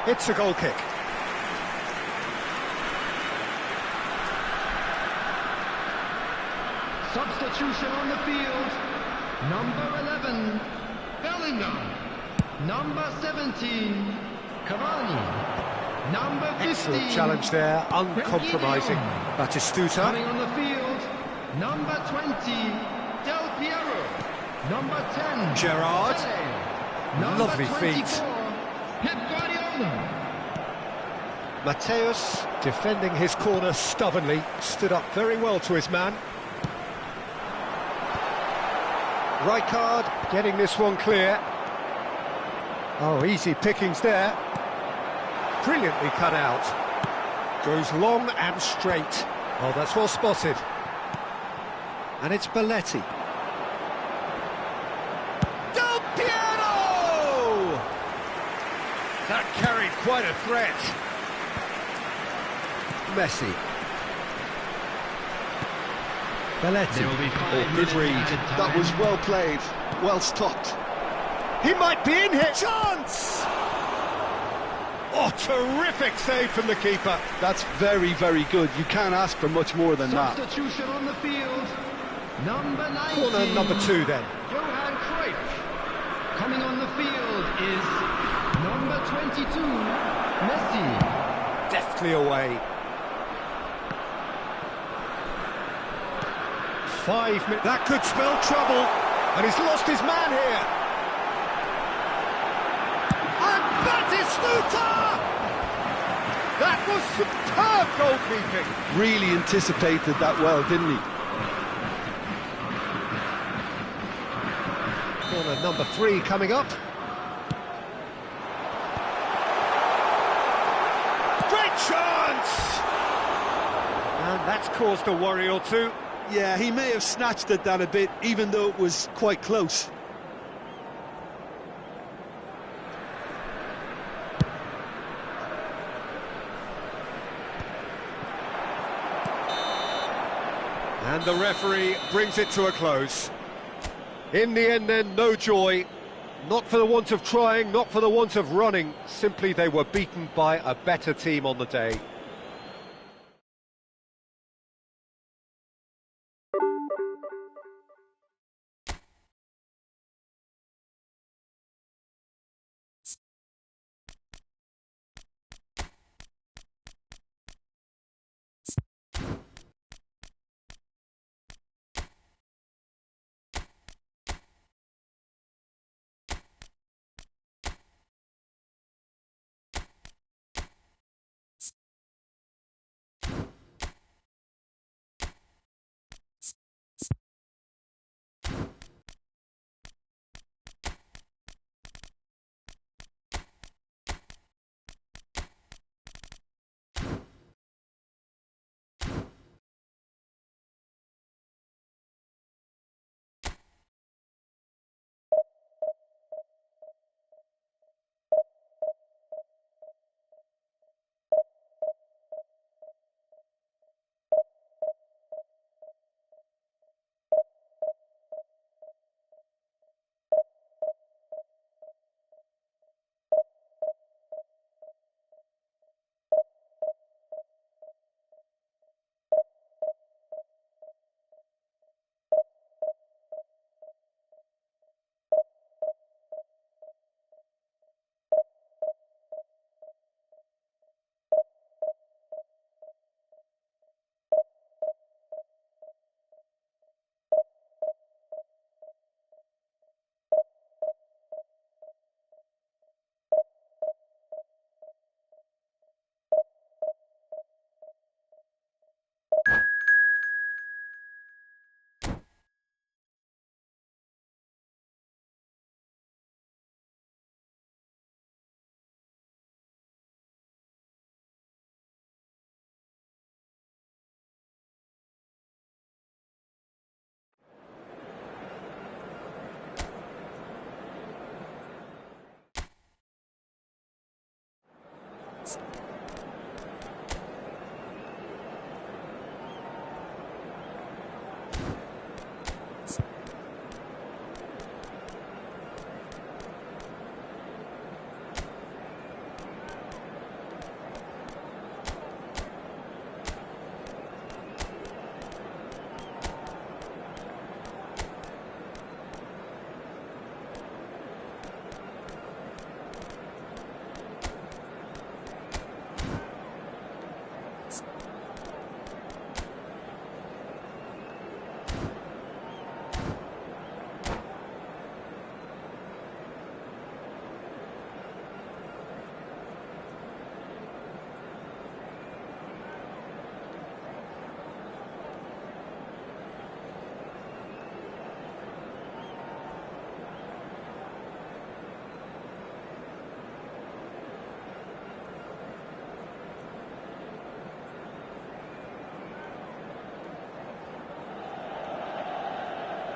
It's a goal kick. Substitution on the field. Number 11, Bellingham. Number 17, Cavani. Number 15. Excellent challenge there, uncompromising. Batistuta. Coming on the field, number 20, Del Piero. Number 10, Gerrard. Number Lovely 24, feet. Pep Guardiola. Mateus defending his corner stubbornly, stood up very well to his man. Rijkaard getting this one clear. Oh, easy pickings there. Brilliantly cut out. Goes long and straight. Oh, that's well spotted. And it's Belletti. Del Piero! That carried quite a threat. Messi. Belletti. Oh, good read. That was well played, well stopped. He might be in here. Chance! Oh, terrific save from the keeper. That's very, very good. You can't ask for much more than that. Substitution on the field, number 19. Corner number 2 then. Johan Cruyff. Coming on the field is number 22, Messi. Deftly away. 5 minutes. That could spell trouble. And he's lost his man here. And Batistuta! That was superb goalkeeping. Really anticipated that well, didn't he? Corner number 3 coming up. Great chance! And that's caused a worry or two. Yeah, he may have snatched at that a bit, even though it was quite close. And the referee brings it to a close. In the end then, no joy. Not for the want of trying, not for the want of running. Simply they were beaten by a better team on the day.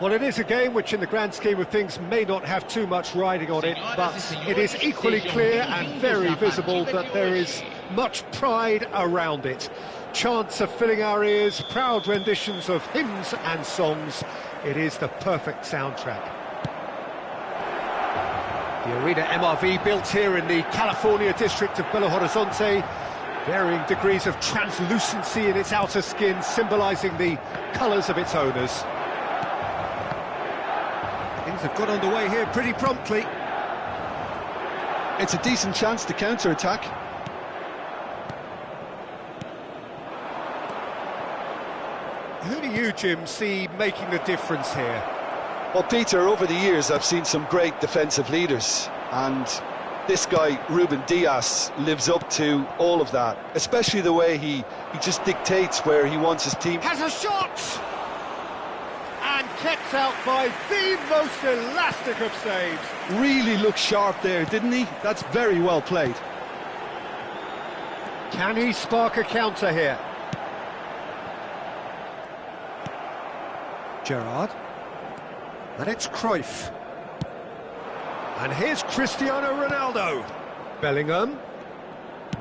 Well, it is a game which in the grand scheme of things may not have too much riding on it, but it is equally clear and very visible that there is much pride around it. Chants are filling our ears, proud renditions of hymns and songs. It is the perfect soundtrack. The Arena MRV, built here in the California district of Belo Horizonte, varying degrees of translucency in its outer skin, symbolising the colours of its owners. Things have got underway here pretty promptly. It's a decent chance to counter-attack. Who do you, Jim, see making the difference here? Well, Peter, over the years I've seen some great defensive leaders, and this guy, Ruben Dias, lives up to all of that, especially the way he just dictates where he wants his team. Has a shot! And kept out by the most elastic of saves. Really looked sharp there, didn't he? That's very well played. Can he spark a counter here? Gerrard. And it's Cruyff. And here's Cristiano Ronaldo. Bellingham.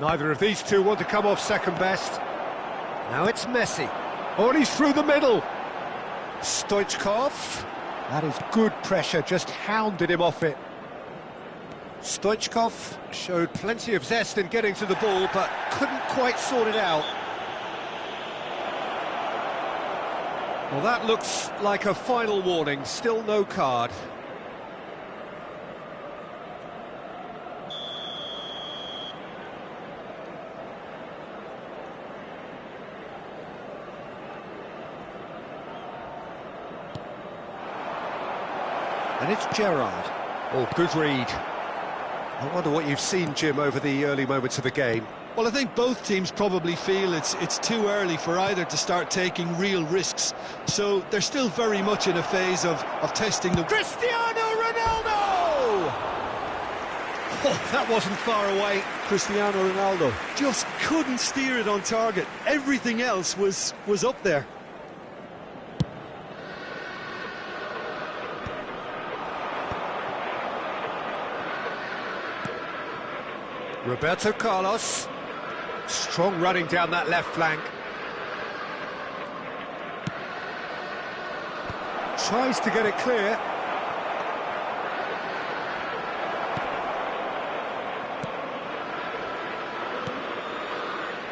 Neither of these two want to come off second best. Now it's Messi. Oh, and he's through the middle. Stoichkov. That is good pressure, just hounded him off it. Stoichkov showed plenty of zest in getting to the ball, but couldn't quite sort it out. Well, that looks like a final warning, still no card. And it's Gerrard. Oh, good read. I wonder what you've seen, Jim, over the early moments of the game. Well, I think both teams probably feel it's too early for either to start taking real risks. So they're still very much in a phase of testing the... Cristiano Ronaldo! Oh, that wasn't far away. Cristiano Ronaldo just couldn't steer it on target. Everything else was up there. Roberto Carlos. Strong running down that left flank. Tries to get it clear.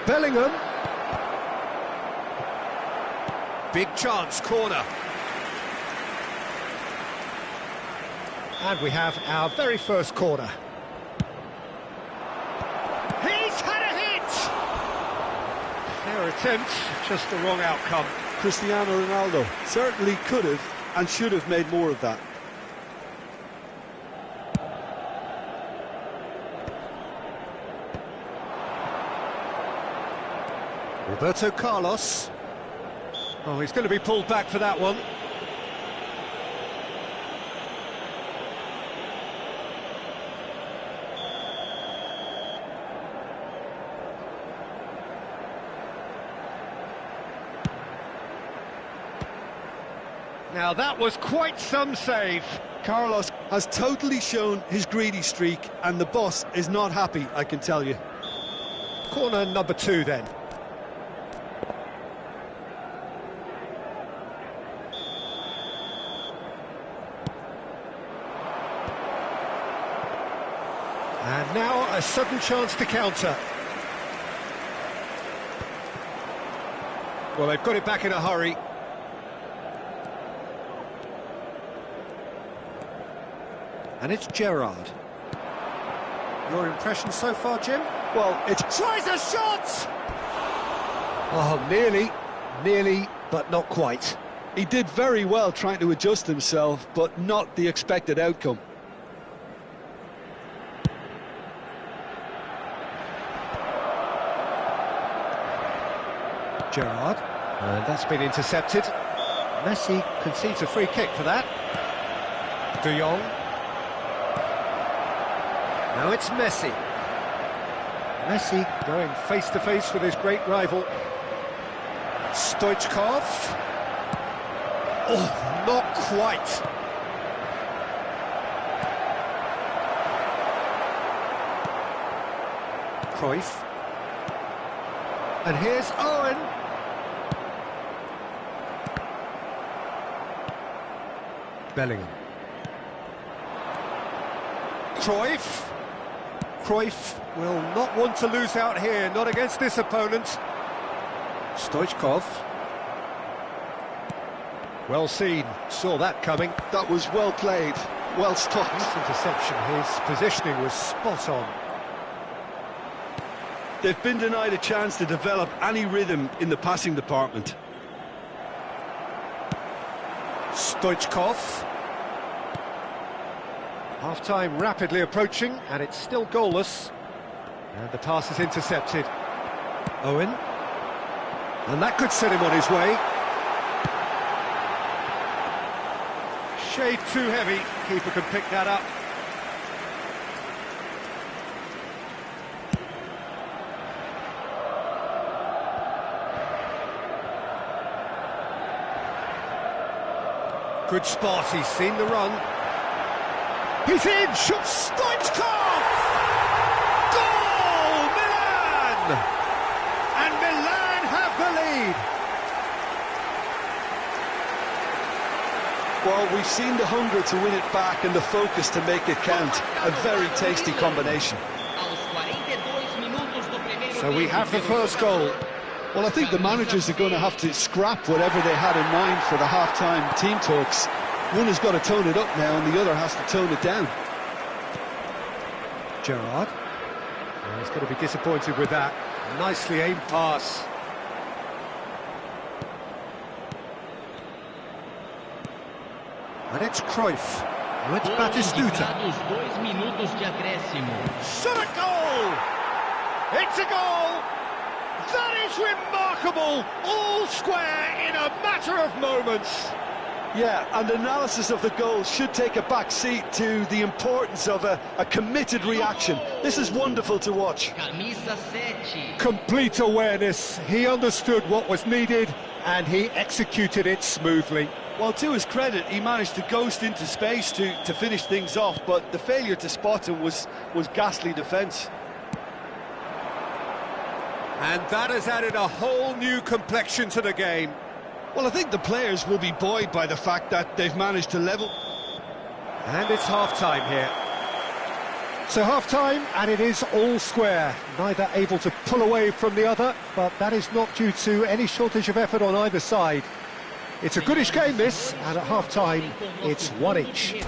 Bellingham. Big chance, corner. And we have our very first corner. Fair attempt, just the wrong outcome. Cristiano Ronaldo certainly could have and should have made more of that. Roberto Carlos. Oh, he's going to be pulled back for that one. Now that was quite some save. Carlos has totally shown his greedy streak, and the boss is not happy, I can tell you. Corner number 2 then. And now a sudden chance to counter. Well, they've got it back in a hurry. And it's Gerrard. Your impression so far, Jim? Well, it's... Tries a shot! Oh, nearly, but not quite. He did very well trying to adjust himself, but not the expected outcome. Gerrard, and that's been intercepted. Messi concedes a free kick for that. De Jong. Now it's Messi. Messi going face-to-face with his great rival. Stoichkov. Oh, not quite. Cruyff. And here's Owen. Bellingham. Cruyff. Cruyff will not want to lose out here, not against this opponent. Stoichkov. Well seen, saw that coming. That was well played, well stopped. Nice interception, his positioning was spot on. They've been denied a chance to develop any rhythm in the passing department. Stoichkov. Half-time rapidly approaching, and it's still goalless. And the pass is intercepted. Owen. And that could set him on his way. Shade too heavy. Keeper can pick that up. Good spot, he's seen the run. He's in, shoots Stoichkov! Goal, Milan! And Milan have the lead. Well, we've seen the hunger to win it back and the focus to make it count. A very tasty combination. So we have the first goal. Well, I think the managers are going to have to scrap whatever they had in mind for the half-time team talks. One has got to tone it up now and the other has to tone it down. Gerrard. Oh, he's going to be disappointed with that. Nicely aimed pass. And it's Cruyff. Now it's Batistuta. Shot a goal! It's a goal! That is remarkable! All square in a matter of moments. Yeah, and analysis of the goal should take a back seat to the importance of a committed reaction. This is wonderful to watch. Complete awareness. He understood what was needed and he executed it smoothly. Well, to his credit, he managed to ghost into space to finish things off, but the failure to spot him was ghastly defence. And that has added a whole new complexion to the game. Well, I think the players will be buoyed by the fact that they've managed to level. And it's half-time here. So half-time, and it is all square. Neither able to pull away from the other, but that is not due to any shortage of effort on either side. It's a goodish game, this, and at half-time, it's one each.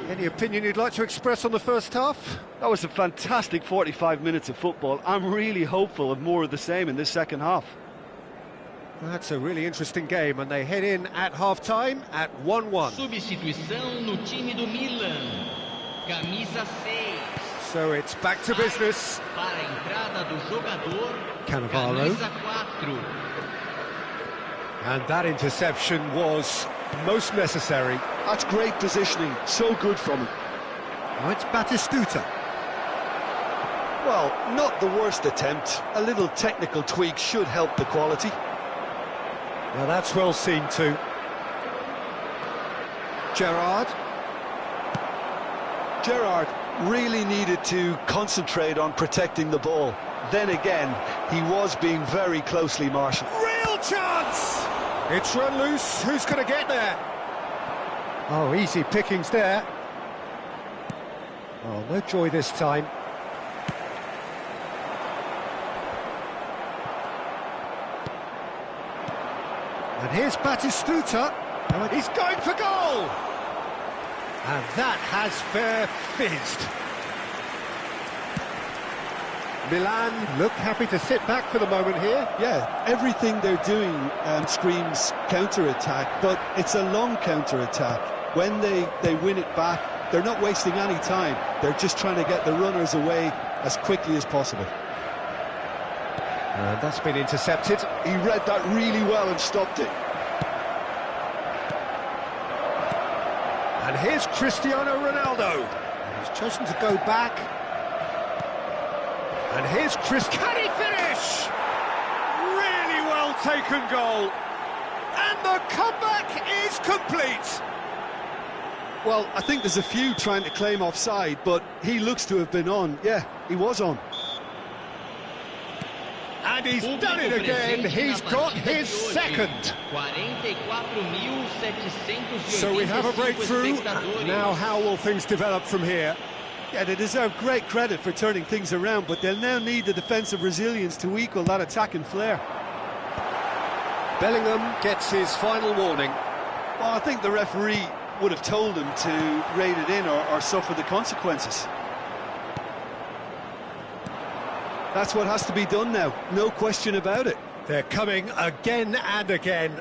Any opinion you'd like to express on the first half? That was a fantastic 45 minutes of football. I'm really hopeful of more of the same in this second half. That's a really interesting game, and they head in at half-time at 1-1. Substituição no time do Milan. Camisa 6. So it's back to business. Para a entrada do jogador. Cannavaro. Camisa 4. And that interception was most necessary. That's great positioning, so good from him. Now it's Batistuta. Well, not the worst attempt. A little technical tweak should help the quality. Now that's well seen too. Gerrard. Gerrard really needed to concentrate on protecting the ball. Then again, he was being very closely marshalled. Real chance! It's run loose. Who's going to get there? Oh, easy pickings there. Oh, no joy this time. And here's Batistuta. And he's going for goal! And that has fair fizzed. Milan look happy to sit back for the moment here. Yeah, everything they're doing screams counter-attack, but it's a long counter-attack. When they win it back, they're not wasting any time. They're just trying to get the runners away as quickly as possible. And that's been intercepted. He read that really well and stopped it. And here's Cristiano Ronaldo. And he's chosen to go back. And here's Chris. Can he finish? Really well taken goal. And the comeback is complete. Well, I think there's a few trying to claim offside, but he looks to have been on. Yeah, he was on. And he's done it again. He's got his second. So we have a breakthrough. Now how will things develop from here? Yeah, they deserve great credit for turning things around, but they'll now need the defensive resilience to equal that attacking flair. Bellingham gets his final warning. Well, I think the referee would have told him to rein it in or suffer the consequences. That's what has to be done now, no question about it. They're coming again and again.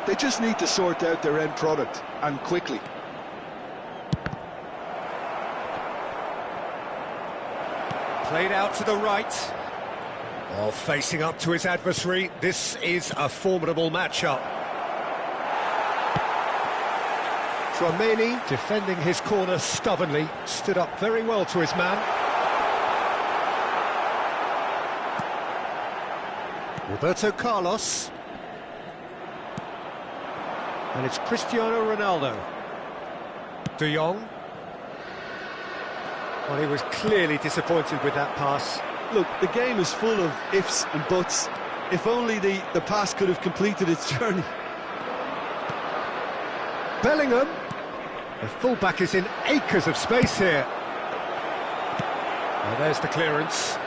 They just need to sort out their end product, and quickly. Played out to the right. Oh, facing up to his adversary. This is a formidable matchup. Tchouaméni, defending his corner stubbornly, stood up very well to his man. Roberto Carlos. And it's Cristiano Ronaldo. De Jong. Well, he was clearly disappointed with that pass. Look, the game is full of ifs and buts. If only the pass could have completed its journey. Bellingham. The fullback is in acres of space here. Well, there's the clearance.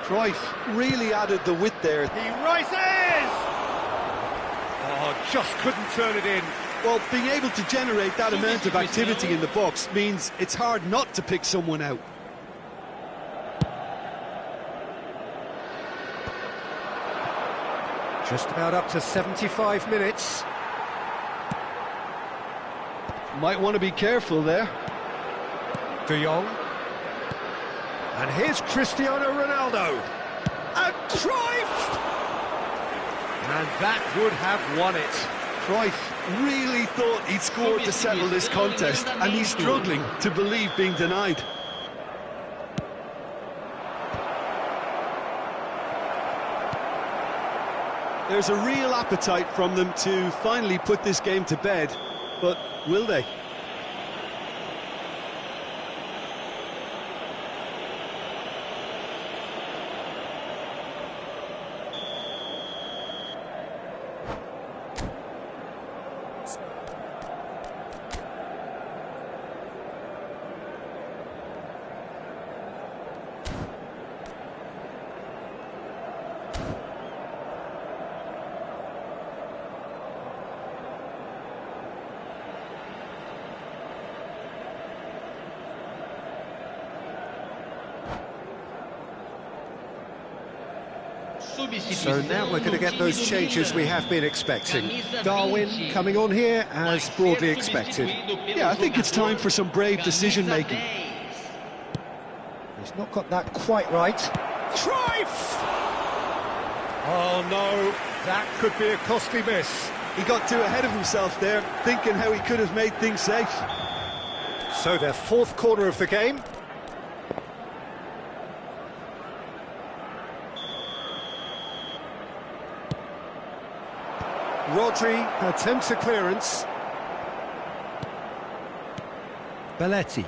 Cruyff really added the width there. He rises! Oh, just couldn't turn it in. Well, being able to generate that amount of activity in the box means it's hard not to pick someone out. Just about up to 75 minutes. Might want to be careful there. De Jong. And here's Cristiano Ronaldo. And Cruyff! And that would have won it. Cruyff really thought he'd scored to settle this contest, and he's struggling to believe being denied. There's a real appetite from them to finally put this game to bed, but will they? So now we're going to get those changes we have been expecting. Darwin coming on here as broadly expected. Yeah, I think it's time for some brave decision-making. He's not got that quite right. Cruyff! Oh no, that could be a costly miss. He got too ahead of himself there, thinking how he could have made things safe. So their fourth corner of the game. Rodri attempts a clearance. Belletti.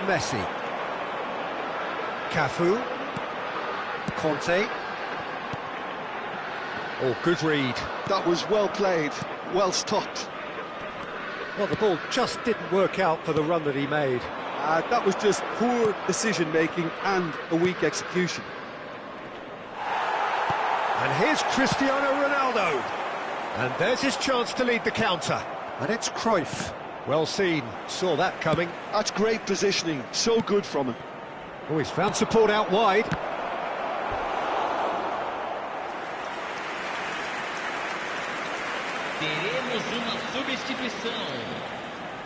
Messi. Cafu. Conte. Oh, good read. That was well played, well stopped. Well, the ball just didn't work out for the run that he made. That was just poor decision-making and a weak execution. And here's Cristiano Ronaldo. And there's his chance to lead the counter. And it's Cruyff. Well seen, saw that coming. That's great positioning, so good from him. Oh, he's found support out wide. Teremos uma substituição.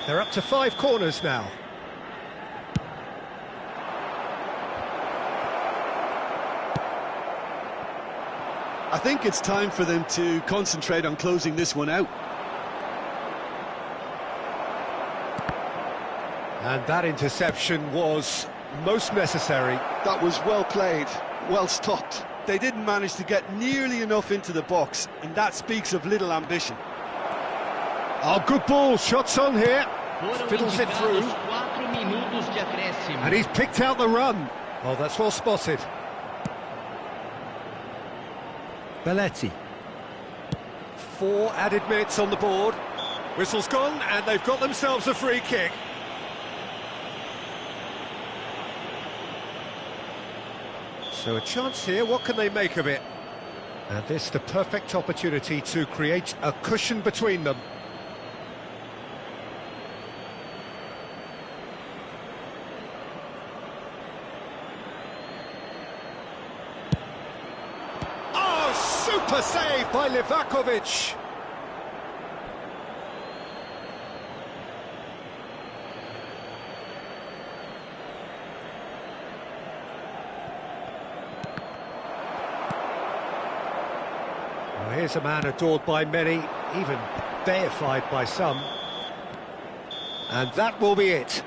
They're up to 5 corners now. I think it's time for them to concentrate on closing this one out. And that interception was most necessary. That was well played, well stopped. They didn't manage to get nearly enough into the box, and that speaks of little ambition. Oh, good ball, shots on here. Fiddles it through. 4 minutos de acréscimo. And he's picked out the run. Oh, that's well spotted. Belletti. 4 added minutes on the board. Whistle's gone, and they've got themselves a free kick. So a chance here, what can they make of it? And this the perfect opportunity to create a cushion between them. Oh, super save by Livakovic. Here's a man adored by many, even deified by some. And that will be it.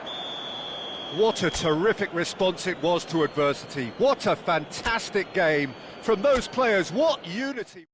What a terrific response it was to adversity. What a fantastic game from those players. What unity.